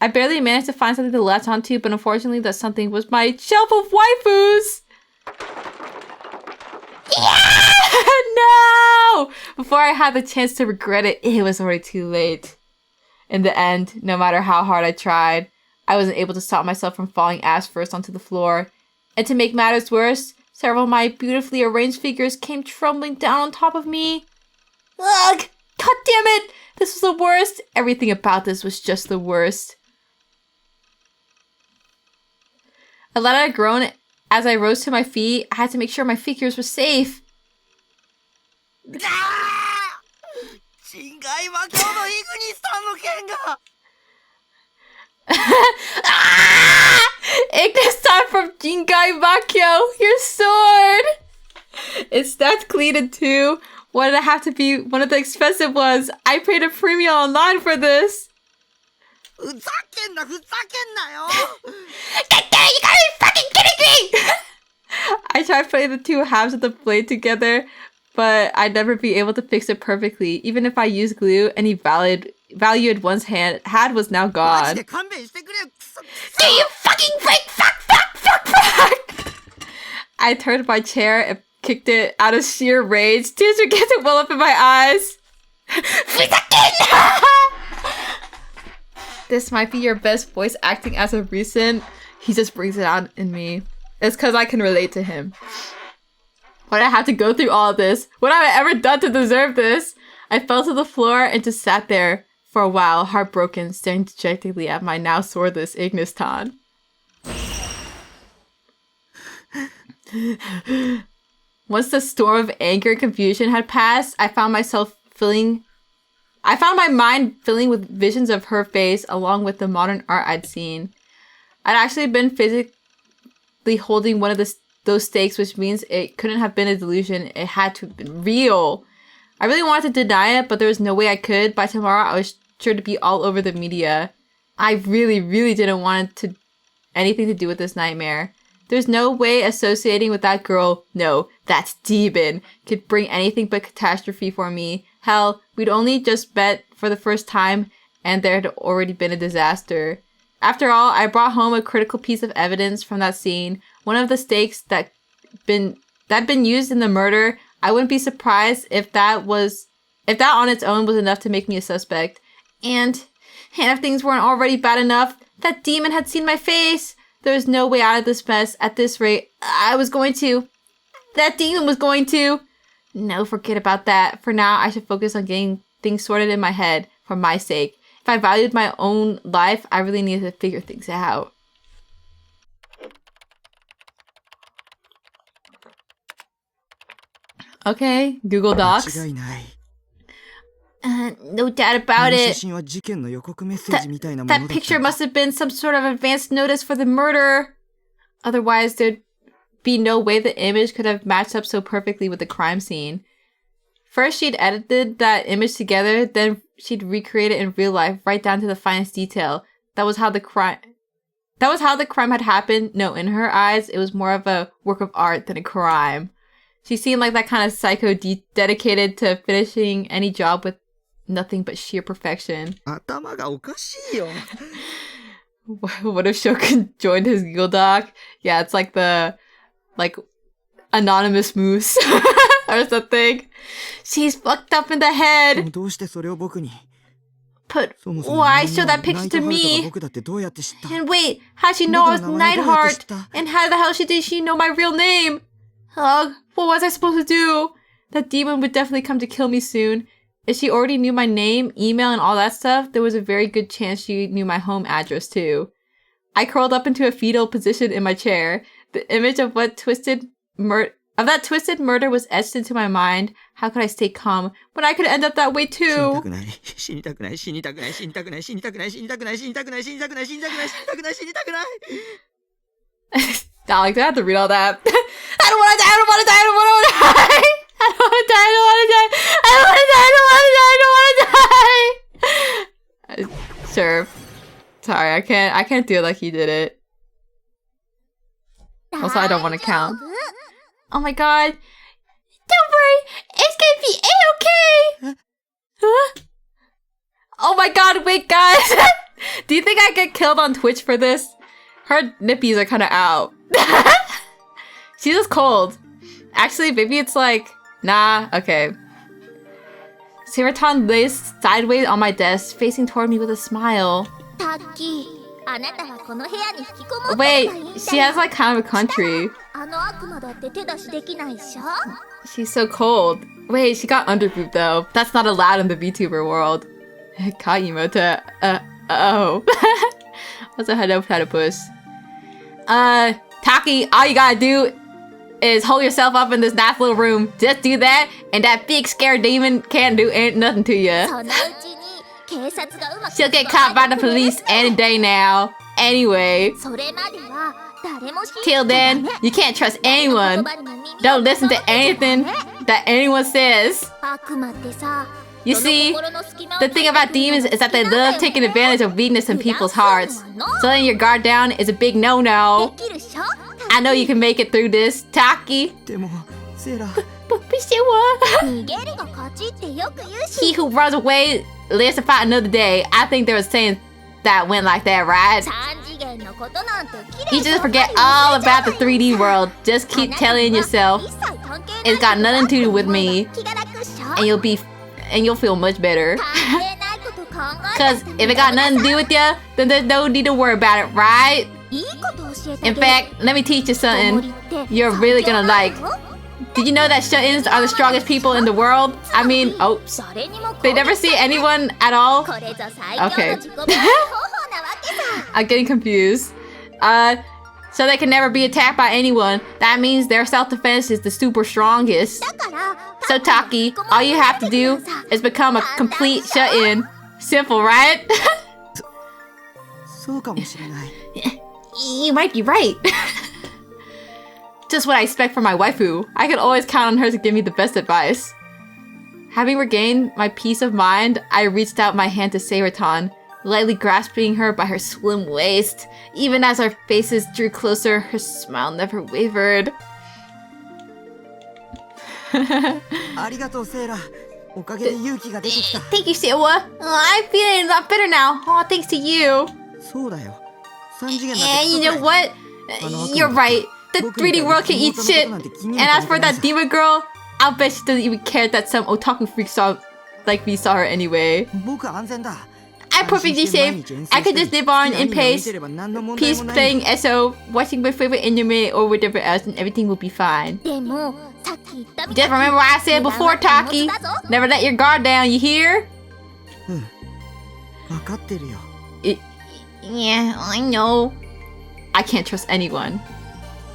I barely managed to find something to latch onto, but unfortunately that something was my shelf of waifus! Yeah! No! Before I had the chance to regret it, it was already too late. In the end, no matter how hard I tried, I wasn't able to stop myself from falling ass first onto the floor. And to make matters worse, several of my beautifully arranged figures came trembling down on top of me. Ugh! God damn it! This was the worst! Everything about this was just the worst. I let out a groan as I rose to my feet. I had to make sure my figures were safe. Ignis time from Jingai Makyo! Your sword! It snapped clean in two. Why did it have to be one of the expensive ones? I paid a premium online for this. You gotta be fucking kidding me! I tried putting the two halves of the blade together, but I'd never be able to fix it perfectly. Even if I used glue, any valid value it once had was now マジ gone. で勘弁してくれよ。クソク Do you fucking freak! Fuck! I turned my chair and kicked it out of sheer rage. Tears were getting to well up in my eyes. This might be your best voice acting as of recent. He just brings it out in me. It's because I can relate to him. Why did I have to go through all of this? What have I ever done to deserve this? I fell to the floor and just sat there for a while, heartbroken, staring dejectedly at my now swordless Igniston. Once the storm of anger and confusion had passed, I found my mind filling with visions of her face along with the modern art I'd seen. I'd actually been physically holding one of those stakes, which means it couldn't have been a delusion. It had to have been real. I really wanted to deny it, but there was no way I could. By tomorrow, I was sure to be all over the media. I really, really didn't want anything to do with this nightmare. There's no way associating with that girl, no, that's demon, could bring anything but catastrophe for me. Hell, we'd only just met for the first time, and there had already been a disaster. After all, I brought home a critical piece of evidence from that scene, one of the stakes that'd been used in the murder. I wouldn't be surprised if that on its own was enough to make me a suspect. And if things weren't already bad enough, that demon had seen my face. There was no way out of this mess. At this rate, that demon was going to. No, forget about that. For now, I should focus on getting things sorted in my head for my sake. If I valued my own life, I really needed to figure things out. Okay, Google Docs. 間違いない。 No doubt about この写 it. 真は事件の予告メッセージみたいなものだ That った picture must have been some sort of advance notice for the murder. Otherwise, there'd be no way the image could have matched up so perfectly with the crime scene. First, she'd edited that image together, then she'd recreate it in real life, right down to the finest detail. That was how the crime had happened. No, in her eyes, it was more of a work of art than a crime. She seemed like that kind of psycho dedicated to finishing any job with nothing but sheer perfection. 頭がおかしいよ。 What if Shokun joined his Google Doc? Yeah, it's like anonymous moose or something. She's fucked up in the でも head. どうしてそれを僕に But そもそも why 自分 show が that picture ナイト to ハルトが me? 僕だってどうやって知った And wait, how'd she know I was Nightheart? And how the hell did she know my real name? Ugh, what was I supposed to do? That demon would definitely come to kill me soon. If she already knew my name, email, and all that stuff, there was a very good chance she knew my home address too. I curled up into a fetal position in my chair. The image of that twisted murder was etched into my mind. How could I stay calm when I could end up that way 死にた too? くない死にたくない死にたくない死にたくない死にたくない死にたくない死にたくない死にたくない死にたくない死にたくない死にたくない Alex, I have to read all that. I don't want to die. I don't want to die. I don't want to die. I don't want to die. I don't want to die. I don't want to die. I don't want to die. I don't want to die. Sure. Sorry, I can't do it like he did it. Also, I don't want to count. Oh my god. Don't worry. It's gonna be A-okay. Huh? Oh my god, wait, guys. Do you think I get killed on Twitch for this? Her nippies are kind of out. She's just cold. Actually, maybe it's like... Nah, okay. Siraton lays sideways on my desk, facing toward me with a smile. Wait, she has like kind of a country. She's so cold. Wait, she got underboob though. That's not allowed in the VTuber world. Kaimota. Oh. What's a hello platypus? Taki, all you gotta do is hold yourself up in this nice little room. Just do that, and that big scary demon can't do nothing to you. She'll get caught by the police any day now. Anyway. Till then, you can't trust anyone. Don't listen to anything that anyone says. You see, the thing about demons is that they love taking advantage of weakness in people's hearts. So letting your guard down is a big no-no. I know you can make it through this, Taki. でもセイラ But He who runs away lives to fight another day. I think there was saying that went like that, right? You just forget all about the 3D world. Just keep telling yourself it's got nothing to do with me, and you'll feel much better. Cause if it got nothing to do with you, then there's no need to worry about it, right? In fact, let me teach you something you're really gonna like. Did you know that shut-ins are the strongest people in the world? I mean, oops. They never see anyone at all? Okay. I'm getting confused. So they can never be attacked by anyone. That means their self-defense is the super strongest. So Taki, all you have to do is become a complete shut-in. Simple, right? You might be right. Just what I expect from my waifu. I can always count on her to give me the best advice. Having regained my peace of mind, I reached out my hand to Seiraton, lightly grasping her by her slim waist. Even as our faces drew closer, her smile never wavered. Thank you, Sewa. I'm feeling a lot better now. Oh, thanks to you. And you know what? You're right. The 3D world can eat shit. And as for that demon girl, I'll bet she doesn't even care that some otaku freak saw like me saw her anyway. I'm perfectly safe. I could just live on in peace playing SO, watching my favorite anime or whatever else, and everything will be fine. Just remember what I said before, Taki. Never let your guard down, you hear? Yeah, I know. I can't trust anyone.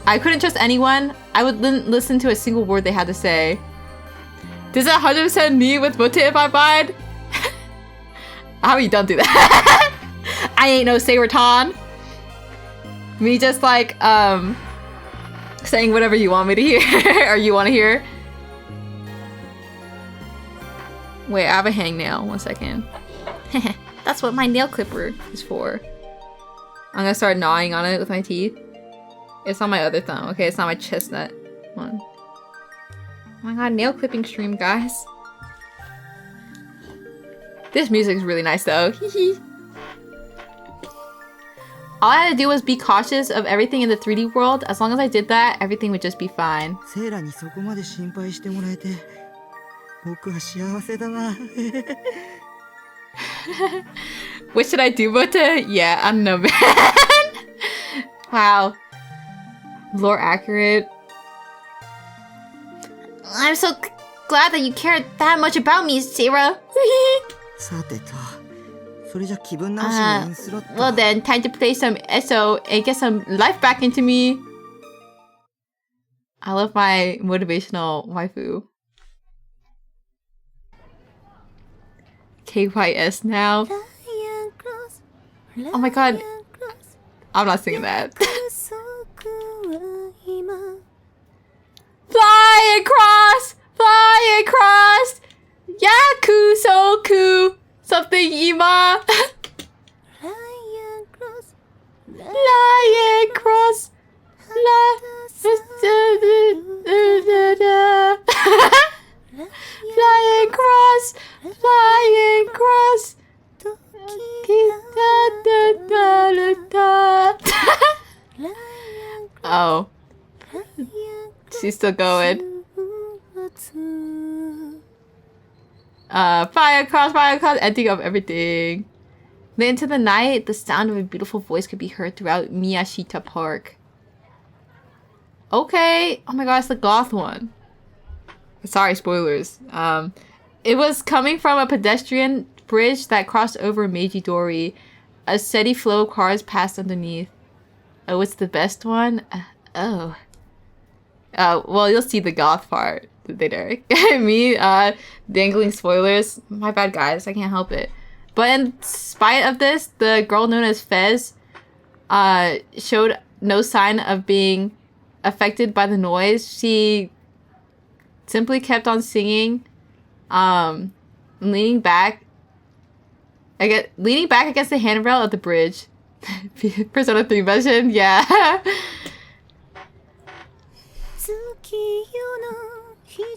I couldn't trust anyone. I wouldn't listen to a single word they had to say. Does that 100% me with Mote if I lied? How you don't do that? I ain't no Seiraton. Me just like, saying whatever you want me to hear, or you want to hear. Wait, I have a hangnail. 1 second. That's what my nail clipper is for. I'm gonna start gnawing on it with my teeth. It's on my other thumb. Okay, it's not my chestnut one. Oh my god, nail clipping stream, guys. This music is really nice though. All I had to do was be cautious of everything in the 3D world. As long as I did that, everything would just be fine. What should I do, Bota? Yeah, I don't know, man. Wow. Lore accurate. I'm so glad that you cared that much about me, Sarah. Well then, time to play some SO and get some life back into me. I love my motivational waifu. KYS now. Oh my god. I'm not singing that. Fly across! Fly across! Yaku soku! Something Ima! Fly across! Fly across! Fly across! Fly across! Oh. She's still going. Fire across, ending of everything. Then into the night, the sound of a beautiful voice could be heard throughout Miyashita Park. Okay. Oh my god, it's the goth one. Sorry, spoilers. It was coming from a pedestrian bridge that crossed over Meiji Dori. A steady flow of cars passed underneath. Oh, it's the best one? Oh. Well, you'll see the goth part later. Me, dangling spoilers. My bad, guys. I can't help it. But in spite of this, the girl known as Fez, showed no sign of being affected by the noise. She simply kept on singing, leaning back against the handrail of the bridge. Persona 3 version, yeah.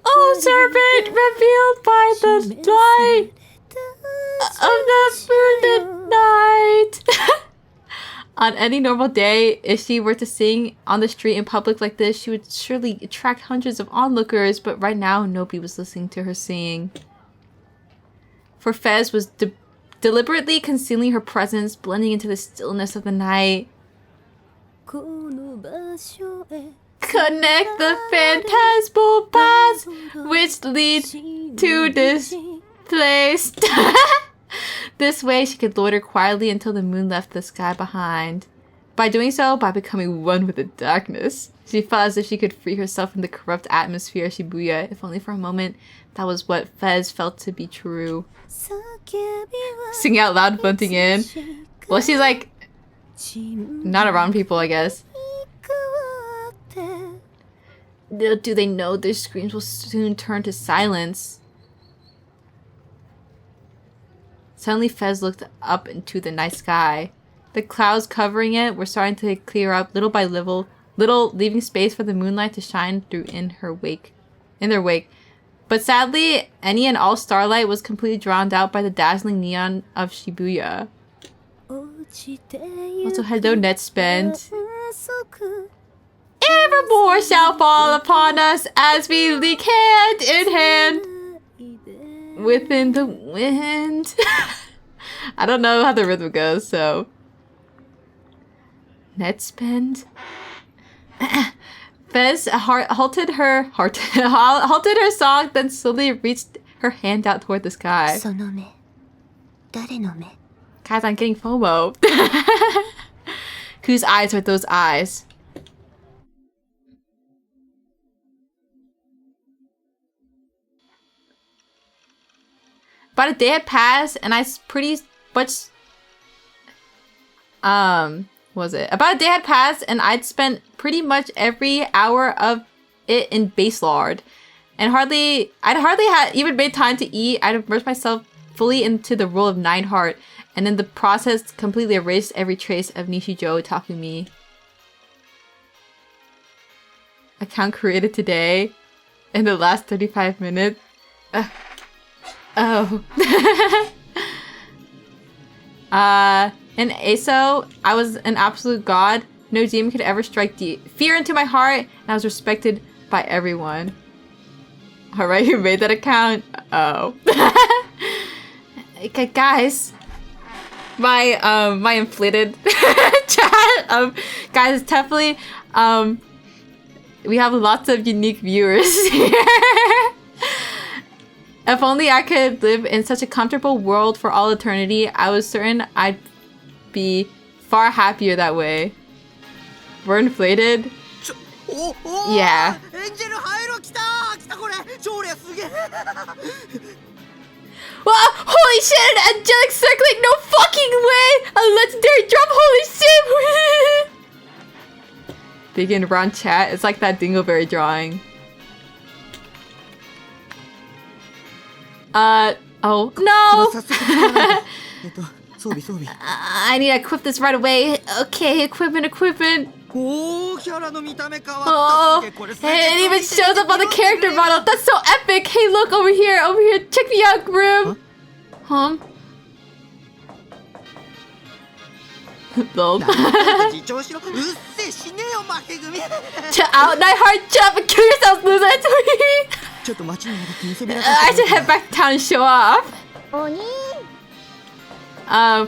Oh, serpent revealed by the light of the moonlit night. On any normal day, if she were to sing on the street in public like this, she would surely attract hundreds of onlookers, but right now, nobody was listening to her sing. For Fez was deliberately concealing her presence, blending into the stillness of the night. Connect the phantasmal paths which lead to this place. This way, she could loiter quietly until the moon left the sky behind. By doing so, by becoming one with the darkness, she felt as if she could free herself from the corrupt atmosphere of Shibuya, if only for a moment. That was what Fez felt to be true. Singing out loud, bunting in. Well, she's like not around people, I guess. Little do they know their screams will soon turn to silence. Suddenly, Fez looked up into the night sky. The clouds covering it were starting to clear up little by little, leaving space for the moonlight to shine through in their wake. But sadly, any and all starlight was completely drowned out by the dazzling neon of Shibuya. Also, hello, Netspend. Evermore shall fall upon us as we leak hand in hand within the wind. I don't know how the rhythm goes, so. Netspend. Fez halted her song, then slowly reached her hand out toward the sky. Guys, I'm getting FOMO. Whose eyes are those eyes? About a day had passed, and I pretty much About a day had passed, and I'd spent pretty much every hour of it in base lard, and I'd hardly had even made time to eat. I'd immersed myself fully into the role of Nineheart, and in the process completely erased every trace of Nishijo Takumi. Account created today in the last 35 minutes. Oh. In ASO, I was an absolute god. No demon could ever strike fear into my heart, and I was respected by everyone. Alright, who made that account? Oh. Okay, guys. My inflated chat guys, it's definitely we have lots of unique viewers here. If only I could live in such a comfortable world for all eternity, I was certain I'd be far happier that way. We're inflated? Yeah. Wow, holy shit, an angelic circlet, no fucking way! A legendary drop, holy shit! Big and round chat, it's like that Dingleberry drawing. Oh, no! I need to equip this right away. Okay, equipment. Oh, it even shows up on the character model. That's so epic. Hey, look, over here. Check me out, Grim. Huh? Lol. Out, Nightheart, jump and kill yourself, loser. I should head back to town and show off.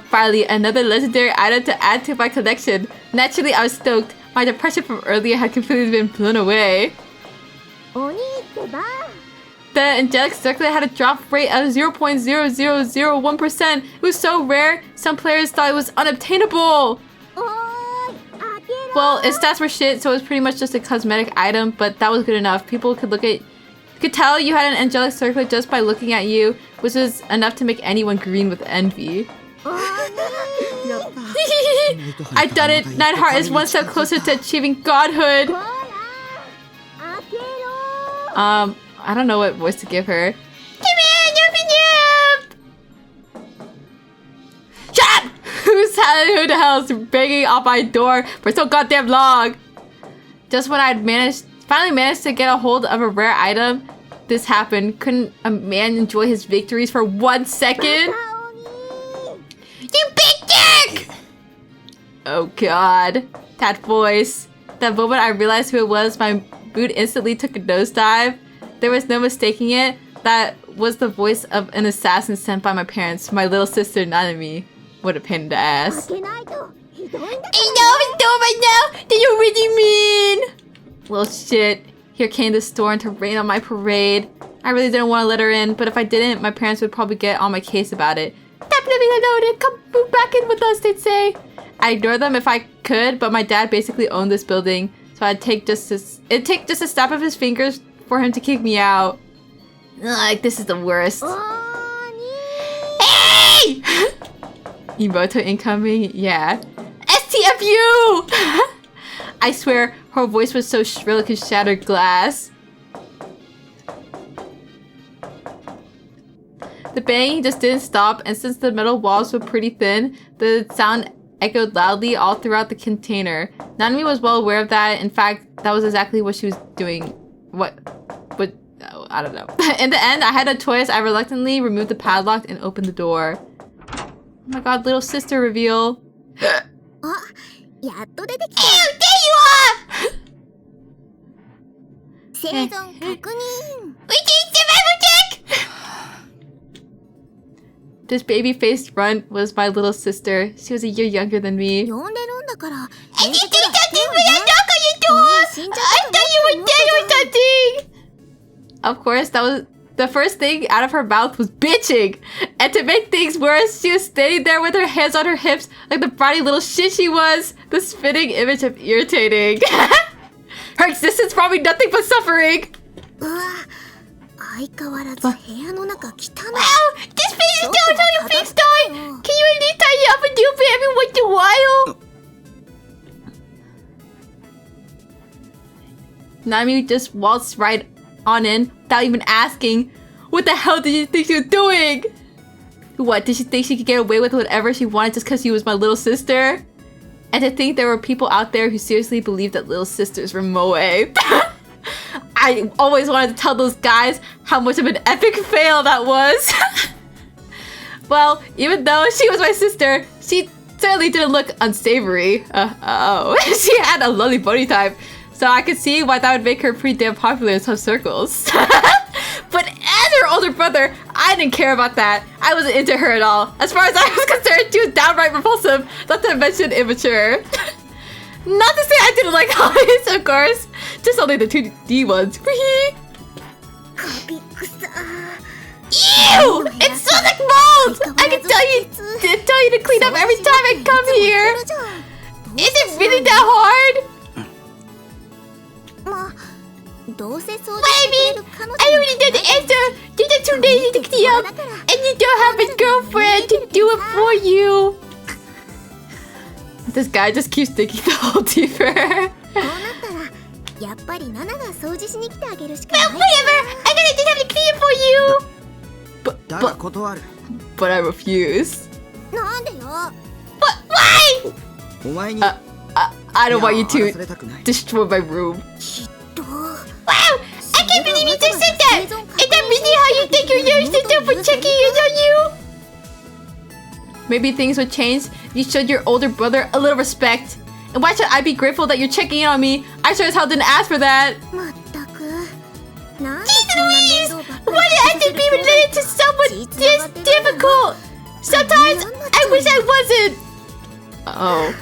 Finally, another legendary item to add to my collection. Naturally, I was stoked. My depression from earlier had completely been blown away. The angelic circlet had a drop rate of 0.0001%. It was so rare, some players thought it was unobtainable. Well, its stats were shit, so it was pretty much just a cosmetic item, but that was good enough. People could tell you had an angelic circlet just by looking at you, which was enough to make anyone green with envy. I done it! Nightheart is one step closer to achieving godhood! I don't know what voice to give her. Come here, yup! Shut up! Who the hell is banging on my door for so goddamn long? Just when I'd finally managed to get a hold of a rare item, this happened, couldn't a man enjoy his victories for 1 second? You big dick! Oh god. That voice. That moment I realized who it was, my mood instantly took a nosedive. There was no mistaking it. That was the voice of an assassin sent by my parents, my little sister Nanami. What a pain in the ass. I know it's done right now! Do you really mean? Well shit. Here came the storm to rain on my parade. I really didn't want to let her in, but if I didn't, my parents would probably get on my case about it. Stop living alone and come move back in with us, they'd say. I ignored them if I could, but my dad basically owned this building, so it'd take just a snap of his fingers for him to kick me out. Like, this is the worst. Hey! Emoto incoming? Yeah. STFU! I swear, her voice was so shrill it could shatter glass. The banging just didn't stop, and since the metal walls were pretty thin, the sound echoed loudly all throughout the container. Nanami was well aware of that. In fact, that was exactly what she was doing. I don't know. In the end, I had a choice. I reluctantly removed the padlock and opened the door. Oh my god, little sister reveal. Ew, there you are! We did survival check! This baby-faced runt was my little sister. She was a year younger than me. And you did something when I knocked on your door! I thought you were dead or something! Of course, that was the first thing out of her mouth was bitching. And to make things worse, she was standing there with her hands on her hips like the bratty little shit she was. The spitting image of irritating. Her existence brought me nothing but suffering. Wow, this place is going on your face, Dad. Can you at least tidy up and do it every once in a while? Nami just waltzed right on in without even asking. What the hell did you think she was doing? What, did she think she could get away with whatever she wanted just because she was my little sister? And to think there were people out there who seriously believed that little sisters were moe. I always wanted to tell those guys how much of an epic fail that was. Well, even though she was my sister, she certainly didn't look unsavory. She had a lovely body type, so I could see why that would make her pretty damn popular in some circles. But as her older brother, I didn't care about that. I wasn't into her at all. As far as I was concerned, she was downright repulsive, not to mention immature. Not to say I didn't like hobbies, of course. Just only the 2D ones. Ew! It smells like mold! I can tell you to clean up every time I come here. Is it really that hard? Baby, I already did the answer. You're just too lazy to clean up, and you don't have a girlfriend to do it for you. This guy just keeps digging the hole deeper. Well, whatever. I gotta just have to clean it for you. But I refuse. But why? I don't want you to destroy my room. Wow! I can't believe you just said that! Is that really how you think your young sister for checking in on you? Maybe things would change. You showed your older brother a little respect. And why should I be grateful that you're checking in on me? I sure as hell didn't ask for that. Jeez Louise! Why did I have to be related to someone this difficult? Sometimes I wish I wasn't. Uh-oh.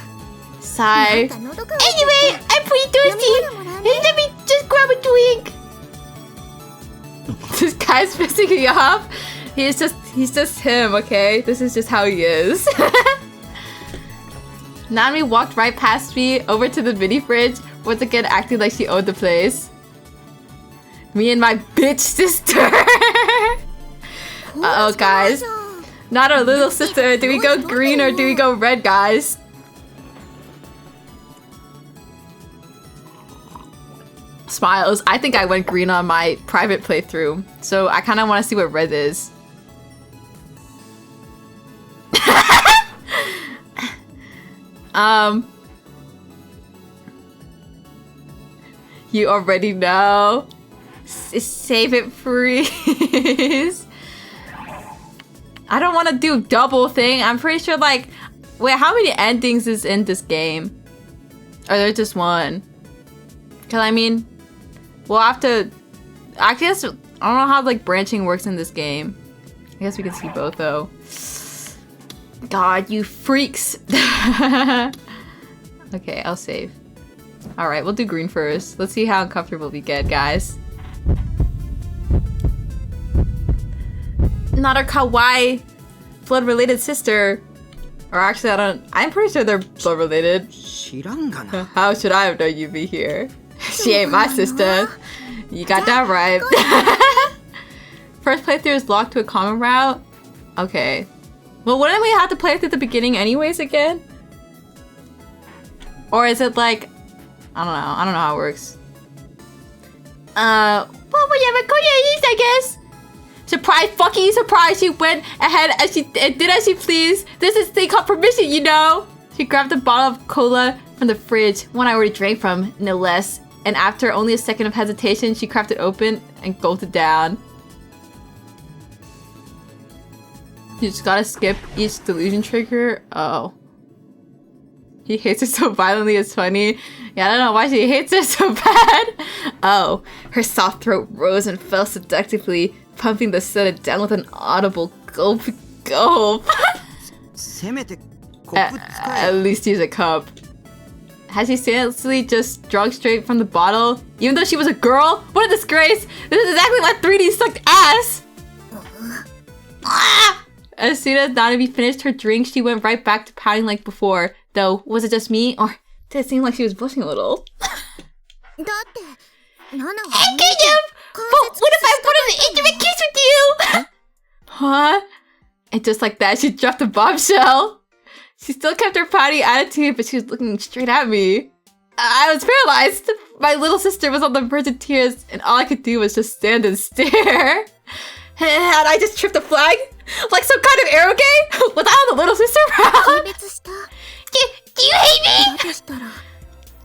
Sigh. Anyway, I'm pretty thirsty. Let me just grab a drink. This guy's pissing me off. He's just him, okay? This is just how he is. Nami walked right past me over to the mini fridge, once again acting like she owned the place. Me and my bitch sister. Uh-oh, guys. Not our little sister. Do we go green or do we go red, guys? Smiles. I think I went green on my private playthrough, so I kind of want to see what red is. You already know. Save it, please. I don't want to do double thing. I'm pretty sure, like... Wait, how many endings is in this game? Or there's just one? Because, I mean... We'll have to... I guess... I don't know how, like, branching works in this game. I guess we can see both, though. God, you freaks! Okay, I'll save. Alright, we'll do green first. Let's see how uncomfortable we get, guys. Not our kawaii blood-related sister. Or actually, I'm pretty sure they're blood-related. How should I have known you'd be here? She ain't my sister. You got that right. First playthrough is locked to a common route? Okay. Well, wouldn't we have to play it at the beginning anyways again? Or is it like... I don't know. I don't know how it works. Well, whatever. Go yeah, I guess. Surprise, fucking surprise. She went ahead and she did as she pleased. This is thing called permission, you know? She grabbed a bottle of cola from the fridge, one I already drank from, no less. And after only a second of hesitation, she cracked it open and gulped it down. You just gotta skip each delusion trigger. Oh. He hates her so violently, it's funny. Yeah, I don't know why she hates her so bad. Oh, her soft throat rose and fell seductively, pumping the soda down with an audible gulp. At least use a cup. Has she seriously just drunk straight from the bottle? Even though she was a girl? What a disgrace! This is exactly why 3D sucked ass! As soon as Nanami finished her drink, she went right back to pouting like before. Though, was it just me? Or did it seem like she was blushing a little? Hey, kind of! But what if I wanted an intimate kiss with you? Huh? And just like that, she dropped a bombshell. She still kept her pouty attitude, but she was looking straight at me. I was paralyzed. My little sister was on the verge of tears, and all I could do was just stand and stare. Had I just tripped a flag? Like some kind of arrow game? Without the little sister around? Do you hate me?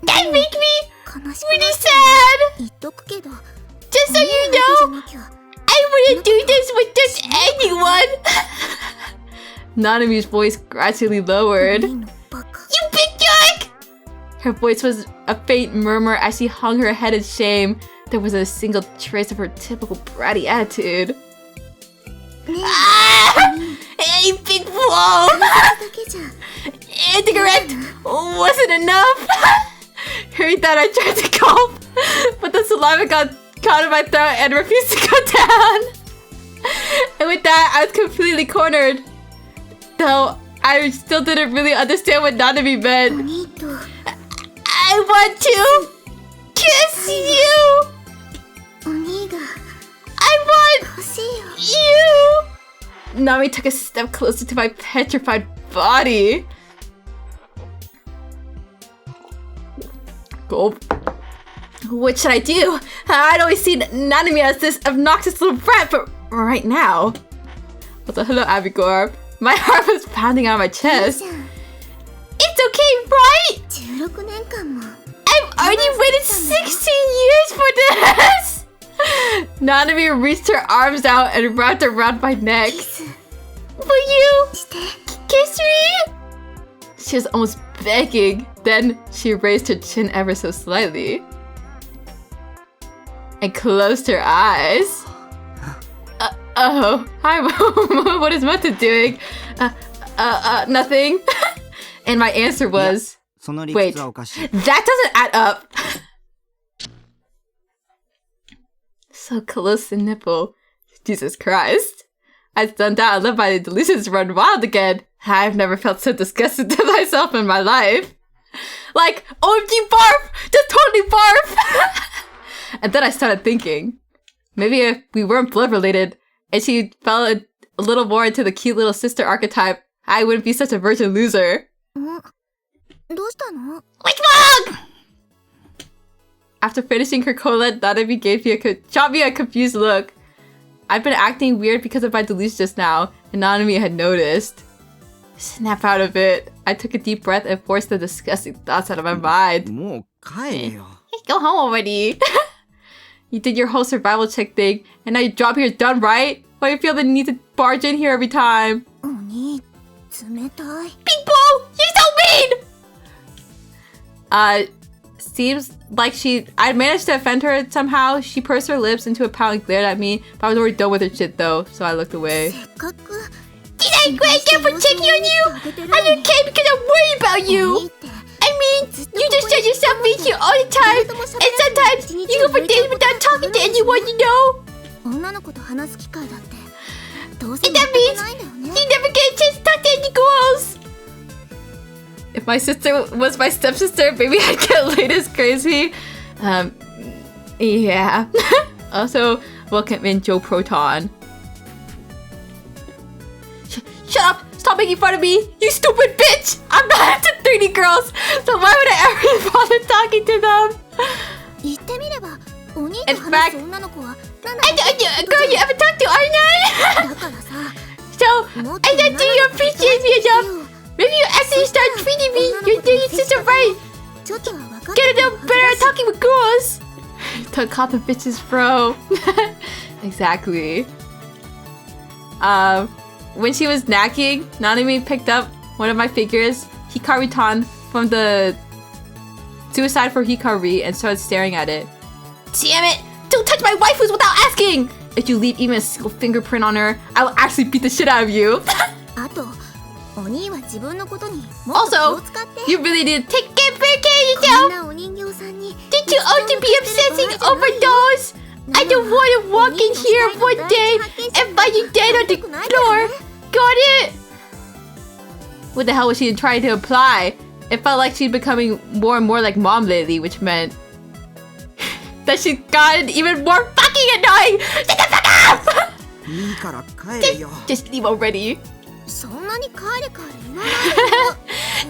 That make me really sad. Just so you know, I wouldn't do this with just anyone. Nanami's voice gradually lowered. You big jerk! Her voice was a faint murmur as she hung her head in shame. There wasn't a single trace of her typical bratty attitude. Hey, big blow! Incorrect wasn't enough. Harry thought I tried to gulp, but the saliva got caught in my throat and refused to go down. And with that, I was completely cornered. Though I still didn't really understand what Nanami meant. I want to kiss you. I want you. Nami took a step closer to my petrified body. Gulp. What should I do? I'd always seen Nanami as this obnoxious little brat, but right now... Hello, Abigor. My heart was pounding on my chest. It's okay, right? I've already waited 16 years for this! Nanami reached her arms out and wrapped around my neck. Will you kiss me? She was almost begging. Then she raised her chin ever so slightly and closed her eyes. Oh, hi, what is Mata doing? Nothing. And my answer was, wait, that doesn't add up. So close to the nipple. Jesus Christ. As stunned out and left by the delusions run wild again. I've never felt so disgusted to myself in my life. Like, OMG barf! Just totally barf! And then I started thinking, maybe if we weren't blood related and she fell a little more into the cute little sister archetype, I wouldn't be such a virgin loser. What's wrong? After finishing her cola, Nanami shot me a confused look. I've been acting weird because of my delusion just now, and Nanami had noticed. Snap out of it. I took a deep breath and forced the disgusting thoughts out of my mind. Go home already. You did your whole survival check thing, and now you drop here done, right? Why do you feel the need to barge in here every time? Oni, 冷たい. People! You're so mean! Seems like I managed to offend her somehow. She pursed her lips into a pout and glared at me, but I was already done with her shit though, so I looked away. せっかく Did I get for checking on you? I didn't care because I'm worried about you! I mean, you just said yourself meet you all the time, and sometimes you go for days without talking to anyone, you know? 女の子と話す機会だってどうせ And that means ないんだよね you never get a chance to talk to any girls! If my sister was my stepsister, maybe I'd get laid as crazy. Yeah. Also, welcome in Joe Proton. Shut up! Stop making fun of me! You stupid bitch! I'm not into 3D girls, so why would I ever bother talking to them? 言ってみればお兄 In と fact, 話す女の子は I don't know a girl you ever talked to, aren't I? だからさ So, もっ I と don't think you appreciate me enough. Maybe you actually start treating me your sister right. ちょっとは分かっ Get a て little better at talking with girls. Don't call the bitches bro. Exactly. When she was knacking, Nanami picked up one of my figures, Hikari-tan, from the Suicide for Hikari and started staring at it. Damn it! Don't touch my waifus without asking! If you leave even a single fingerprint on her, I will actually beat the shit out of you. あとお兄は自分のことにもっと気 Also, を使って you really need to take better care こ of んなお人形さんに yourself. Did you old to be obsessing over dolls? I don't want to walk in here one day and find you dead on the floor. Got it? What the hell was she trying to imply? It felt like she's becoming more and more like mom lately, which meant that she's gotten even more fucking annoying. Shut the fuck up! いいから帰れよ。 Just leave already. そんなに帰れ帰れ言わな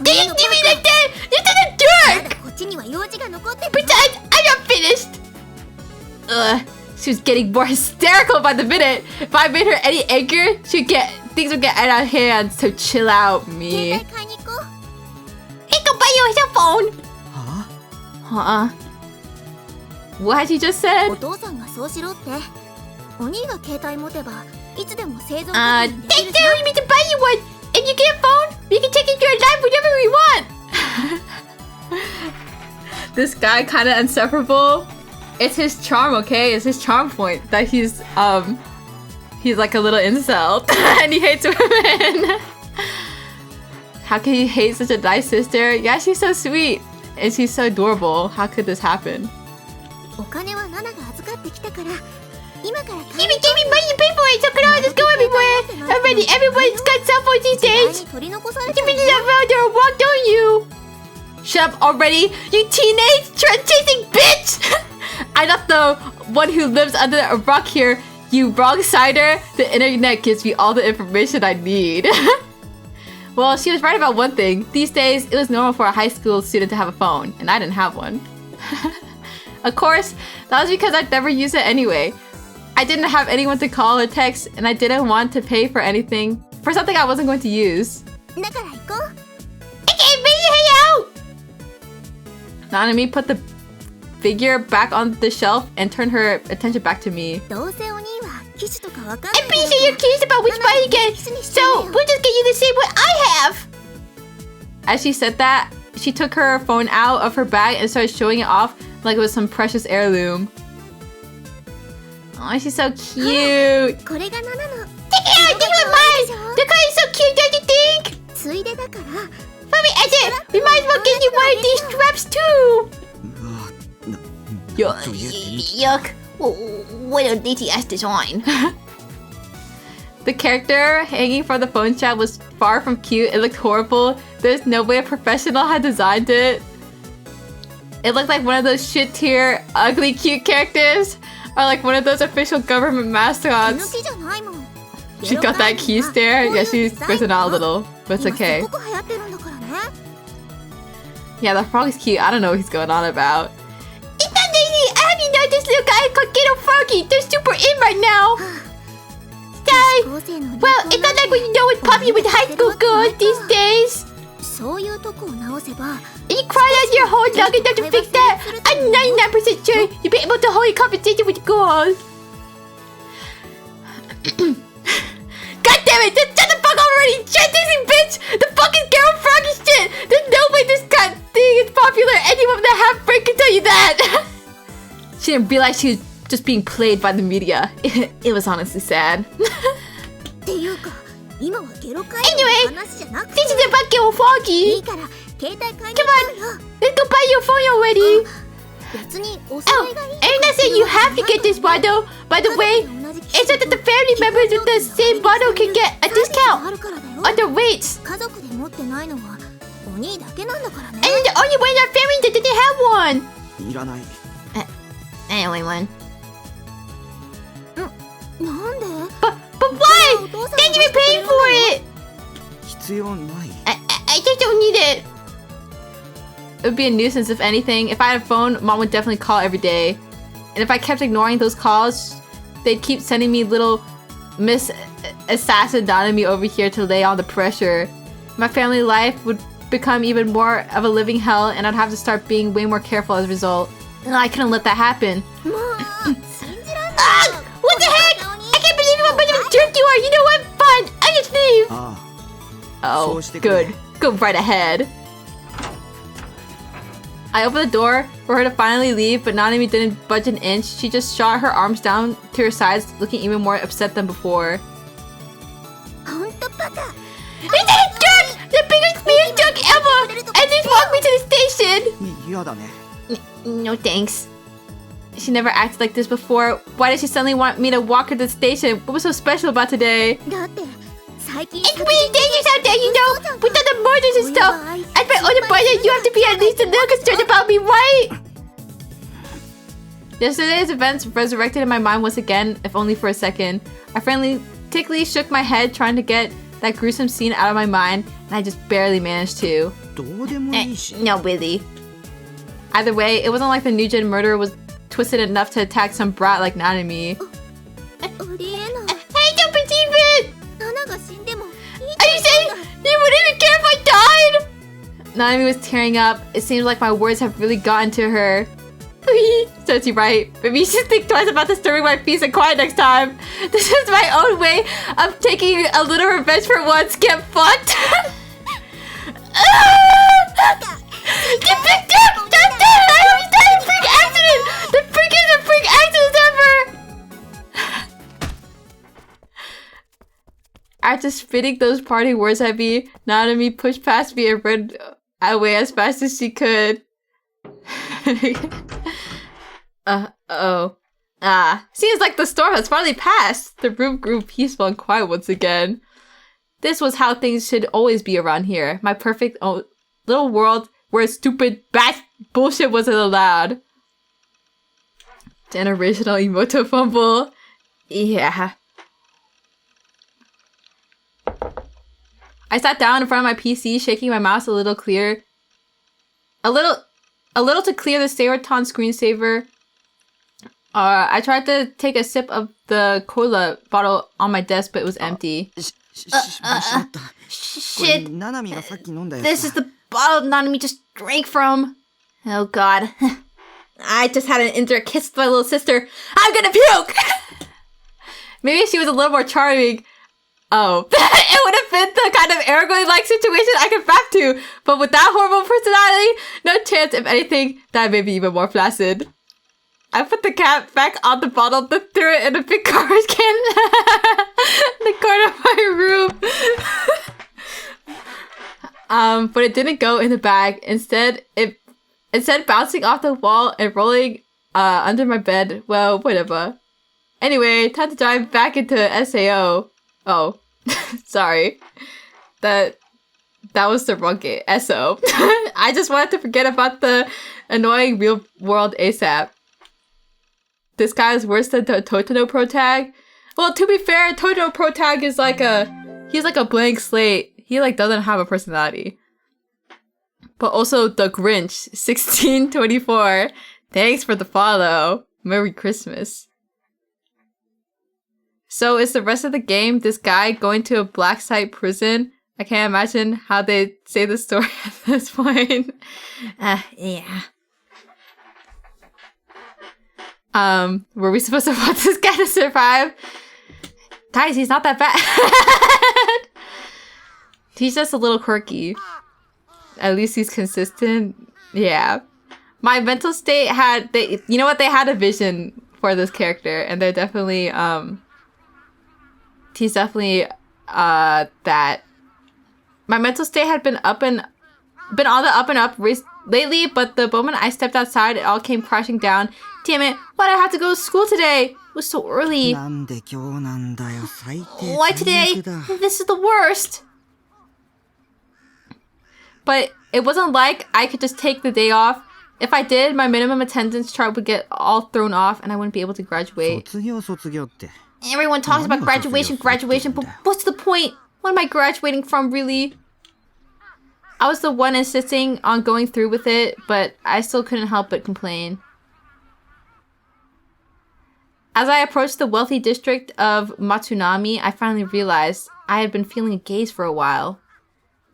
いで Did you do me like that? You're such a ま jerk! だこっちには用事が残ってる Besides, I'm not finished. Ugh, she was getting more hysterical by the minute. If I made her any angrier, things would get out of hand. So chill out, 携 me. 帯買いに行こう Hey, go buy you a cell phone. は What had you just said? お父さんがそうしろってお兄が携帯持てばいつでも生存確 They 認できる do じゃん you mean to buy you one? And you get a phone? We can take it to your life whenever we want. This guy kind of insufferable. It's his charm, okay? It's his charm point that he's like a little incel and he hates women. How can you hate such a nice sister? Yeah, she's so sweet and she's so adorable. How could this happen? お金はナナが預かってきたから今から Give me money to pay for it, so can I just go everywhere? Already, everyone's got cell phones these 時代 days. に取り残され Give た me ん the だよ router or walk, don't you? Shut up already, you teenage trend-chasing bitch! I'm not the one who lives under a rock here, you wrong-sider. The internet gives me all the information I need. Well, she was right about one thing. These days, it was normal for a high school student to have a phone, and I didn't have one. Of course, that was because I'd never use it anyway. I didn't have anyone to call or text, and I didn't want to pay for anything, for something I wasn't going to use. だから行こう Okay, hang out! Nanami put the figure back on the shelf and turned her attention back to me. どうせお兄は機種とかわかん I'm ない pretty sure you're curious about which body you get, so we'll just get you the same one I have! As she said that, she took her phone out of her bag and started showing it off like it was some precious heirloom. Oh, she's so cute. これがナナの Take it out, give it mine! The car is so cute, don't you think? ついでだから Mommy, Edit, we might as well get you one of these straps too! うわとりあえず見て Yuck. What a DTS design. The character hanging from the phone strap was far from cute. It looked horrible. There's no way a professional had designed it. It looked like one of those shit tier, ugly, cute characters. Or like one of those official government 手抜 mascots. きじゃないもん She got that key stare. Yeah, she's grossing out a little. But it's 今 okay. すごく流行ってるんだからね Yeah, the frog is cute. I don't know what he's going on about. It's not easy. I have you know this little guy called Ghetto Froggy. They're super in right now. Sorry. 高生の Well, it's not like what you know what's popular with high school girls these days. そういうとこを直せば You cried out your whole lung enough to fix that. I'm 99% sure you'll be able to hold a conversation with girls. God damn it! Just shut the fuck up already! Shit, Disney bitch! The fucking Carol Froggy shit! There's no way this god thing is popular. Anyone with a half brain can tell you that. She didn't realize she was just being played by the media. It was honestly sad. Anyway, this is about Carol Froggy. Come on, let's go buy your phone already. Oh, Erina said you have to get this bottle. By the way, it's so that the family members with the same bottle can get a discount on the rates. And you're the only one in our family that didn't have one. いらない。 I only one. なんで But why? Then you're paying for it. 必要ない。 I just don't need it. It would be a nuisance if anything. If I had a phone, Mom would definitely call every day. And if I kept ignoring those calls, they'd keep sending me little Miss Assassin Donami over here to lay on the pressure. My family life would become even more of a living hell, and I'd have to start being way more careful as a result. And I couldn't let that happen. What the heck? I can't believe how much of a jerk you are. You know what? Fine, I just leave. Oh, good. Go right ahead. I opened the door for her to finally leave, but Nanami didn't budge an inch. She just shot her arms down to her sides, looking even more upset than before. Is that a jerk? The biggest mean jerk ever! And just walked me to the station! 嫌だね。 No thanks. She never acted like this before. Why did she suddenly want me to walk her to the station? What was so special about today? It's really dangerous out there, you know? With all the murders and stuff. As my older brother, you have to be at least a little concerned about me, right? Yesterday's events resurrected in my mind once again, if only for a second. I frantically shook my head, trying to get that gruesome scene out of my mind, and I just barely managed to. どうでもいいし。 No, really. Either way, it wasn't like the new gen murderer was twisted enough to attack some brat like Nanami. I don't believe it! Are you saying you wouldn't even care if I died? Nanami was tearing up. It seems like my words have really gotten to her. Says he right. Maybe you should think twice about disturbing my peace and quiet next time. This is my own way of taking a little revenge for once. Get fucked. Get picked up! God damn it! I almost died in a freak accident! The freakiest of freak accidents ever! After spitting those parting words at me, Nanami pushed past me and ran away as fast as she could. Seems like the storm has finally passed. The room grew peaceful and quiet once again. This was how things should always be around here. My perfect little world where stupid bat bullshit wasn't allowed. Generational emoto fumble. Yeah. I sat down in front of my PC, shaking my mouse a little to clear the Seroton screensaver. I tried to take a sip of the cola bottle on my desk, but it was empty. Shit. This is the bottle Nanami just drank from. Oh god. I just had an indirect kiss with my little sister. I'm gonna puke! Maybe if she was a little more charming. Oh. It would have been the kind of Aragorn-like situation I could back to. But with that horrible personality, no chance. If anything, that made me even more flaccid. I put the cap back on the bottle, then threw it in a big garbage can in the corner of my room. But it didn't go in the bag. Instead bouncing off the wall and rolling under my bed. Well, whatever. Anyway, time to dive back into SAO. Oh, sorry. That was the wrong game. SO. I just wanted to forget about the annoying real world ASAP. This guy is worse than the Totoro Protag. Well, to be fair, Totoro Protag is he's like a blank slate. He doesn't have a personality. But also the Grinch, 1624. Thanks for the follow. Merry Christmas. So is the rest of the game this guy going to a black site prison I can't imagine how they say the story at this point. Yeah. Were we supposed to want this guy to survive? Guys, he's not that bad. He's just a little quirky. At least he's consistent. Yeah. My mental state had, you know what? They had a vision for this character, and they're definitely, he's definitely, that. My mental state had been on the up and up lately, but the moment I stepped outside, it all came crashing down. Damn it, why'd I have to go to school today? It was so early. Why today? This is the worst. But it wasn't like I could just take the day off. If I did, my minimum attendance chart would get all thrown off and I wouldn't be able to graduate. Everyone talks about graduation, but what's the point? What am I graduating from, really? I was the one insisting on going through with it, but I still couldn't help but complain. As I approached the wealthy district of Matsunami, I finally realized I had been feeling a gaze for a while.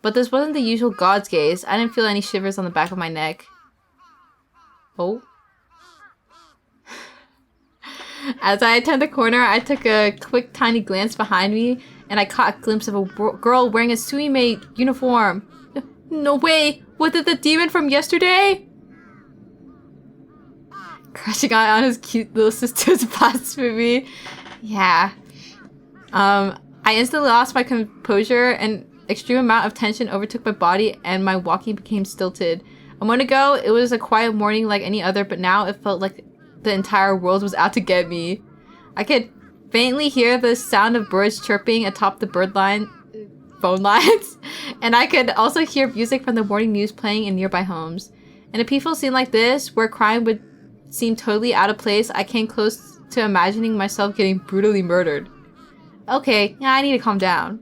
But this wasn't the usual god's gaze. I didn't feel any shivers on the back of my neck. Oh. As I turned the corner, I took a quick tiny glance behind me, and I caught a glimpse of a girl wearing a Suimei uniform. No way! Was it the demon from yesterday? Crushing on his cute little sister's blasphemy. Yeah. I instantly lost my composure, and extreme amount of tension overtook my body, and my walking became stilted. A moment ago, it was a quiet morning like any other, but now it felt like the entire world was out to get me. I could faintly hear the sound of birds chirping atop the phone lines, and I could also hear music from the morning news playing in nearby homes. In a peaceful scene like this, where crime would seem totally out of place, I came close to imagining myself getting brutally murdered. Okay, yeah, I need to calm down.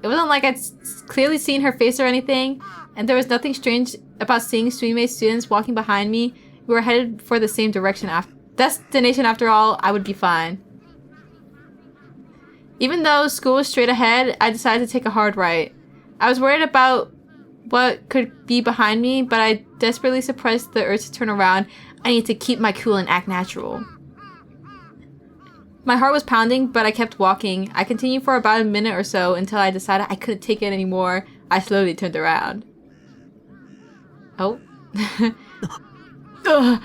It wasn't like I'd clearly seen her face or anything, and there was nothing strange about seeing Suimei students walking behind me. We were headed for the same destination after all. I would be fine. Even though school was straight ahead, I decided to take a hard right. I was worried about what could be behind me, but I desperately suppressed the urge to turn around. I need to keep my cool and act natural. My heart was pounding, but I kept walking. I continued for about a minute or so until I decided I couldn't take it anymore. I slowly turned around. Oh. Ugh.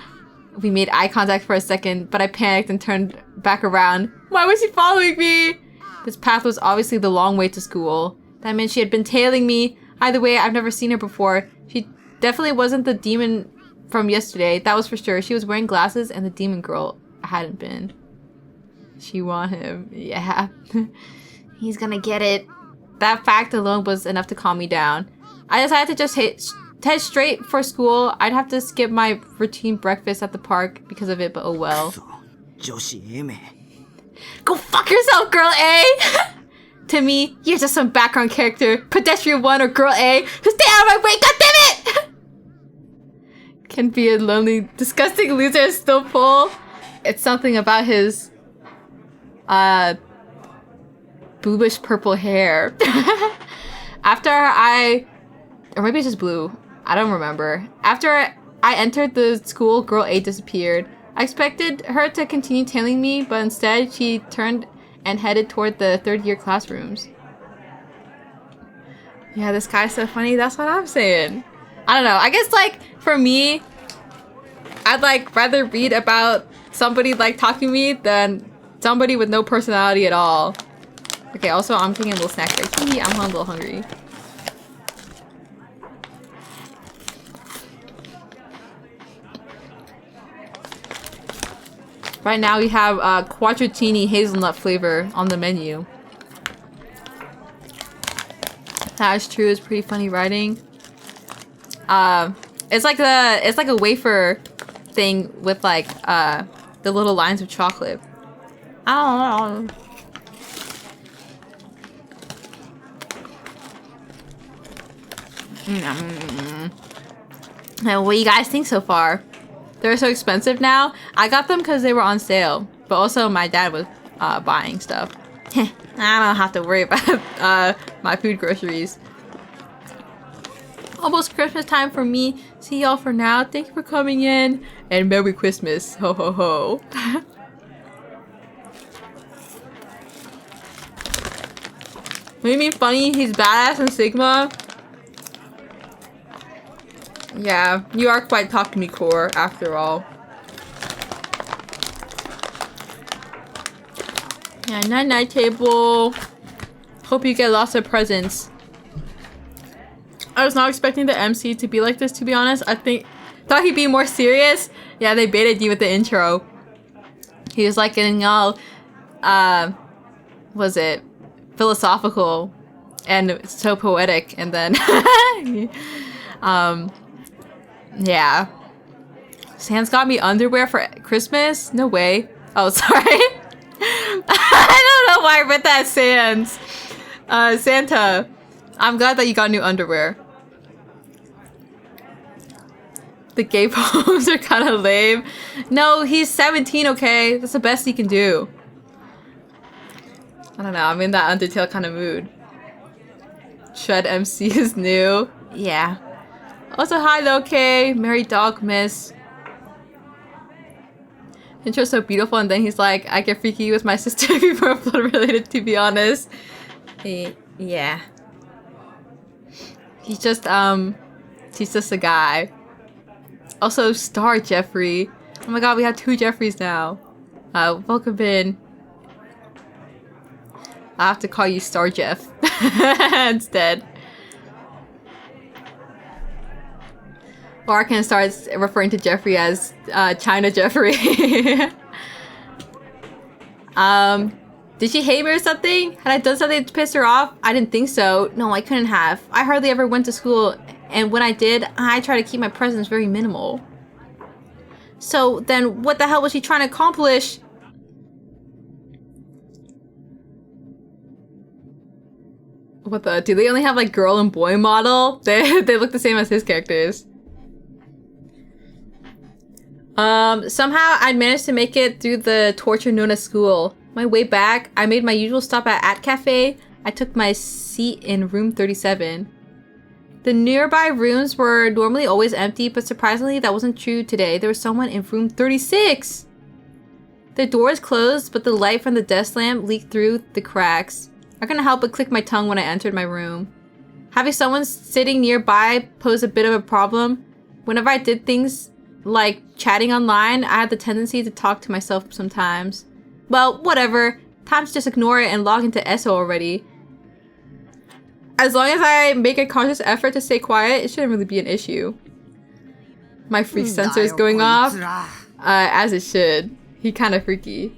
We made eye contact for a second, but I panicked and turned back around. Why was she following me? This path was obviously the long way to school. That meant she had been tailing me. Either way, I've never seen her before. She definitely wasn't the demon from yesterday. That was for sure. She was wearing glasses and the demon girl hadn't been. She want him. Yeah. He's gonna get it. That fact alone was enough to calm me down. I decided to just head straight for school. I'd have to skip my routine breakfast at the park because of it, but oh well. Go fuck yourself, girl A! To me, you're just some background character, pedestrian 1 or girl A, who stay out of my way, goddammit! Can be a lonely, disgusting loser and still pull. It's something about his, bluish purple hair. Or maybe it's just blue. I don't remember. After I entered the school, girl A disappeared. I expected her to continue tailing me, but instead she turned and headed toward the third-year classrooms. Yeah, this guy's so funny. That's what I'm saying. I don't know. I guess, like, for me, I'd, like, rather read about somebody like Takumi than somebody with no personality at all. Okay, also, I'm taking a little snack break. I'm a little hungry. Right now we have quattrocini hazelnut flavor on the menu. That's true. It's pretty funny writing. It's like a wafer thing with like the little lines of chocolate. I don't know. What do you guys think so far? They're so expensive now. I got them because they were on sale, but also my dad was buying stuff. I don't have to worry about my food groceries. Almost Christmas time for me. See y'all for now. Thank you for coming in. And Merry Christmas. Ho ho ho. What do you mean funny? He's badass in Sigma? Yeah, you are quite Takumi core after all. Yeah, night table. Hope you get lots of presents. I was not expecting the MC to be like this, to be honest. Thought he'd be more serious. Yeah, they baited you with the intro. He was like getting all, was it philosophical and so poetic, and then, yeah. Sans got me underwear for Christmas? No way. Oh, sorry. I don't know why I read that, Sans. Santa, I'm glad that you got new underwear. The gay poems are kind of lame. No, he's 17, okay? That's the best he can do. I don't know, I'm in that Undertale kind of mood. Shred MC is new. Yeah. Also, hi, Loki. Merry Dog Miss. Intro's so beautiful, and then he's like, I get freaky with my sister if we're blood related, to be honest. Yeah. He's just a guy. Also, Star Jeffrey. Oh my god, we have 2 Jeffreys now. Welcome in. I have to call you Star Jeff instead. Or I can start referring to Jeffrey as China Jeffrey. Did she hate me or something? Had I done something to piss her off? I didn't think so. No, I couldn't have. I hardly ever went to school, and when I did, I tried to keep my presence very minimal. So then what the hell was she trying to accomplish? What the? Do they only have like girl and boy model? They look the same as his characters. Somehow I managed to make it through the torture known as school. My way back, I made my usual stop at Cafe. I took my seat in room 37. The nearby rooms were normally always empty, but surprisingly that wasn't true today. There was someone in room 36! The door is closed, but the light from the desk lamp leaked through the cracks. I couldn't help but click my tongue when I entered my room. Having someone sitting nearby posed a bit of a problem. Whenever I did things like chatting online, I had the tendency to talk to myself sometimes. Well, whatever. Time to just ignore it and log into ESO already. As long as I make a conscious effort to stay quiet, it shouldn't really be an issue. My freak sensor is going off. As it should. He kind of freaky.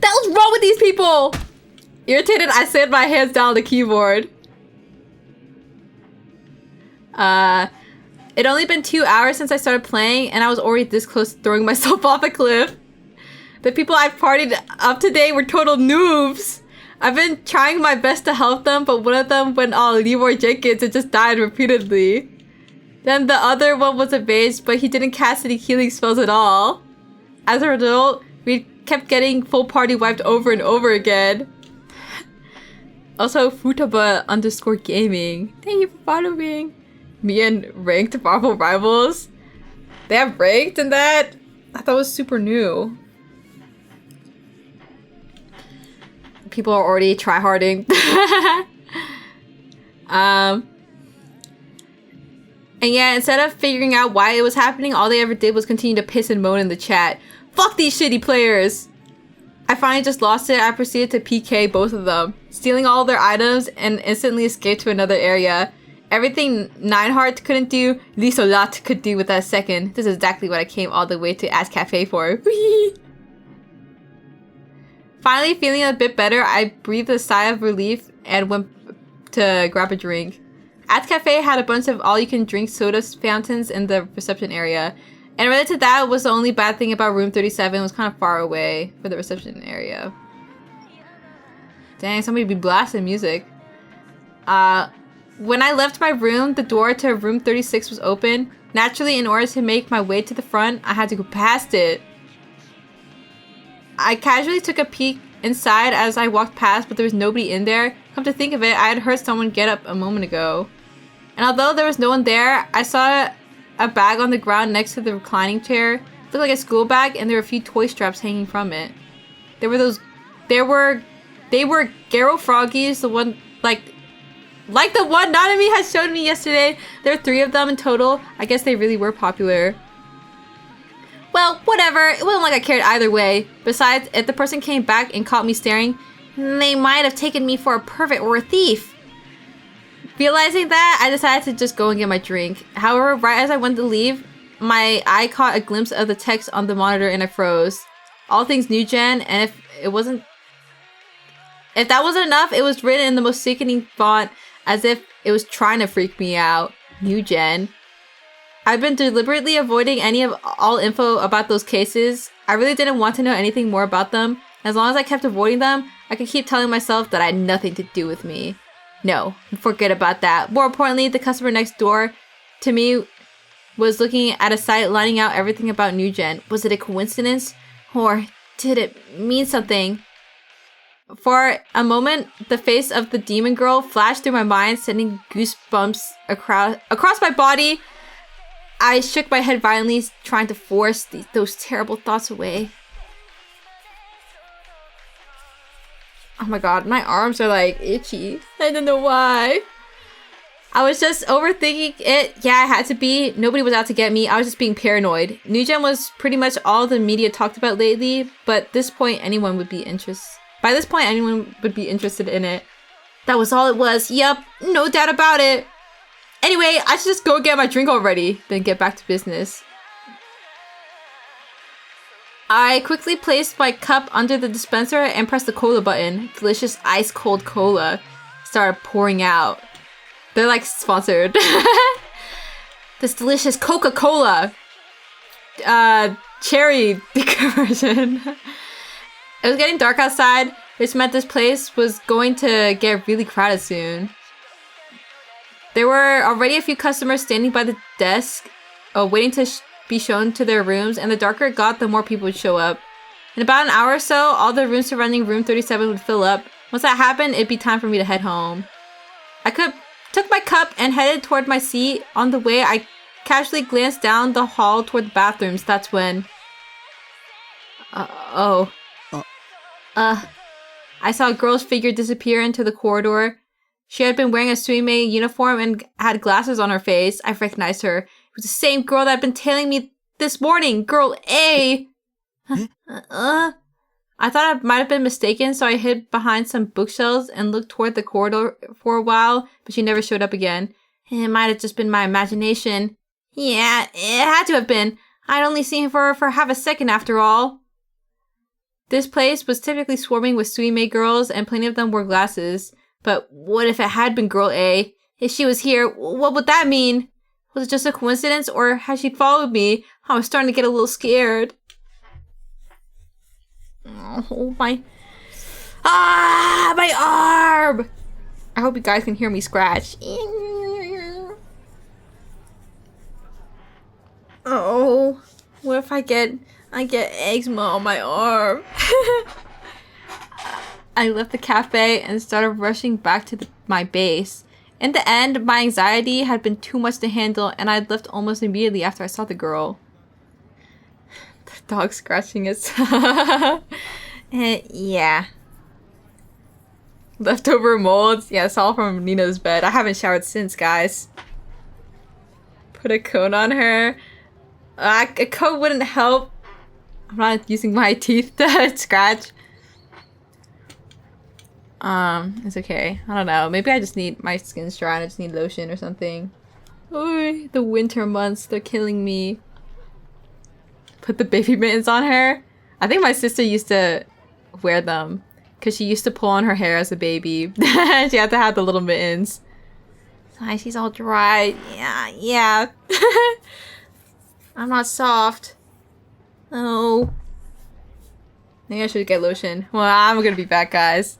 That was wrong with these people! Irritated, I slammed my hands down on the keyboard. It'd only been 2 hours since I started playing, and I was already this close to throwing myself off a cliff. The people I've partied up today were total noobs. I've been trying my best to help them, but one of them went all Leroy Jenkins and just died repeatedly. Then the other one was amazed, but he didn't cast any healing spells at all. As a result, we kept getting full party wiped over and over again. Also, Futaba_gaming. Thank you for following. Me and ranked Marvel Rivals. They have ranked in that? I thought it was super new. People are already tryharding. And yeah, instead of figuring out why it was happening, all they ever did was continue to piss and moan in the chat. Fuck these shitty players! I finally just lost it. I proceeded to PK both of them, stealing all their items and instantly escaped to another area. Everything Nineheart couldn't do, Lisolat could do with that second. This is exactly what I came all the way to Ask Cafe for. Finally feeling a bit better, I breathed a sigh of relief and went to grab a drink. Ask Cafe had a bunch of all-you-can-drink soda fountains in the reception area. And related to that was the only bad thing about room 37. It was kind of far away for the reception area. Dang, somebody be blasting music. When I left my room, the door to room 36 was open. Naturally, in order to make my way to the front, I had to go past it. I casually took a peek inside as I walked past, but there was nobody in there. Come to think of it, I had heard someone get up a moment ago. And although there was no one there, I saw a bag on the ground next to the reclining chair. It looked like a school bag, and there were a few toy straps hanging from it. They were Garo Froggies, the one, like the one Nanami had showed me yesterday. There were 3 of them in total. I guess they really were popular. Well, whatever. It wasn't like I cared either way. Besides, if the person came back and caught me staring, they might have taken me for a pervert or a thief. Realizing that, I decided to just go and get my drink. However, right as I went to leave, my eye caught a glimpse of the text on the monitor and I froze. All things new gen, and if that wasn't enough, it was written in the most sickening font as if it was trying to freak me out. New gen. I've been deliberately avoiding any of all info about those cases. I really didn't want to know anything more about them. As long as I kept avoiding them, I could keep telling myself that I had nothing to do with me. No, forget about that. More importantly, the customer next door to me was looking at a site lining out everything about New Gen. Was it a coincidence? Or did it mean something? For a moment, the face of the demon girl flashed through my mind, sending goosebumps across my body. I shook my head violently, trying to force those terrible thoughts away. Oh my god, my arms are like itchy. I don't know why. I was just overthinking it. Yeah, I had to be. Nobody was out to get me. I was just being paranoid. New Gen was pretty much all the media talked about lately, but by this point, anyone would be interested in it. That was all it was. Yep, no doubt about it. Anyway, I should just go get my drink already, then get back to business. I quickly placed my cup under the dispenser and pressed the cola button. Delicious ice cold cola started pouring out. They're like sponsored. This delicious Coca-Cola cherry version. It was getting dark outside, which meant this place was going to get really crowded soon. There were already a few customers standing by the desk, waiting to be shown to their rooms, and the darker it got, the more people would show up. In about an hour or so, all the rooms surrounding room 37 would fill up. Once that happened, it'd be time for me to head home. I took my cup and headed toward my seat. On the way, I casually glanced down the hall toward the bathrooms. That's when... I saw a girl's figure disappear into the corridor. She had been wearing a Suime uniform and had glasses on her face. I recognized her. It was the same girl that had been tailing me this morning. Girl A! I thought I might have been mistaken, so I hid behind some bookshelves and looked toward the corridor for a while, but she never showed up again. It might have just been my imagination. Yeah, it had to have been. I'd only seen her for half a second after all. This place was typically swarming with Suime girls, and plenty of them wore glasses. But what if it had been Girl A? If she was here, what would that mean? Was it just a coincidence, or had she followed me? I was starting to get a little scared. Oh, my arm! I hope you guys can hear me scratch. Oh, what if I get eczema on my arm? I left the cafe and started rushing back to my base. In the end, my anxiety had been too much to handle, and I'd left almost immediately after I saw the girl. The dog scratching itself. Yeah. Leftover molds. Yeah, it's all from Nina's bed. I haven't showered since, guys. Put a cone on her. A cone wouldn't help. I'm not using my teeth to scratch. It's okay. I don't know. Maybe I just need my skin's dry and I just need lotion or something. Ooh, the winter months, they're killing me. Put the baby mittens on her. I think my sister used to wear them because she used to pull on her hair as a baby. She had to have the little mittens. Hi, she's all dry. Yeah. I'm not soft. Oh. Maybe I should get lotion. Well, I'm gonna be back, guys.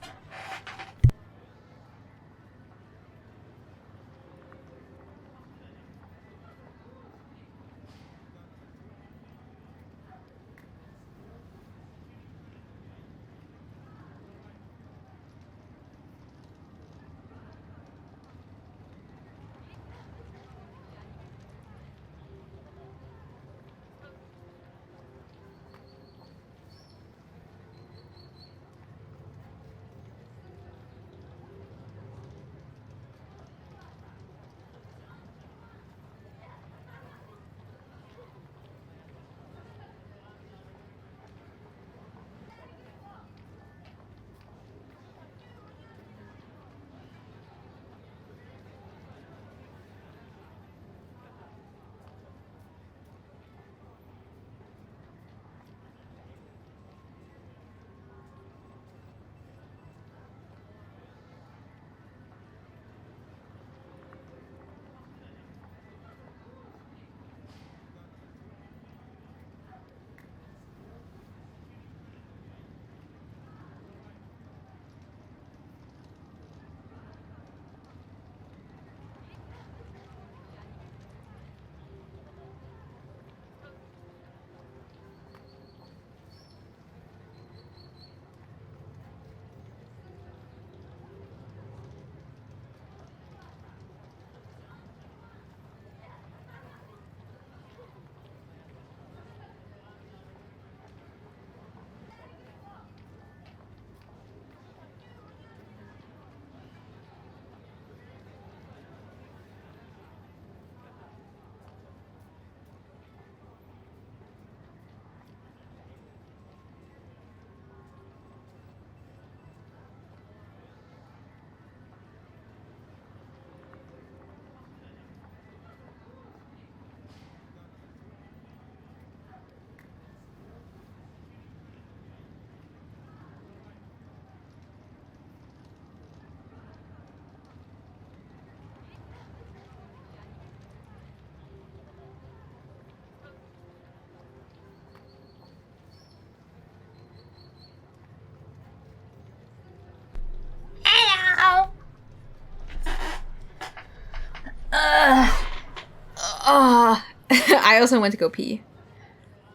I also went to go pee.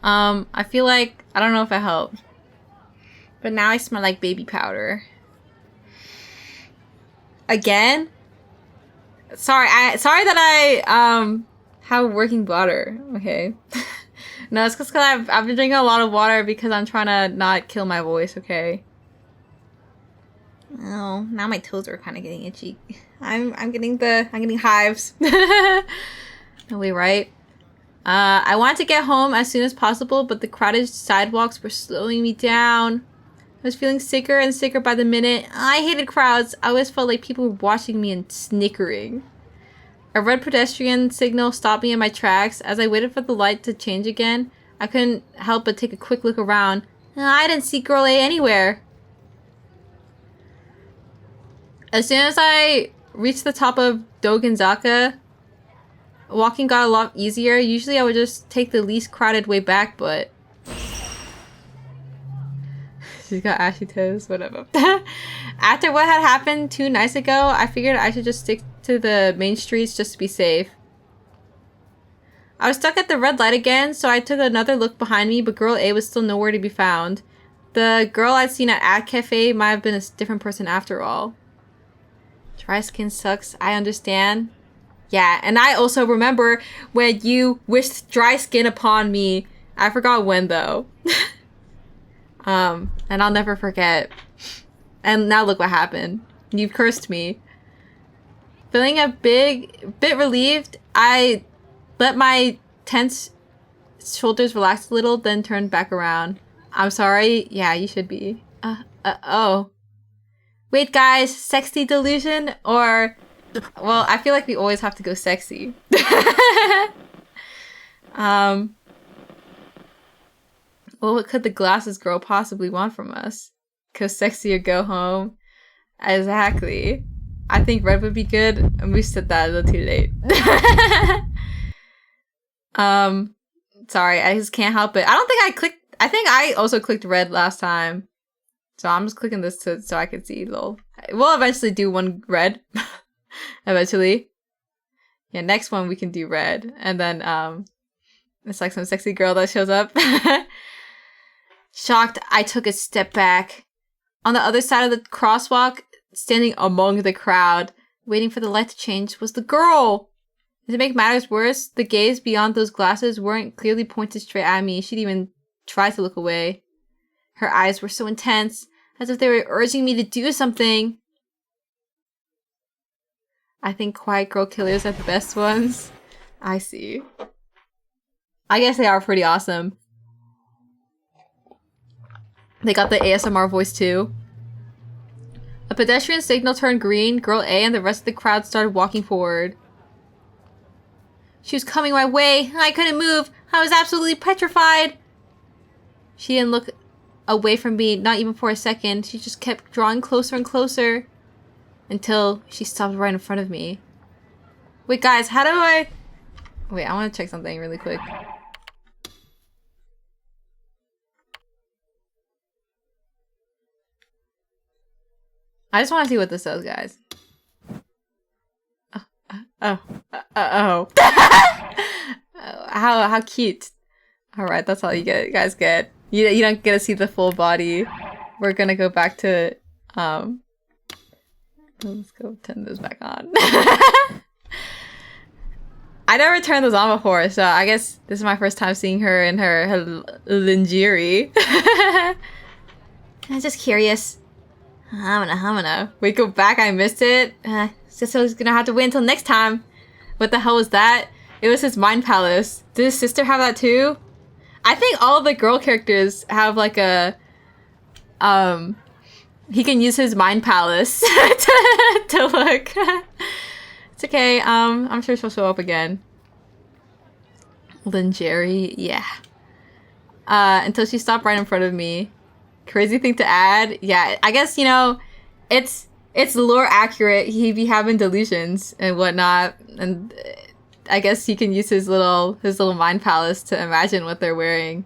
I feel like, I don't know if it helped. But now I smell like baby powder. Again? Sorry that I, have working bladder. Okay. No, it's because I've been drinking a lot of water because I'm trying to not kill my voice, okay? Oh, now my toes are kind of getting itchy. I'm getting hives. No way, right? I wanted to get home as soon as possible, but the crowded sidewalks were slowing me down. I was feeling sicker and sicker by the minute. I hated crowds. I always felt like people were watching me and snickering. A red pedestrian signal stopped me in my tracks. As I waited for the light to change again, I couldn't help but take a quick look around. I didn't see Girl A anywhere. As soon as I reached the top of Dogenzaka, walking got a lot easier. Usually I would just take the least crowded way back, but... She's got ashy toes, whatever. After what had happened 2 nights ago, I figured I should just stick to the main streets just to be safe. I was stuck at the red light again, so I took another look behind me, but Girl A was still nowhere to be found. The girl I'd seen at Ad Cafe might have been a different person after all. Dry skin sucks, I understand. Yeah, and I also remember when you wished dry skin upon me. I forgot when, though. And I'll never forget. And now look what happened. You've cursed me. Feeling a bit relieved, I let my tense shoulders relax a little, then turned back around. I'm sorry. Yeah, you should be. Oh. Wait, guys, sexy delusion or... Well, I feel like we always have to go sexy. Well, what could the glasses girl possibly want from us? Go sexy or go home? Exactly. I think red would be good, and we said that a little too late. Sorry, I just can't help it. I don't think I clicked... I think I also clicked red last time. So I'm just clicking this so I can see, lol. We'll eventually do one red. Eventually. Yeah, next one we can do red. And then, it's like some sexy girl that shows up. Shocked, I took a step back. On the other side of the crosswalk, standing among the crowd, waiting for the light to change, was the girl! To make matters worse, the gaze beyond those glasses weren't clearly pointed straight at me. She'd even try to look away. Her eyes were so intense, as if they were urging me to do something. I think quiet girl killers are the best ones. I see. I guess they are pretty awesome. They got the ASMR voice too. A pedestrian signal turned green. Girl A and the rest of the crowd started walking forward. She was coming my way. I couldn't move. I was absolutely petrified. She didn't look away from me, not even for a second. She just kept drawing closer and closer until she stopped right in front of me. Wait, guys, how do I... Wait, I want to check something really quick. I just want to see what this does, guys. Oh. How cute. Alright, that's all you guys get. You don't get to see the full body. We're gonna go back to, let's go turn this back on. I never turned this on before, so I guess this is my first time seeing her in her lingerie. I'm just curious. I'm gonna. We go back, I missed it. So he's gonna have to wait until next time. What the hell was that? It was his mind palace. Did his sister have that too? I think all of the girl characters have like a... he can use his mind palace to look. It's okay, I'm sure she'll show up again. Lingerie, yeah. Until she stopped right in front of me. Crazy thing to add. Yeah, I guess, you know, it's lore accurate. He be having delusions and whatnot, and I guess he can use his little mind palace to imagine what they're wearing.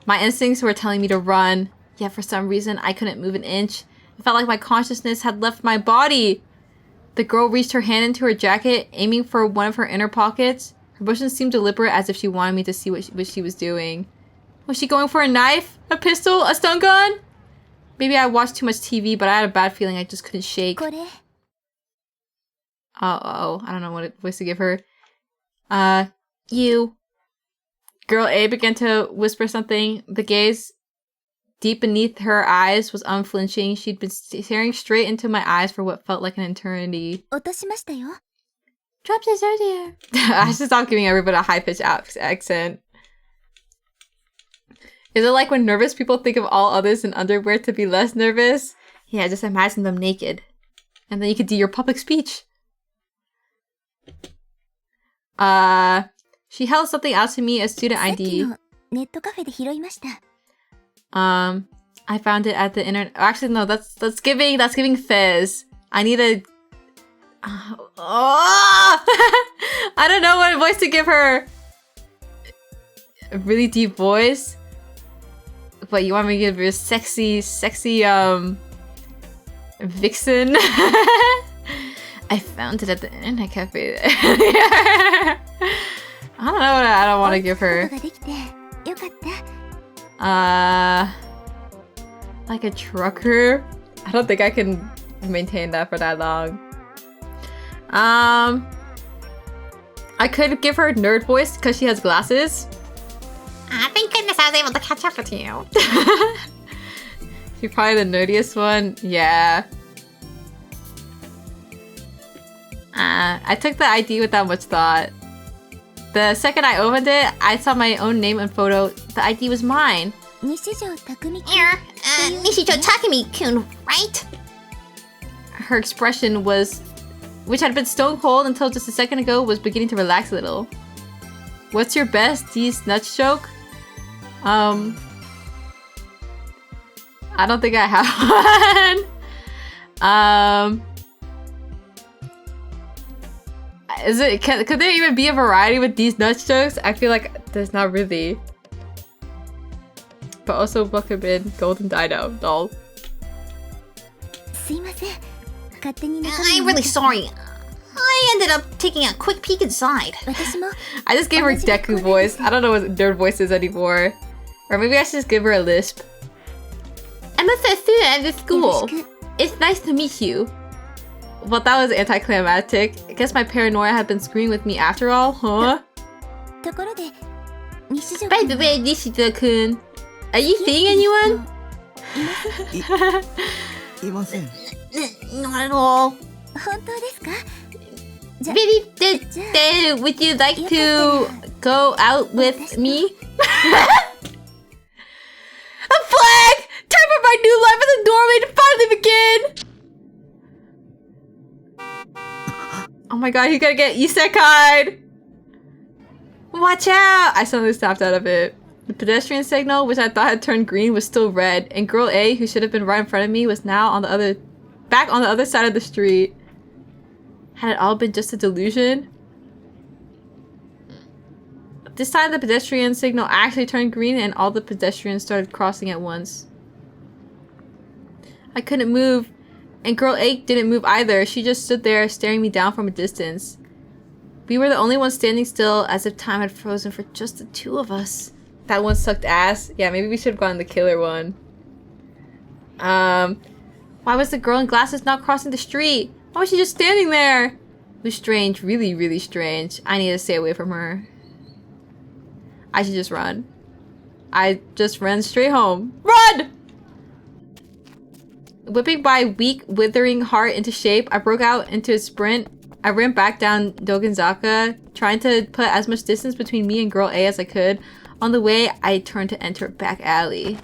My instincts were telling me to run, yet for some reason I couldn't move an inch. It felt like my consciousness had left my body. The girl reached her hand into her jacket, aiming for one of her inner pockets. Her motions seemed deliberate, as if she wanted me to see what she was doing. Was she going for a knife? A pistol? A stun gun? Maybe I watched too much TV, but I had a bad feeling I just couldn't shake. Uh-oh. I don't know what voice to give her. You. Girl A began to whisper something. The gaze deep beneath her eyes was unflinching. She'd been staring straight into my eyes for what felt like an eternity. Dropped this earlier. I should stop giving everybody a high-pitched accent. Is it like when nervous people think of all others in underwear to be less nervous? Yeah, just imagine them naked. And then you could do your public speech. She held something out to me, a student ID. I found it at the internet. Actually, no, that's giving Fizz. I need a... I don't know what voice to give her. A really deep voice. But you want me to give her a sexy, vixen? I found it at the internet cafe. I don't know what I don't want to give her. Like a trucker? I don't think I can maintain that for that long. I could give her a nerd voice because she has glasses. Thank goodness I was able to catch up with you. She's probably the nerdiest one. Yeah. I took the ID without much thought. The second I opened it, I saw my own name and photo. The ID was mine. Nishijo Takumi-kun, right? Her expression was, which had been stone cold until just a second ago, was beginning to relax a little. What's your best D's nuts joke? I don't think I have one. Could there even be a variety with these nuts jokes? I feel like there's not really. But also, what could have been Golden Dino? Lol. I'm really sorry. I ended up taking a quick peek inside. I just gave her Deku voice. I don't know what nerd voice is anymore. Or maybe I should just give her a lisp. I'm a student at this school. It's nice to meet you. Well, that was anticlimactic. I guess my paranoia had been screwing with me after all, huh? By the way, Nishijo-kun, are you seeing anyone? Not at all. Really? Then would you like to go out with me? A flag! Time for my new life as a doorway to finally begin! Oh my god, he's gonna get isekai'd! Watch out! I suddenly snapped out of it. The pedestrian signal, which I thought had turned green, was still red, and girl A, who should have been right in front of me, was now back on the other side of the street. Had it all been just a delusion? This time the pedestrian signal actually turned green and all the pedestrians started crossing at once. I couldn't move, and girl A didn't move either. She just stood there staring me down from a distance. We were the only ones standing still, as if time had frozen for just the two of us. That one sucked ass. Yeah, maybe we should have gone the killer one. Why was the girl in glasses not crossing the street? Why was she just standing there? It was strange, really, really strange. I need to stay away from her. I should just run. I just ran straight home. Run! Whipping my weak, withering heart into shape, I broke out into a sprint. I ran back down Dogenzaka, trying to put as much distance between me and girl A as I could. On the way, I turned to enter a back alley.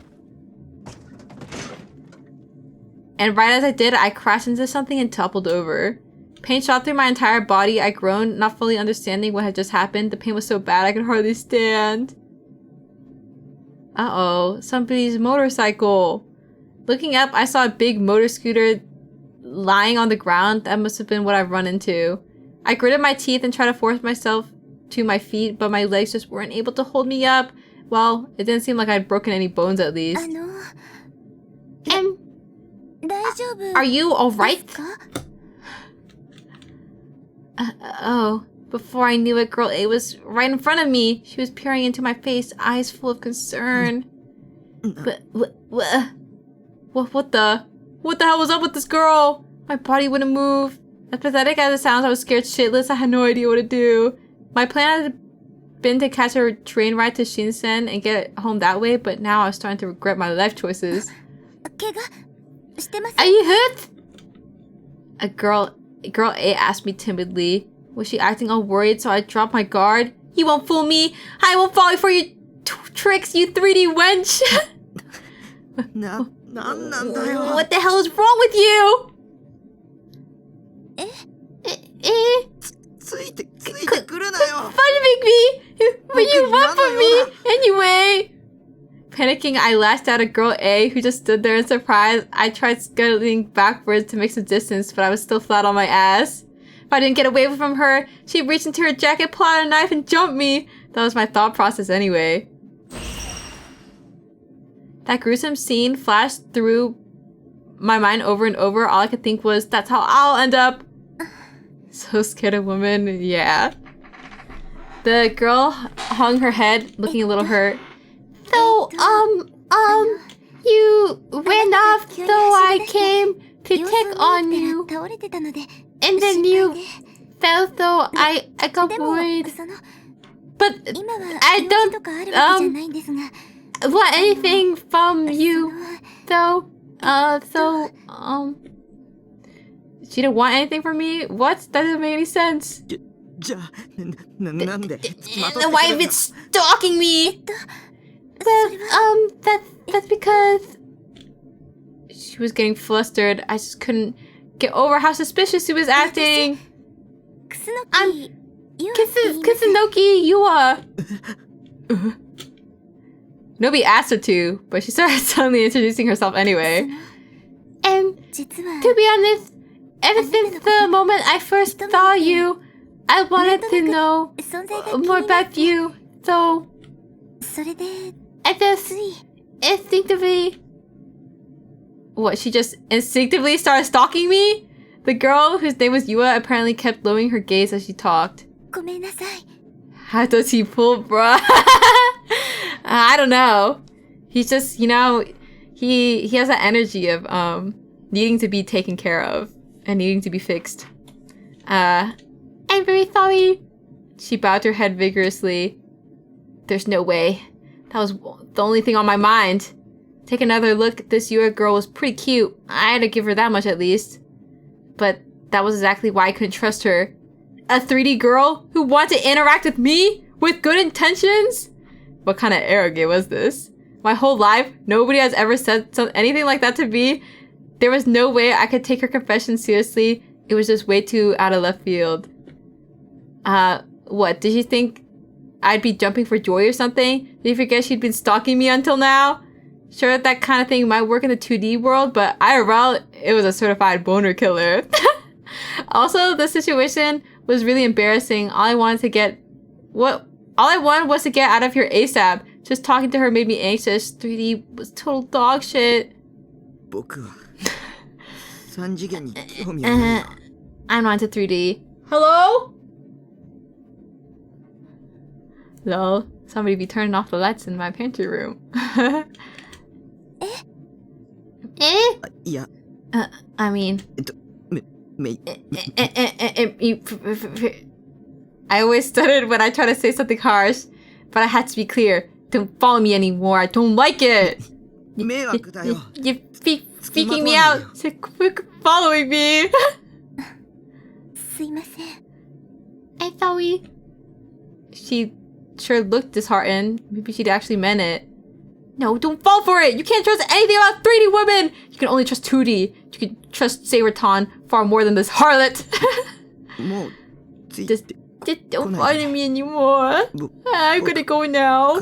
And right as I did, I crashed into something and toppled over. Pain shot through my entire body. I groaned, not fully understanding what had just happened. The pain was so bad I could hardly stand. Uh-oh, somebody's motorcycle. Looking up, I saw a big motor scooter lying on the ground. That must have been what I've run into. I gritted my teeth and tried to force myself to my feet, but my legs just weren't able to hold me up. Well, it didn't seem like I'd broken any bones at least. Are you alright? Oh, Before I knew it, girl A was right in front of me. She was peering into my face, eyes full of concern. But what the hell was up with this girl? My body wouldn't move. As pathetic as it sounds, I was scared shitless. I had no idea what to do. My plan had been to catch a train ride to Shinsen and get home that way, but now I was starting to regret my life choices. Are you hurt? A girl A asked me timidly. Was she acting all worried, so I dropped my guard? You won't fool me! I won't fall for your tricks, you 3D wench! What the hell is wrong with you? Following me! But you run from me! Anyway! Panicking, I lashed out at girl A, who just stood there in surprise. I tried scuttling backwards to make some distance, but I was still flat on my ass. If I didn't get away from her, she'd reach into her jacket, pull out a knife, and jump me. That was my thought process anyway. That gruesome scene flashed through my mind over and over. All I could think was, that's how I'll end up. So scared of women, yeah. The girl hung her head, looking a little hurt. So, you ran off, so I came to check on you. And then you fell, so I got worried. But I don't, want anything from you, though. She didn't want anything from me? What? That doesn't make any sense. Why have you been stalking me? Well, that's because she was getting flustered. I just couldn't get over how suspicious she was acting. I'm Kusunoki Yua. Nobody asked her to, but she started suddenly introducing herself anyway. And to be honest, ever since the moment I first saw you, I wanted to know more about you. So I just instinctively... What, she just instinctively started stalking me? The girl, whose name was Yua, apparently kept lowering her gaze as she talked. How does he pull, bruh? I don't know. He's just, you know, he has that energy of needing to be taken care of and needing to be fixed. I'm very sorry. She bowed her head vigorously. There's no way. That was the only thing on my mind. Take another look. This Yua girl was pretty cute. I had to give her that much at least. But that was exactly why I couldn't trust her. A 3D girl who wanted to interact with me with good intentions? What kind of arrogant was this? My whole life, nobody has ever said anything like that to me. There was no way I could take her confession seriously. It was just way too out of left field. What? Did she think I'd be jumping for joy or something? Did you forget she'd been stalking me until now? Sure, that kind of thing might work in the 2D world, but IRL, it was a certified boner killer. Also, the situation was really embarrassing. All I wanted was to get out of here ASAP. Just talking to her made me anxious. 3D was total dog shit. I'm not into 3D. Hello? Lol. Somebody be turning off the lights in my pantry room. Yeah. I mean... I always stuttered when I try to say something harsh, but I had to be clear. Don't follow me anymore. I don't like it. You're speaking me out. So quit following me. I'm sorry. She sure looked disheartened. Maybe she'd actually meant it. No, don't fall for it! You can't trust anything about 3D women! You can only trust 2D. You can trust Sayretan far more than this harlot. Just don't follow me anymore. I'm gonna go now.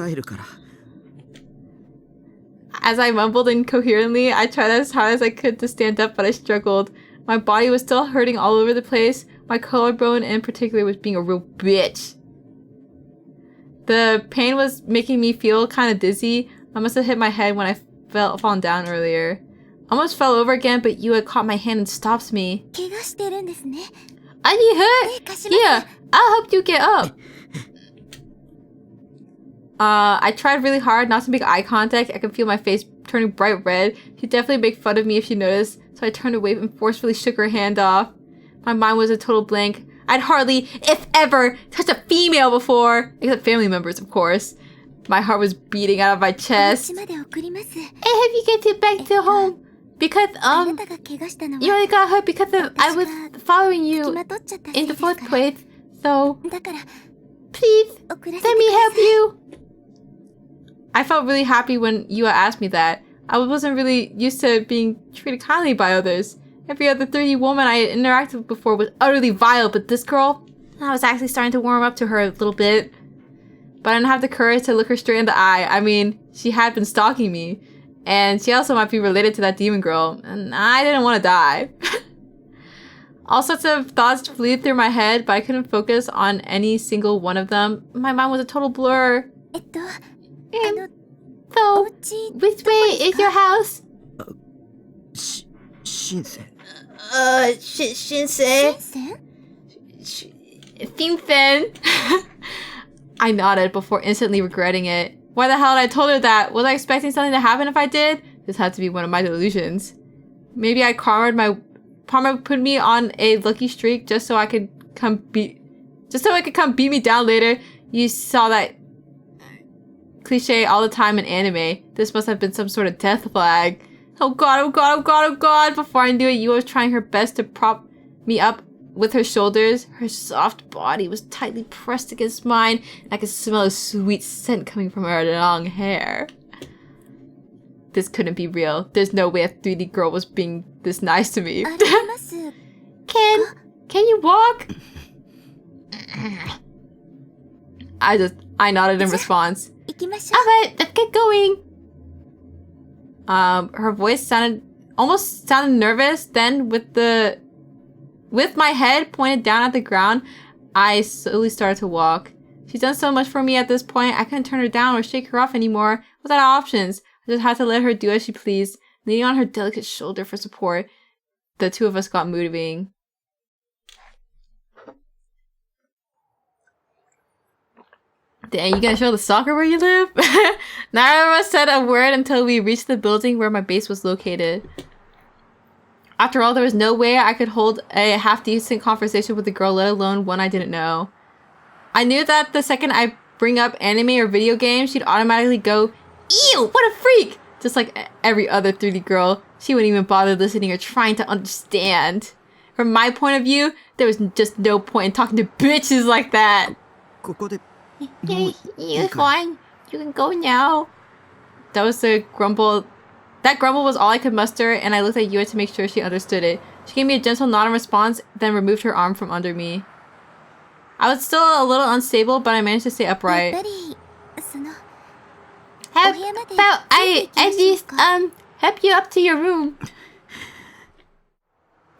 As I mumbled incoherently, I tried as hard as I could to stand up, but I struggled. My body was still hurting all over the place. My collarbone in particular was being a real bitch. The pain was making me feel kind of dizzy. I must have hit my head when I fallen down earlier. Almost fell over again, but Yua caught my hand and stopped me. Are you hurt? Yeah, I'll help you get up. I tried really hard not to make eye contact. I could feel my face turning bright red. She'd definitely make fun of me if she noticed, so I turned away and forcefully shook her hand off. My mind was a total blank. I'd hardly, if ever, touched a female before. Except family members, of course. My heart was beating out of my chest. I help you get back to home. Because, you only got hurt because I was following you in the fourth place. So, please, let me help you. I felt really happy when Yua asked me that. I wasn't really used to being treated kindly by others. Every other 3D woman I had interacted with before was utterly vile, but this girl, I was actually starting to warm up to her a little bit. But I didn't have the courage to look her straight in the eye. I mean, she had been stalking me. And she also might be related to that demon girl. And I didn't want to die. All sorts of thoughts flew through my head, but I couldn't focus on any single one of them. My mind was a total blur. So, which way is your house? Shinsei. Shinsei? Shinsen? I nodded before instantly regretting it. Why the hell had I told her that? Was I expecting something to happen if I did? This had to be one of my delusions. Maybe Karma put me on a lucky streak just so it could come beat me down later. You saw that cliche all the time in anime. This must have been some sort of death flag. Oh god, oh god, oh god, oh god. Before I knew it, Yua was trying her best to prop me up with her shoulders. Her soft body was tightly pressed against mine, and I could smell a sweet scent coming from her long hair. This couldn't be real. There's no way a 3D girl was being this nice to me. Can you walk? I nodded in response. Alright, let's get going. Her voice almost sounded nervous. Then with my head pointed down at the ground, I slowly started to walk. She's done so much for me at this point, I couldn't turn her down or shake her off anymore. Without options, I just had to let her do as she pleased. Leaning on her delicate shoulder for support, the two of us got moving. Dang, you gonna show the stalker where you live? Neither of us said a word until we reached the building where my base was located. After all, there was no way I could hold a half-decent conversation with the girl, let alone one I didn't know. I knew that the second I bring up anime or video games, she'd automatically go, "Ew, what a freak!" Just like every other 3D girl, she wouldn't even bother listening or trying to understand. From my point of view, there was just no point in talking to bitches like that. You're fine. You can go now. That was the grumble. That grumble was all I could muster, and I looked at Yua to make sure she understood it. She gave me a gentle nod in response, then removed her arm from under me. I was still a little unstable, but I managed to stay upright. How about I at least help you up to your room?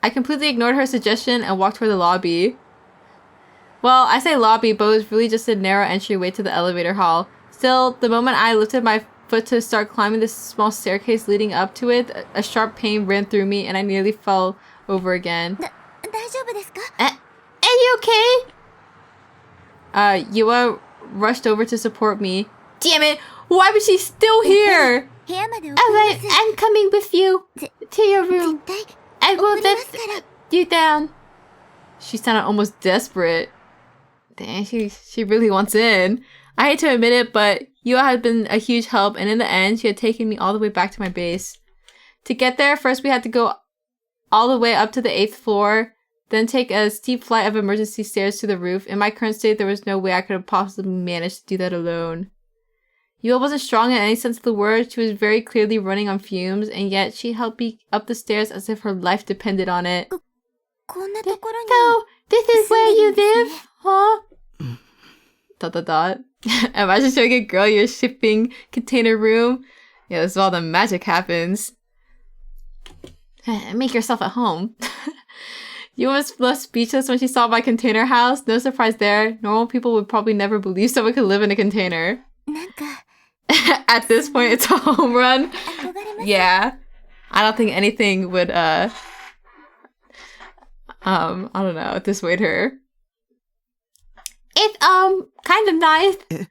I completely ignored her suggestion and walked toward the lobby. Well, I say lobby, but it was really just a narrow entryway to the elevator hall. Still, the moment I lifted my foot to start climbing this small staircase leading up to it, a sharp pain ran through me and I nearly fell over again. Are you okay? Yua rushed over to support me. Damn it! Why was she still here? Alright, I'm coming with you to your room. I will let you down. She sounded almost desperate. Dang, she really wants in. I hate to admit it, but Yua had been a huge help, and in the end, she had taken me all the way back to my base. To get there, first we had to go all the way up to the 8th floor, then take a steep flight of emergency stairs to the roof. In my current state, there was no way I could have possibly managed to do that alone. Yua wasn't strong in any sense of the word. She was very clearly running on fumes, and yet she helped me up the stairs as if her life depended on it. So, this is where you live, huh? ... Imagine showing a girl your shipping container room. Yeah, this is all the magic happens. Make yourself at home. Yua was left speechless when she saw my container house. No surprise there. Normal people would probably never believe someone could live in a container. At this point, it's a home run. Yeah. I don't think anything would, I don't know, dissuade her. It's kind of nice. It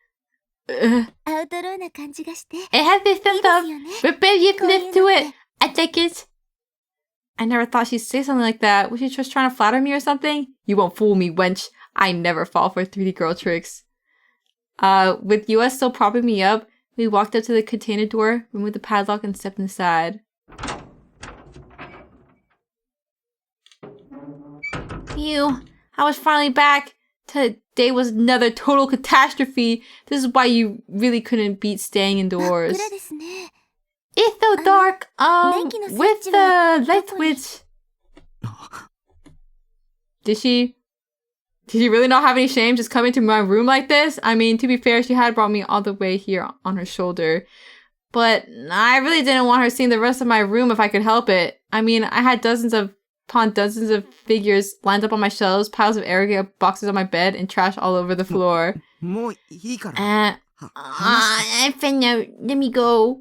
アウトローな感じがして。 has this いい sense です of よね。 rebelliousness to it. I like it. I never thought she'd say something like that. Was she just trying to flatter me or something? You won't fool me, wench. I never fall for 3D girl tricks. With US still propping me up, we walked up to the container door, removed the padlock, and stepped inside. Phew. I was finally back. Today was another total catastrophe. This is why you really couldn't beat staying indoors. 真っ暗ですね。 It's so dark. With the light switch. Did she really not have any shame just coming to my room like this? I mean, to be fair, she had brought me all the way here on her shoulder. But I really didn't want her seeing the rest of my room if I could help it. I mean, I had dozens upon dozens of figures lined up on my shelves, piles of arrogant boxes on my bed, and trash all over the floor. もういいから。 I think now, let me go.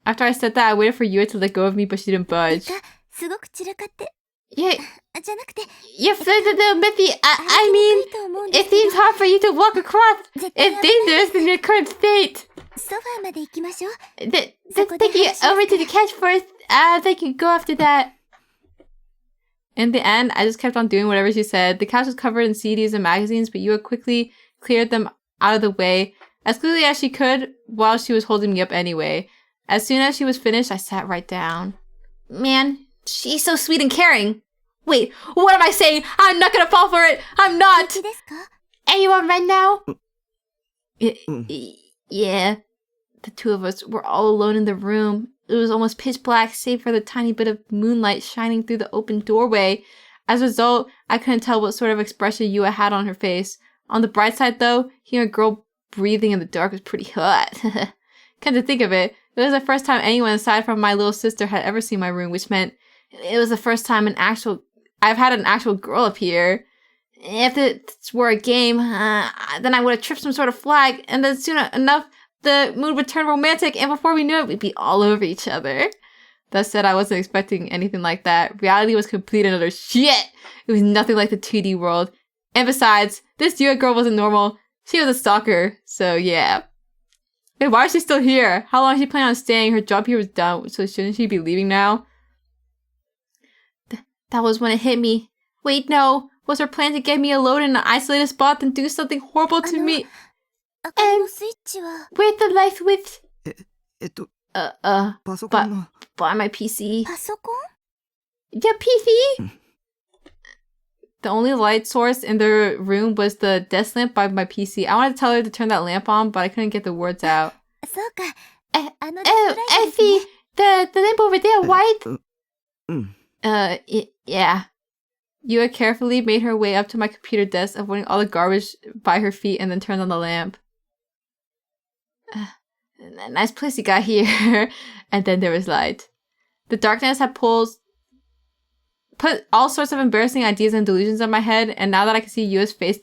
After I said that, I waited for Yua to let go of me, but she didn't budge. すごく散らかって。 Yeah, じゃなくて、 your feet are a little messy. I 歩 mean, きにくいと思うんです it けど seems hard for you to walk across. 絶対 It's 危ない dangerous in your current state. ソファーまで行きましょう。 Let's So take you what the hell over is to the couch first. They can go after that. In the end, I just kept on doing whatever she said. The couch was covered in CDs and magazines, but Yua quickly cleared them out of the way, as quickly as she could, while she was holding me up anyway. As soon as she was finished, I sat right down. Man, she's so sweet and caring. Wait, what am I saying? I'm not gonna fall for it. I'm 平 not. 気ですか？ Are you alright now? Mm. Yeah. The two of us were all alone in the room. It was almost pitch black, save for the tiny bit of moonlight shining through the open doorway. As a result, I couldn't tell what sort of expression Yua had on her face. On the bright side, though, hearing a girl breathing in the dark was pretty hot. Come to think of it, it was the first time anyone aside from my little sister had ever seen my room, which meant it was the first time I've had an actual girl up here. If this were a game, then I would have tripped some sort of flag, and then soon enough, the mood would turn romantic, and before we knew it, we'd be all over each other. That said, I wasn't expecting anything like that. Reality was complete and utter shit. It was nothing like the 2D world. And besides, this Yua girl wasn't normal. She was a stalker, so yeah. Wait, why is she still here? How long is she planning on staying? Her job here was done, so shouldn't she be leaving now? That was when it hit me. Wait, no. Was her plan to get me alone in an isolated spot and do something horrible to me? 明かりのスイッチは Where's the light switch? パソコンの。 By my PC. パソコン？ Yeah, PC? The only light source in the room was the desk lamp by my PC. I wanted to tell her to turn that lamp on, but I couldn't get the words out. そうか。あの Oh, デ I スクライトです see. ね。 The lamp over there, white? うん。 Yeah. Yua carefully made her way up to my computer desk, avoiding all the garbage by her feet, and then turned on the lamp. Nice place you got here. And then there was light. The darkness had put all sorts of embarrassing ideas and delusions in my head, and now that I can see Yua's face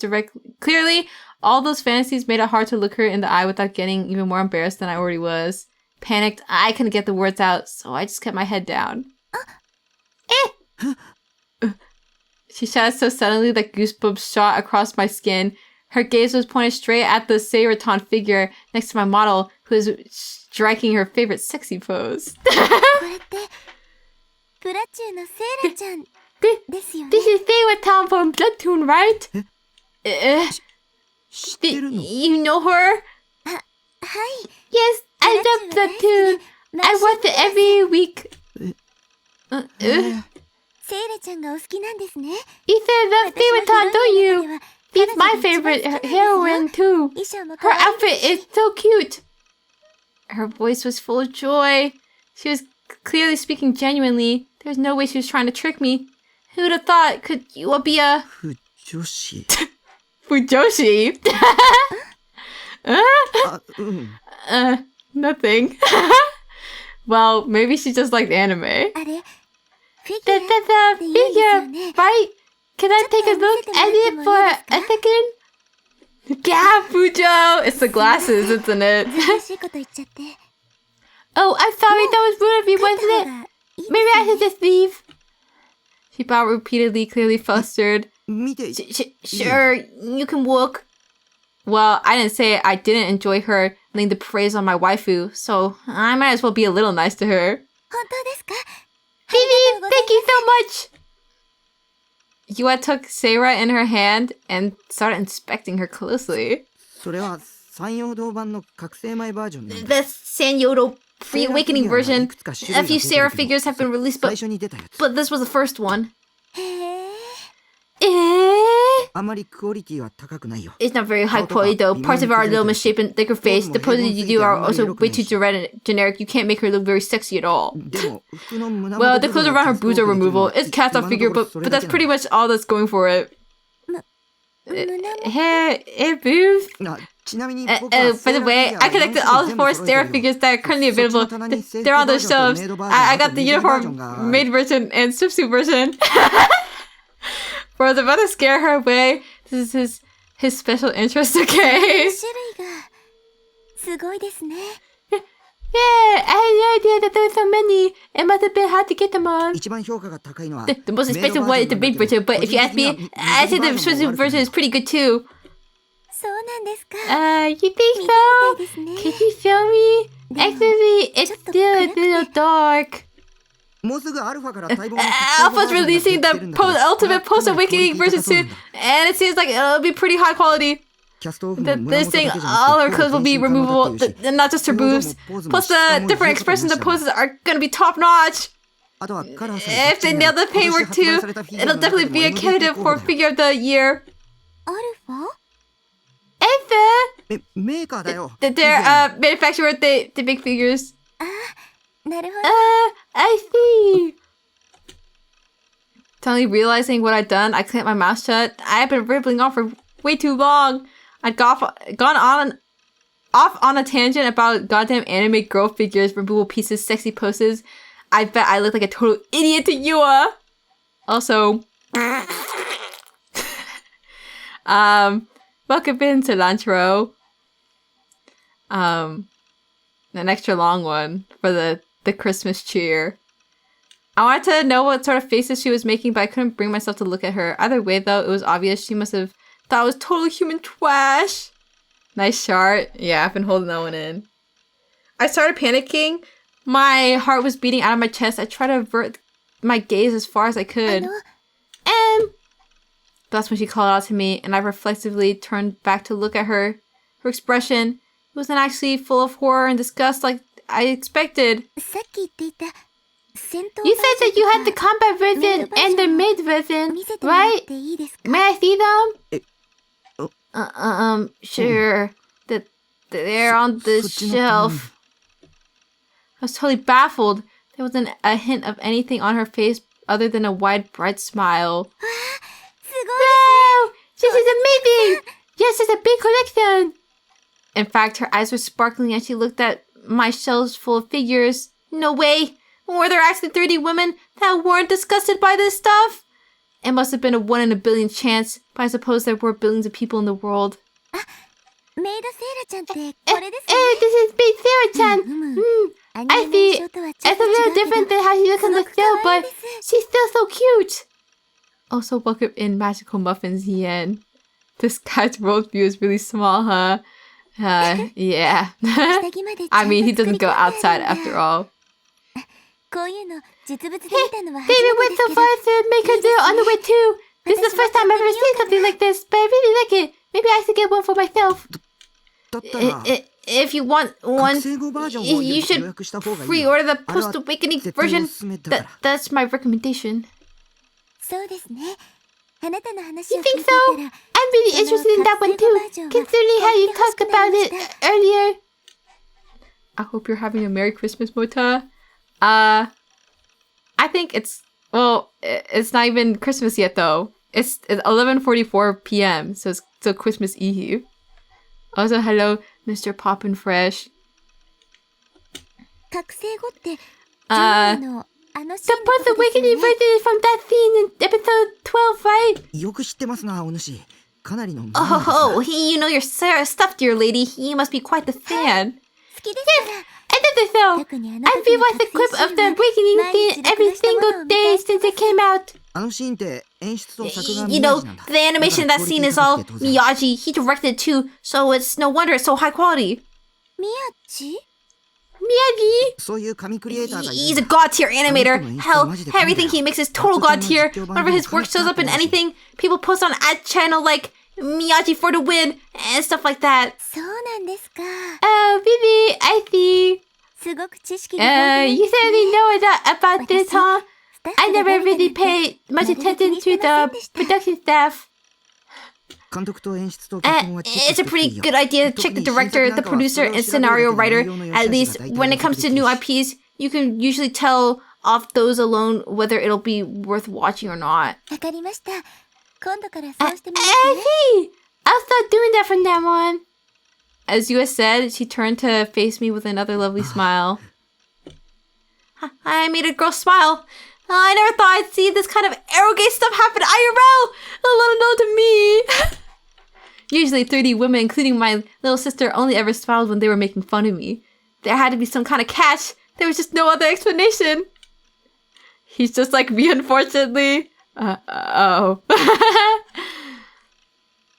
clearly, all those fantasies made it hard to look her in the eye without getting even more embarrassed than I already was. Panicked, I couldn't get the words out, so I just kept my head down. She shouted so suddenly that goosebumps shot across my skin. Her gaze was pointed straight at the Seiraton figure next to my model, who was striking her favorite sexy pose. これってプラチューのセイラちゃんですよね。 This is Seiraton from Bloodtoon, right? 知ってるの？ You know her? はい。 Yes, I love Bloodtoon. I watch it every week. セイラちゃんがお好きなんですね。 You said love Seiraton, don't you? She's my favorite heroine too. 衣装も Her 可愛い outfit is so cute. Her voice was full of joy. She was clearly speaking genuinely. There's no way she was trying to trick me. Who'd have thought? Could you be a 不女子。 Fujoshi? あ、うん。 Nothing. Well, maybe she just liked anime. あれフィギ That's ュア a figure, right? Can I take a look at it for a second? Yeah, Fujo! It's the glasses, isn't it? ずうずうしいこと言っちゃって Oh, I'm sorry, that was rude of you, 帰った wasn't 方 it? がいいです Maybe I よ should ね just leave. She bowed repeatedly, clearly flustered. 見て。 Sure, you can walk. Well, I didn't say I didn't enjoy her laying the praise on my waifu, so I might as well be a little nice to her. 本当ですか? Phoebe, thank you so much! Yua took Seira in her hand and started inspecting her closely. それは山陽道版の覚醒前バージョンなんだ。 The Sanyodo pre-awakening version. A few Seira figures have been released, 最初に出たやつ。 but this was the first one. へえ。 あまりクオリティは高くないよ。 It's not very high quality though. Parts of her are a little misshapen, like her face. The poses you do are also way too generic. You can't make her look very sexy at all. でも服の胸元 Well, the clothes around her boobs are removable. It's cast off figure, but that's pretty much all that's going for it. Hey, boobs. ちなみに僕は By the way, I collected all the 4 Stera figures that are currently available. They're on the shelves. I got the uniform made version and swimsuit version. Bro, I was about to scare her away. This is his special interest, okay? 種類がすごいですね。 Yeah, I had no idea that there were so many. It must have been hard to get them on. 一番評価が高いのは The most expensive one is the big version, but if you ask me, I say the swimsuit version is pretty good too. そうなんですか。 You think 見てみた so? いですね。 Can you show me? Actually, it's still a little dark. もうすぐアルファから待望の Alpha's releasing the ultimate post-awakening version soon, and it seems like it'll be pretty high quality. キャストオフも They're saying all her clothes will be removable, and not just her boobs. Plus, the different expressions of poses are gonna be top notch. あとはカラーされた If they nail the paintwork too, it'll definitely be a candidate for Figure of the Year. アルファ？ Alpha! メーカーだよ They're manufacturer, they make figures. なるほど。I see. Suddenly realizing what I'd done, I clamped my mouth shut. I had been rippling on for way too long. I'd gone off on a tangent about goddamn anime girl figures, removable pieces, sexy poses. I bet I looked like a total idiot to Yua. Also, welcome in cilantro. An extra long one for the Christmas cheer. I wanted to know what sort of faces she was making, but I couldn't bring myself to look at her. Either way, though, it was obvious she must have thought it was total human trash. Nice chart. Yeah, I've been holding that one in. I started panicking. My heart was beating out of my chest. I tried to avert my gaze as far as I could. That's when she called out to me, and I reflexively turned back to look at her. Her expression wasn't actually full of horror and disgust like I expected. さっき言っていた戦闘 You said that you had the combat version and the mid version, 見せてもらっ right? ていいですか？ May I see them? oh. Sure. They're on the shelf. I was totally baffled. There wasn't a hint of anything on her face other than a wide, bright smile. すごい Wow! This is amazing! Yes, it's a big collection! In fact, her eyes were sparkling as she looked at my shelves full of figures. No way! Were there actually 3D women that weren't disgusted by this stuff? It must have been a 1 in a billion chance, but I suppose there were billions of people in the world. メイドセイラちゃんってこれですね。 This is Big Sarah-chan! I see. It's a little different than how she looks in the show, but she's still so cute! Also, welcome in Magical Muffins Yen. This guy's worldview is really small, huh? Yeah. I mean, he doesn't go outside after all. こういうの実物で見たのは初 David め went て so ですけ far ど。 as to make her do it on the way too. This is the first time I've ever seen something like this, but I really like it. Maybe I should get one for myself. だったら If you want one, 覚醒後バージョンを you 予 should 約した方がいいよ pre-order the post-awakening 絶対お version. すすめだから That's my recommendation. そうですね。あなたの話を You 聞い think て so? いたら I'm really interested in that one too, considering how you talked about it earlier. I hope you're having a Merry Christmas, Mota. I think it's not even Christmas yet though. It's 11:44 p.m. so it's still Christmas Eve. Also, hello, Mr. Poppin' Fresh. 覚醒後ってジュニアのあのシー The ンのことですよ post-awakening ね。 version is from that scene in episode 12, right? よく知ってますなお主かなりのマニアですな Oh, you know your stuff, dear lady. You must be quite the fan. 好きですから。 I did this though. 特にあの I've 時 been の watching the 覚醒 clip シー of the ンは awakening 毎日 scene every 録画したものを single 見 day 返して since ま it す。 came out. You know, the animation in that scene is all Miyagi. He directed it too, so it's no wonder it's so high quality. Miyagi? He's a god tier animator. Hell, everything he makes is total god tier. Whenever his work shows up in anything, people post on ad channel like Miyagi for the win and stuff like that. Oh, Bibi, I see. You certainly know a lot about this, huh? I never really paid much attention to the production staff. It's a pretty good idea to check the director, the producer, and scenario writer. At least when it comes to new IPs, you can usually tell off those alone whether it'll be worth watching or not. I see! I'll start doing that from now on. As Yua said, she turned to face me with another lovely smile. I made a girl smile. I never thought I'd see this kind of arrogant stuff happen IRL, let alone to me. Usually 3D women, including my little sister, only ever smiled when they were making fun of me. There had to be some kind of catch. There was just no other explanation. He's just like me, unfortunately. Oh.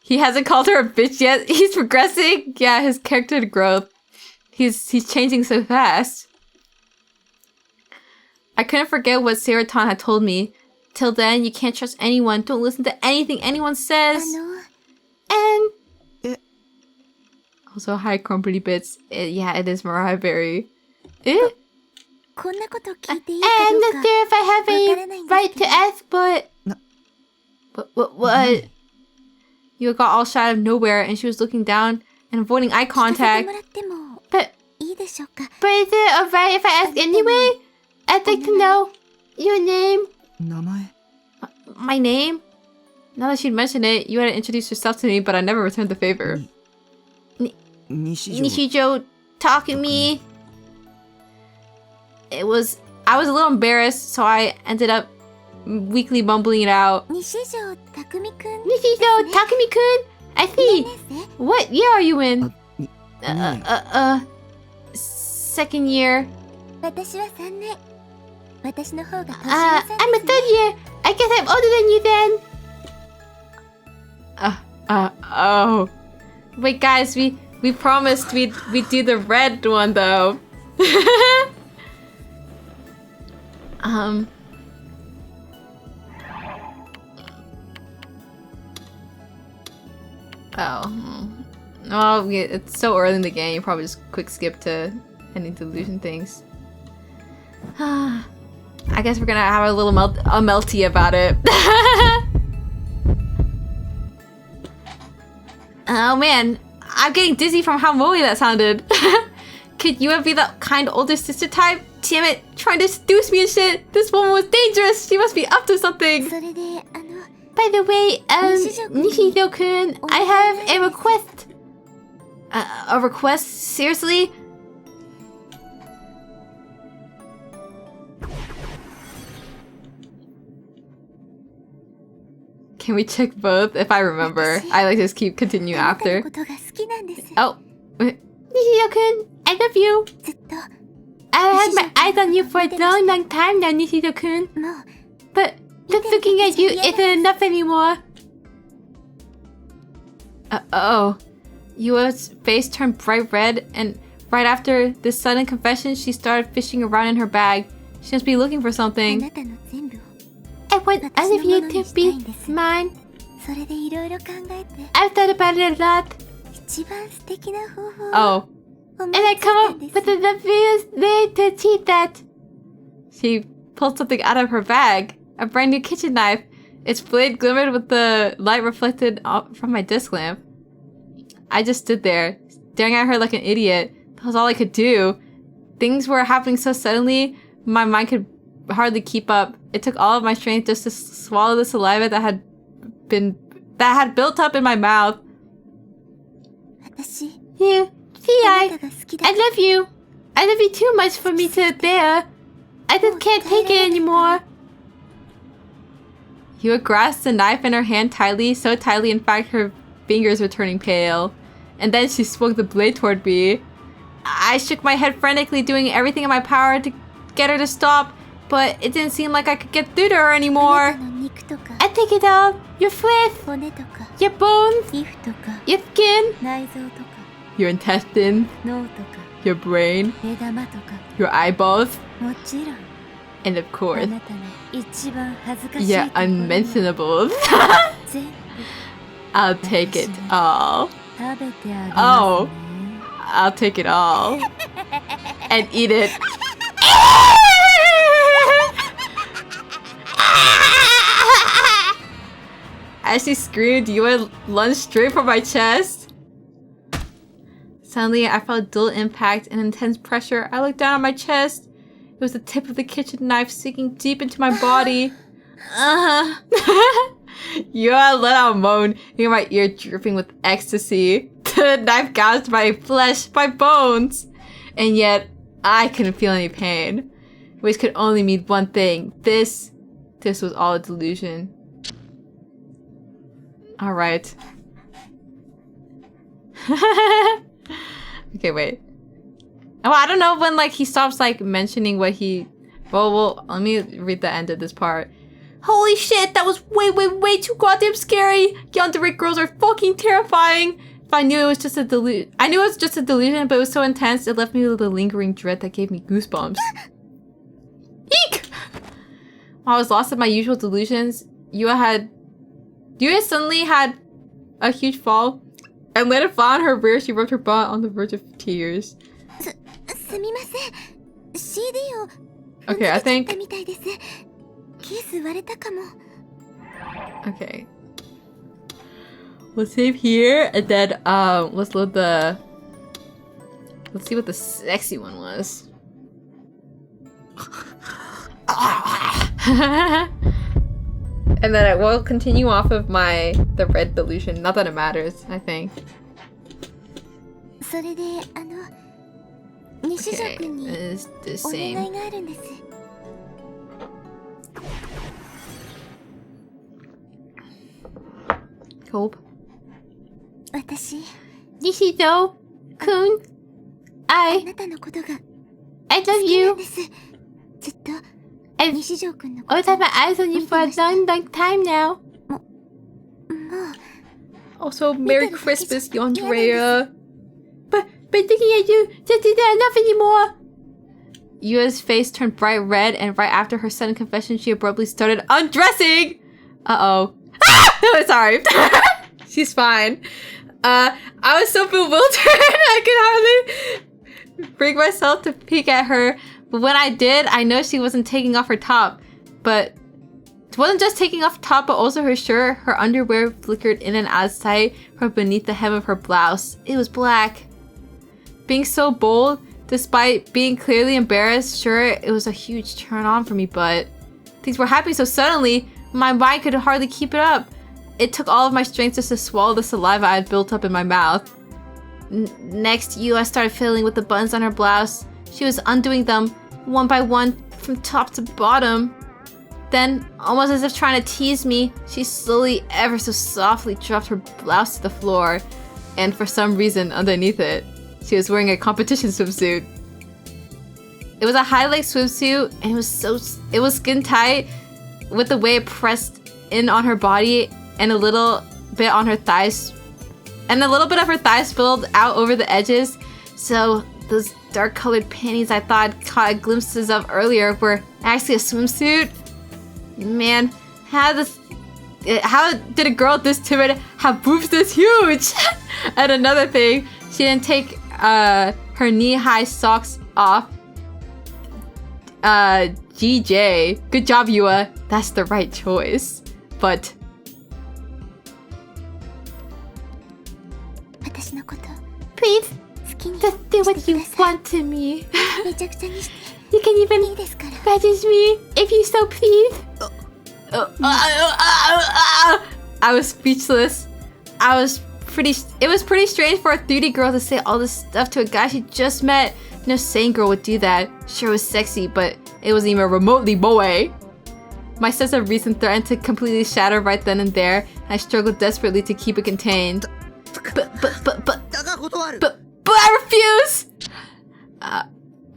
He hasn't called her a bitch yet. He's progressing. Yeah, his character growth. He's changing so fast. I couldn't forget what Serotan had told me. Till then, you can't trust anyone. Don't listen to anything anyone says. And also, hi, Crumbly Bits. Yeah, it is Mariah Berry. I'm not sure if I have any right to ask, but what? You got all shy out of nowhere, and she was looking down and avoiding eye contact. But is it alright if I ask anyway? I'd like to know your name. My name? Now that she'd mentioned it, you had to introduce yourself to me, but I never returned the favor. Nishijo Takumi. I was a little embarrassed, so I ended up weakly mumbling it out. Nishijo Takumi-kun? I see. What year are you in? Second year. I'm a third year. I guess I'm older than you then. Oh. Wait, guys, we promised we'd do the red one, though. Oh. Well, it's so early in the game, you probably just quick skip to any delusion things. I guess we're gonna have a little melty about it. Oh man, I'm getting dizzy from how moly that sounded. Could you be that kind older sister type? Damn it, trying to seduce me and shit. This woman was dangerous. She must be up to something. By the way, Nishijo-kun, I have a request. A request? Seriously? Can we check both? If I remember. I like just continue after. Oh. Nishijo-kun, I love you. I've had my eyes on you for a long, long time now, Nishijo-kun. But just looking at you isn't enough anymore. Uh-oh. Yua's face turned bright red, and right after this sudden confession, she started fishing around in her bag. She must be looking for something. I want all of you to be mine. I've thought about it a lot. Oh. And I come up with the loveliest way to achieve that. She pulled something out of her bag. A brand new kitchen knife. Its blade glimmered with the light reflected from my disc lamp. I just stood there, staring at her like an idiot. That was all I could do. Things were happening so suddenly, my mind could hardly keep up. It took all of my strength just to swallow the saliva that had built up in my mouth. You, see, I love you. I love you too much for me to bear. I just can't take it anymore. Yua grasped the knife in her hand tightly, so tightly in fact her fingers were turning pale. And then she swung the blade toward me. I shook my head frantically, doing everything in my power to get her to stop, but it didn't seem like I could get through to her anymore. 肉とか I take it all. Your flesh, 骨とか your bones, 皮膚とか your skin, 内臓とか your intestines, 脳とか your brain, 目玉とか your eyeballs, もちろん and of あ course, なたの一番恥ずかしい your ところも unmentionables. 全部 I'll take it all. 食べてあげますね I'll take it all and eat it. As she screamed, Yua lunged straight for my chest. Suddenly, I felt a dull impact and intense pressure. I looked down at my chest. It was the tip of the kitchen knife sinking deep into my body. Yua let out a moan, hearing my ear dripping with ecstasy. The knife gouged my flesh, my bones. And yet, I couldn't feel any pain. Which could only mean one thing. This was all a delusion. Alright. Okay, wait. Oh, I don't know when, like, he stops, like, mentioning what he... Well, let me read the end of this part. Holy shit, that was way too goddamn scary! Yandere girls are fucking terrifying! If I knew it was just a delusion... I knew it was just a delusion, but it was so intense, it left me with a lingering dread that gave me goosebumps. Eek! While I was lost in my usual delusions, Yua suddenly had a huge fall and let it fall on her rear. She rubbed her butt on the verge of tears. すみません CD を Okay, I 踏んづけちゃった think... みたいですケース割れたかも Okay. We'll save here and then let's load the... Let's see what the sexy one was. And then I will continue off of the red delusion. Not that it matters, I think. それで西条 Okay, くんに it's the お願い same. があるんです Hope. 私 Nishido-kun, あ I なたのことが love 好きなん you. ですずっと I've 西条くんのこ always と had my eyes on you for a long time now. もう Also, Merry Christmas, Yandrea. But thinking at you, just isn't enough anymore. Yua's face turned bright red, and right after her sudden confession, she abruptly started undressing. Uh-oh. Ah! Sorry. She's fine. I was so bewildered, I could hardly bring myself to peek at her. But when I did, I know she wasn't taking off her top. But it wasn't just taking off the top, but also her shirt. Her underwear flickered in and out of sight from beneath the hem of her blouse. It was black. Being so bold, despite being clearly embarrassed, sure, it was a huge turn on for me, but things were happening so suddenly, my mind could hardly keep it up. It took all of my strength just to swallow the saliva I had built up in my mouth. Next, I started fiddling with the buttons on her blouse. She was undoing them, one by one, from top to bottom. Then, almost as if trying to tease me, she slowly, ever so softly dropped her blouse to the floor. And for some reason, underneath it, she was wearing a competition swimsuit. It was a high-leg swimsuit, and it was skin tight, with the way it pressed in on her body, and a little bit on her thighs, and a little bit of her thighs spilled out over the edges. So those dark-colored panties I thought I'd caught glimpses of earlier were actually a swimsuit. Man, how did a girl this timid have boobs this huge? And another thing, she didn't take her knee-high socks off. GJ. Good job, Yua. That's the right choice. But 私のこと please, 好きに just do して what く you ださい want to me. めちゃくちゃにして You can い even いですから badge me if you so please. I was speechless. It was pretty strange for a 3D girl to say all this stuff to a guy she just met. No sane girl would do that. Sure, it was sexy, but it wasn't even remotely moe. My sense of reason threatened to completely shatter right then and there, and I struggled desperately to keep it contained. But I refuse!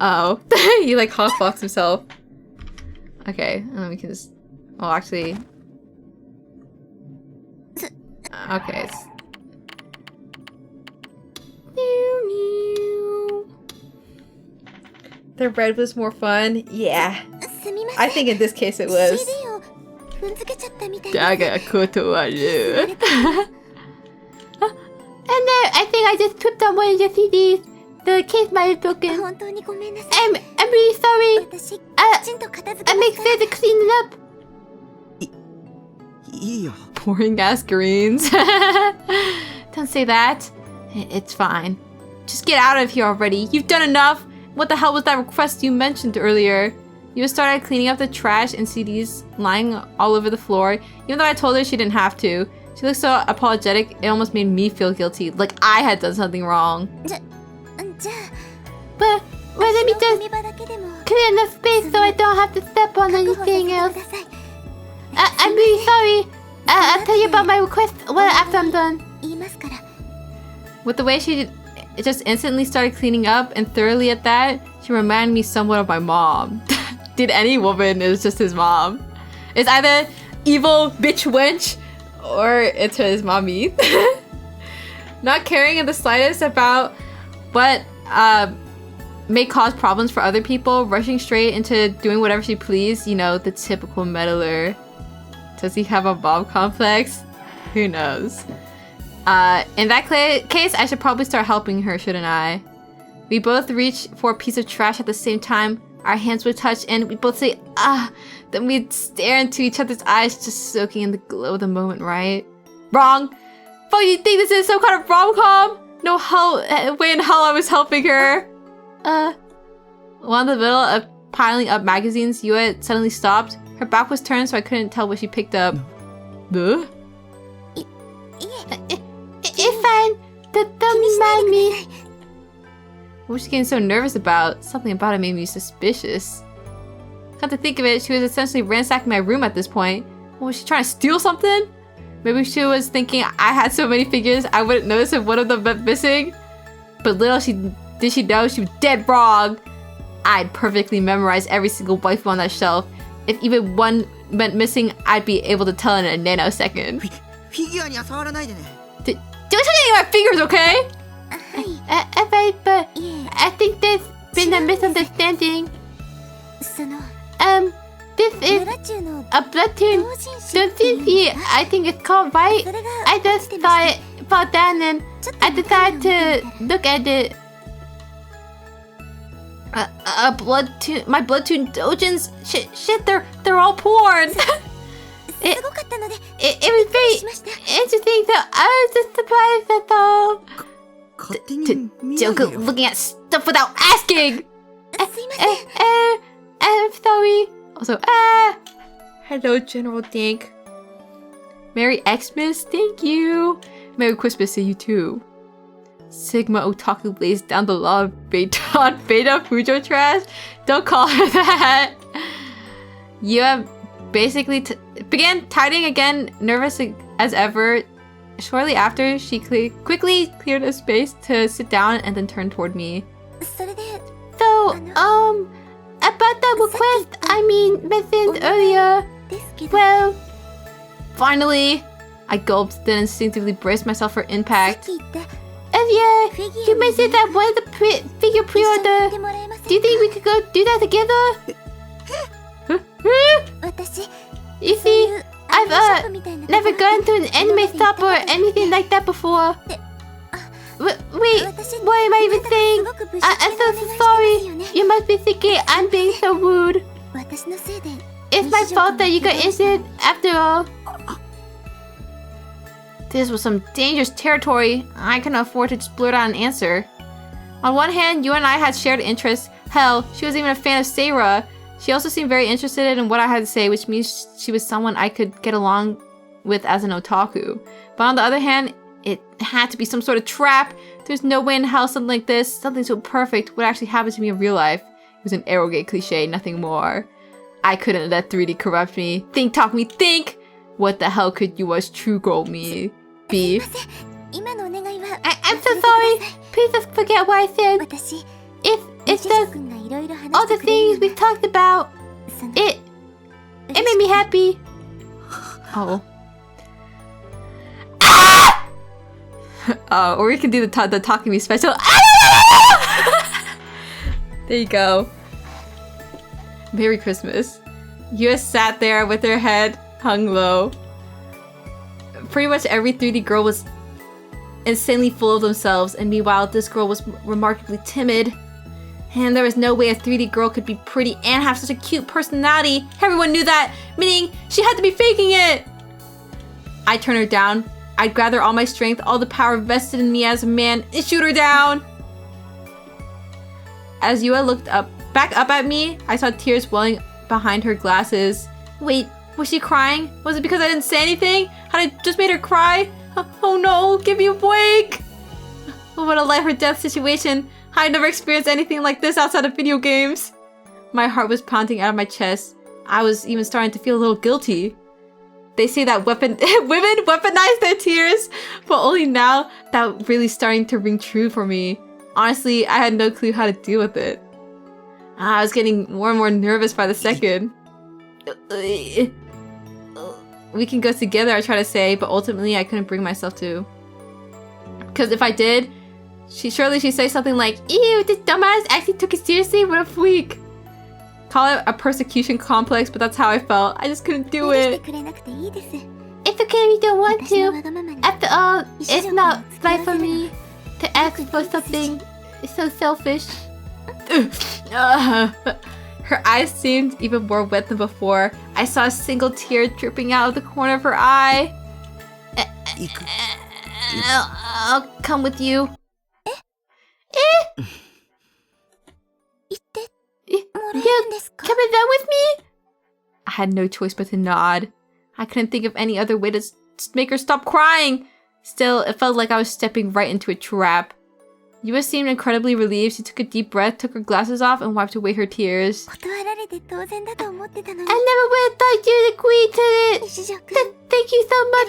Oh. He like hotboxed himself. Okay, we can just... Oh, actually... Okay. The red was more fun. Yeah. すみません I think in this case it was. CD を踏んづけちゃったみたいです。だがことある。And then I think I just tripped on one of your CDs. The case might have broken. 本当にごめんなさい。 I'm really sorry. 私、き Uh, ちんと片付 I けま make すから。 sure to clean it up. いいよ。 Boring ass greens. Don't say that. It's fine. Just get out of here already. You've done enough. What the hell was that request you mentioned earlier? You started cleaning up the trash and CDs lying all over the floor, even though I told her she didn't have to. She looked so apologetic, it almost made me feel guilty, like I had done something wrong. じゃあ、 But let me 足の just 踏み場だけでも clear enough space so I don't have to step on 確保させて anything く else. ださい。 I'm really sorry. I'll tell you about my request after I'm done. 言いますから。 With the way she just instantly started cleaning up and thoroughly at that, she reminded me somewhat of my mom. Did any woman, it was just his mom. It's either evil bitch wench or it's his mommy. Not caring in the slightest about what may cause problems for other people, rushing straight into doing whatever she pleased, you know, the typical meddler. Does he have a mom complex? Who knows? In that case, I should probably start helping her, shouldn't I? We both reach for a piece of trash at the same time. Our hands would touch and we both say, ah. Then we'd stare into each other's eyes, just soaking in the glow of the moment, right? Wrong! Fuck, you think this is some kind of rom-com? No way in hell I was helping her. While in the middle of piling up magazines, Yua suddenly stopped. Her back was turned so I couldn't tell what she picked up. Huh? It's fine. Don't mind me. What was she getting so nervous about? Something about it made me suspicious. Come to think of it, she was essentially ransacking my room at this point. What, was she trying to steal something? Maybe she was thinking I had so many figures I wouldn't notice if one of them went missing. But little did she know she was dead wrong. I'd perfectly memorized every single waifu on that shelf. If even one went missing, I'd be able to tell in a nanosecond. フィギュアには触らないでね。 Don't touch any of my fingers, okay? はい。 Right, but いえ、 I think there's been a misunderstanding. その、 This is 村中の a platoon. 同人誌っていう Don't I think it's called, right? それが I just saw it fall down and ちょっと I decided to look at it. A bloodtoon, my bloodtoon dojins. Shit, they're all porn. すごかったので、 It was しました。 very interesting, so I was just surprised, that's all. 勝手に見ない Joker よ。 looking at stuff without asking. すいません。 I'm sorry. Also, hello, General Dink. Merry Xmas, thank you. Merry Christmas to you too. Sigma Otaku lays down the law of beta Fujo trash. Don't call her that. You have basically began tidying again, nervous as ever. Shortly after, she quickly cleared a space to sit down and then turned toward me. それで、 So, about that request I mentioned earlier. ですけど、 Well, finally, I gulped, then instinctively braced myself for さっ impact. き言った、 Yeah, フィギュア you に mentioned that one of the figure 一緒に行っ pre-order. てもらえませんか Do you think we could go do that together? Huh? 私、 You そうい see, うアニ I've メショップみたいなとこ never gone to an anime shop or anything like that before. Wait, 私、 what am I even す saying? ごく物 I'm 質的なお願い so してます sorry. よね。 You must be thinking I'm being so rude. 私のせいで、 It's my fault that you got injured after all. This was some dangerous territory. I couldn't afford to just blurt out an answer. On one hand, you and I had shared interests. Hell, she was even a fan of Seira. She also seemed very interested in what I had to say, which means she was someone I could get along with as an otaku. But on the other hand, it had to be some sort of trap. There's no way in hell something like this, something so perfect, would actually happen to me in real life. It was an arrogant cliche, nothing more. I couldn't let 3D corrupt me. Think, talk me, think! What the hell could you as true girl me be? 今のお願いは、 I'm so sorry. Please just forget what I said. 私、 It's ジェ just 君がいろいろ all 話し the てくれる things we talked about. その It made me happy. Oh. Ah! Or we can do the takumi special. There you go. Merry Christmas. Yua sat there with her head hung low. Pretty much every 3D girl was insanely full of themselves, and meanwhile this girl was remarkably timid. And there was no way a 3D girl could be pretty and have such a cute personality. Everyone knew that, meaning she had to be faking it. I'd turn her down. I'd gather all my strength, all the power vested in me as a man, and shoot her down. As Yua looked back up at me, I saw tears welling behind her glasses. Wait, was she crying? Was it because I didn't say anything? Had I just made her cry? Oh no, give me a break! What a life or death situation. I'd never experienced anything like this outside of video games. My heart was pounding out of my chest. I was even starting to feel a little guilty. They say that women weaponize their tears, but only now that really starting to ring true for me. Honestly, I had no clue how to deal with it. I was getting more and more nervous by the second. We can go together, I try to say, but ultimately I couldn't bring myself to. Because if I did, she'd say something like, "Ew, this dumbass actually took it seriously? What a freak." Call it a persecution complex, but that's how I felt. I just couldn't do it. It's okay if you don't want to. After all, it's not right for me to ask for something so selfish. Her eyes seemed even more wet than before. I saw a single tear dripping out of the corner of her eye. I'll come with you. You coming down with me? I had no choice but to nod. I couldn't think of any other way to make her stop crying. Still, it felt like I was stepping right into a trap. Yua seemed incredibly relieved. She took a deep breath, took her glasses off, and wiped away her tears. I never would have thought you'd agree to it. Thank you so much,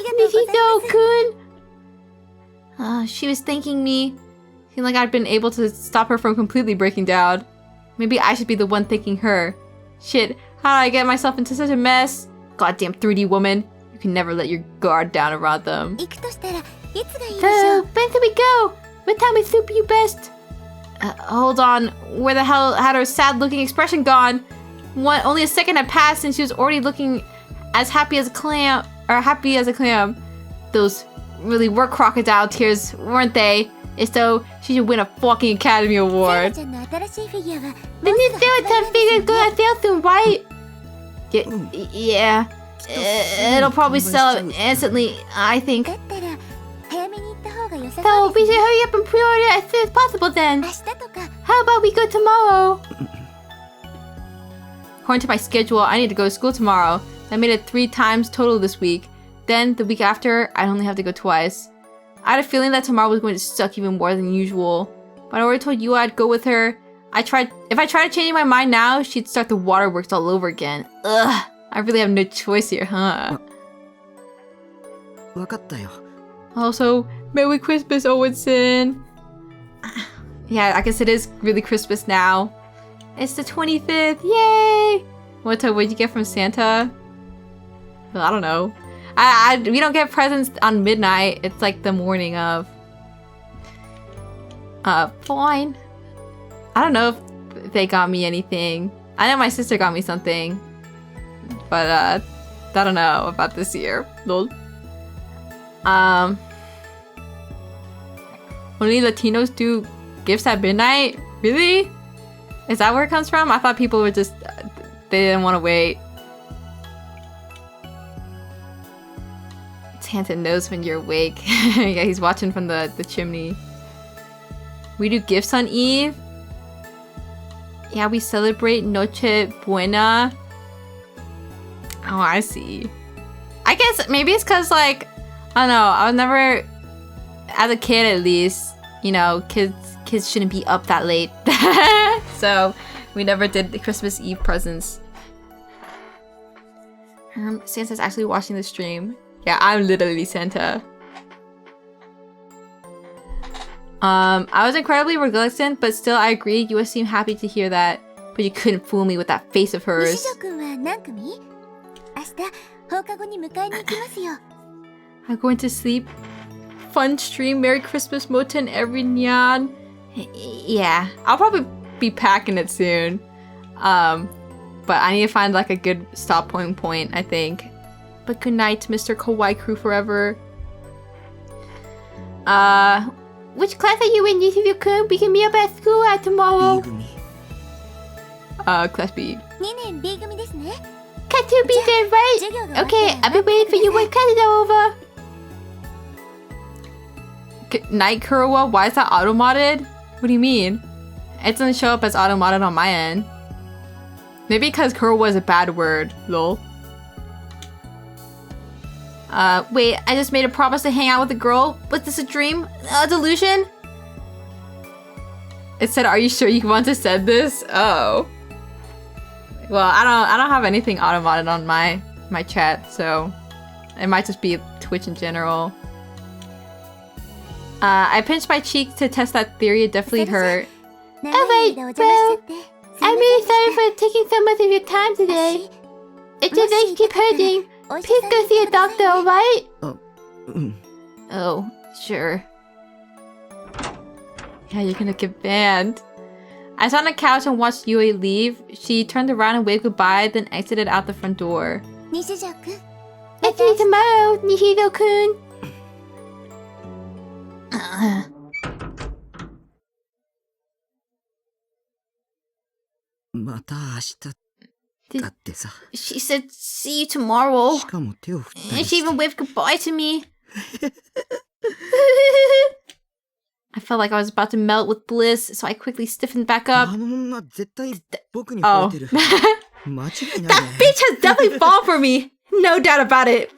Nishizo-kun. She was thanking me. Seemed like I'd been able to stop her from completely breaking down. Maybe I should be the one thanking her. Shit, how did I get myself into such a mess? Goddamn 3D woman. You can never let your guard down around them. So, when can we go? What time is suit you best? Hold on. Where the hell had her sad-looking expression gone? Only a second had passed and she was already looking as happy as a clam. Those really were crocodile tears, weren't they? If so, she should win a fucking Academy Award. The new Skeleton figure's gonna sell soon, right? Yeah. It'll probably sell instantly, I think. So we should hurry up and pre-order as soon as possible then. How about we go tomorrow? According to my schedule, I need to go to school tomorrow. I made it 3 times total this week. Then, the week after, I'd only have to go twice. I had a feeling that tomorrow was going to suck even more than usual. But I already told Yua I'd go with her. If I tried changing my mind now, she'd start the waterworks all over again. Ugh, I really have no choice here, huh? Also, Merry Christmas, Owenson! Yeah, I guess it is really Christmas now. It's the 25th, yay! What did you get from Santa? Well, I don't know. We don't get presents on midnight. It's like the morning of. Fine. I don't know if they got me anything. I know my sister got me something. But, I don't know about this year. Lol. Only Latinos do gifts at midnight? Really? Is that where it comes from? I thought people were just... they didn't want to wait. Santa knows when you're awake. Yeah, he's watching from the chimney. We do gifts on Eve? Yeah, we celebrate Noche Buena. Oh, I see. I guess maybe it's because, like, I don't know, I was never... as a kid, at least, you know, kids shouldn't be up that late. So, we never did the Christmas Eve presents. Santa's actually watching the stream. Yeah, I'm literally Santa. I was incredibly reluctant, but still I agree. You seem happy to hear that. But you couldn't fool me with that face of hers. I'm going to sleep fun stream. Merry Christmas, Moten Everynyan. Yeah, I'll probably be packing it soon. But I need to find like a good point, I think. But good night, Mr. Kawaii Crew forever. Which class are you in, Yusuf-kun? We can meet up at school tomorrow. Class B. 2年 B 組ですね。 Got to be there, right? Okay, I'll be waiting for you when classes are over. Good night, Kurowa. Why is that auto-modded? What do you mean? It doesn't show up as auto-modded on my end. Maybe because Kurowa is a bad word. Lol. Wait, I just made a promise to hang out with a girl. Was this a dream? A delusion? It said, "Are you sure you want to send this?" Oh. Well, I don't have anything auto-modded on my chat, so it might just be Twitch in general. I pinched my cheek to test that theory. It definitely hurt. 長い間お邪魔しちゃって。 I'm really sorry for taking so much of your time today. If your legs keep hurting, please go see a doctor, alright? Oh, sure. Yeah, you're gonna get banned. I sat on the couch and watched Yui leave. She turned around and waved goodbye, then exited out the front door. 西条くん。 I'll see you tomorrow, Nishiro-kun. She said, "See you tomorrow." しかも手を振ったり And し she て even waved goodbye to me. I felt like I was about to melt with bliss, so I quickly stiffened back up. あの女絶対僕に惚 Oh. れてる That 間違いないね bitch has definitely fallen for me. No doubt about it.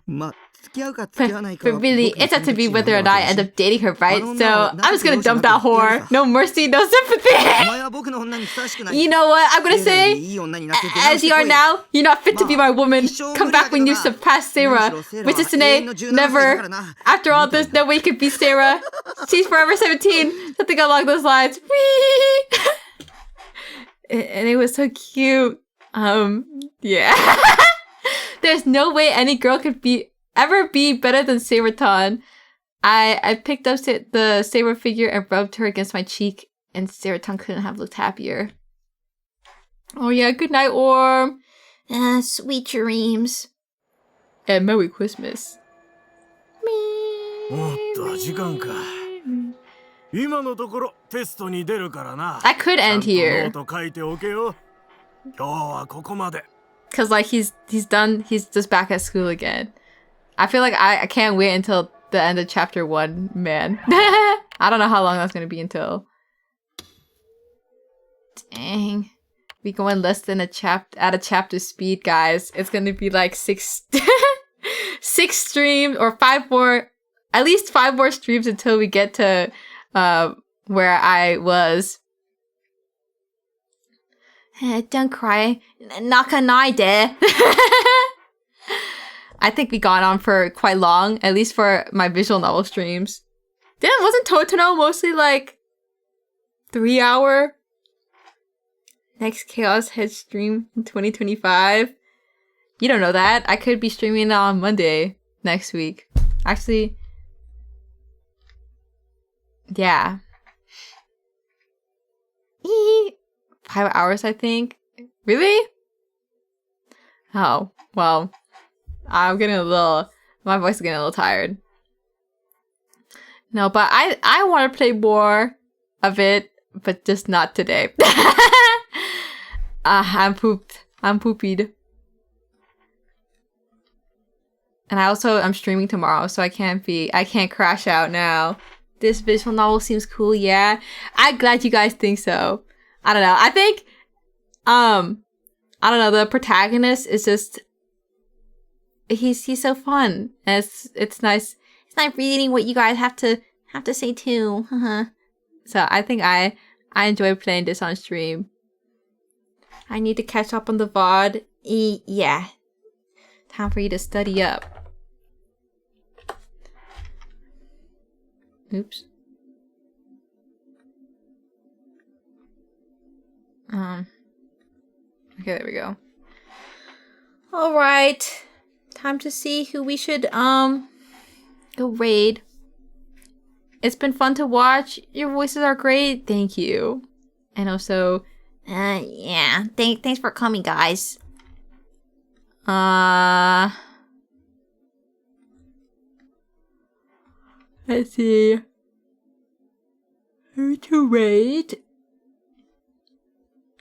まあ付き合うか付き合わないか But は really, 僕の it's up to 選 me 択肢 whether or な not わ I けだ end し up dating her, right? I don't So know. I'm just gonna dump that Nothing whore. else. No mercy, no お sympathy. 前は僕の女にふさわしくない You know what I'm gonna 綺麗 say? でいい女になって出直 As して you are こい now, you're not fit to be my woman. Come back when you surpass Sarah. むしろセイラは Which is 永遠 today, の17歳だか never. らな After all this, no way you could beat Sarah. She's forever 17. Something along those lines. And it was so cute. Yeah. There's no way any girl could ever be better than Seraton. I picked up the Saber figure and rubbed her against my cheek, and Seraton couldn't have looked happier. Oh yeah, good night, Orm. Sweet dreams. And Merry Christmas. おっと時間か今のところテストに出るからな I could end ちゃん here. とノート書いておけよ今日はここまで Cause like he's done, he's just back at school again. I feel like I can't wait until the end of chapter 1, man. I don't know how long that's gonna be until. Dang. We going less than a chapter speed, guys. It's gonna be like 6 streams or 5 more, at least 5 more streams until we get to where I was. Don't cry. Nakanaide. I think we got on for quite long, at least for my visual novel streams. Wasn't Totoro mostly like 3 hour? Next Chaos Head stream in 2025? You don't know that. I could be streaming it on Monday next week. Actually, yeah. 5 hours, I think. Really? Oh, well. I'm getting my voice is getting a little tired. No, but I want to play more of it, but just not today. I'm pooped. I'm poopied. And I'm streaming tomorrow, so I can't crash out now. This visual novel seems cool, yeah. I'm glad you guys think so. I don't know. I think, I don't know, the protagonist is just, he's so fun. And it's nice. It's nice reading what you guys have to say too. So I think I enjoy playing this on stream. I need to catch up on the VOD. Yeah. Time for you to study up. Oops. Okay, there we go. All right. Time to see who we should Go raid. It's been fun to watch. Your voices are great. Thank you. And also, yeah. Thanks for coming, guys. let's see. Who to raid?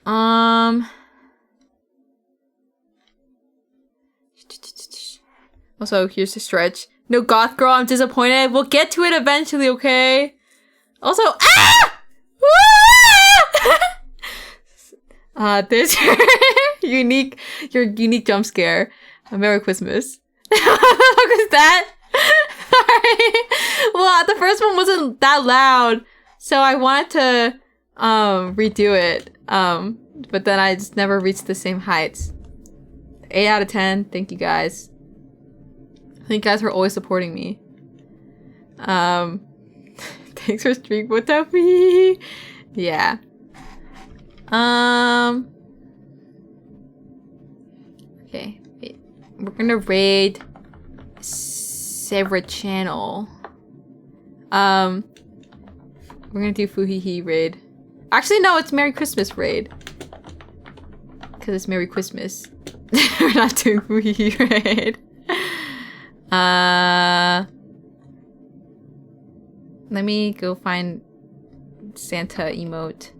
Also, here's the stretch. No goth girl, I'm disappointed. We'll get to it eventually, okay? Also, there's your unique jump scare. Merry Christmas. What the fuck was that? Sorry. Well, the first one wasn't that loud, so I wanted to redo it. But then I just never reached the same heights. 8 out of 10. Thank you guys. Thank you guys for always supporting me. Thanks for streak with me. Yeah. Okay. Wait. We're gonna raid Severed Channel. We're gonna do Fuhihi raid. Actually, no, it's Merry Christmas raid. Because it's Merry Christmas. We're not doing Fuhihi raid. Let me go find Santa emote.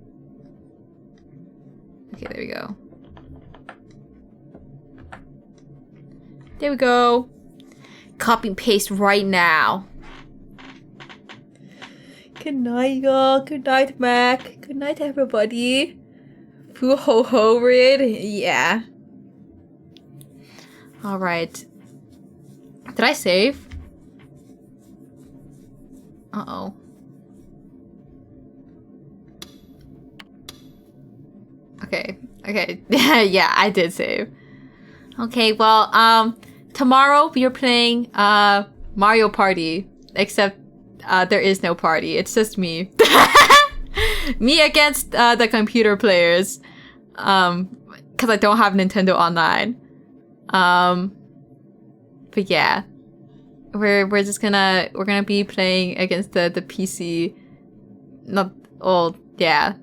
Okay, there we go. There we go. Copy and paste right now. Good night, y'all. Good night, Mac. Good night, everybody. Foo ho ho raid. Yeah. Alright. Did I save? Uh-oh. Okay. Okay. Yeah, I did save. Okay, well, tomorrow we are playing Mario Party. Except there is no party. It's just me. Me against the computer players. Because I don't have Nintendo Online. But yeah. We're gonna be playing against the PC. Not old, yeah.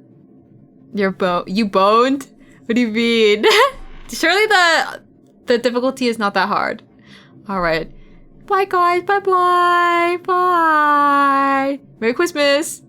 You boned? What do you mean? Surely the difficulty is not that hard. Alright. Bye guys, bye. Merry Christmas!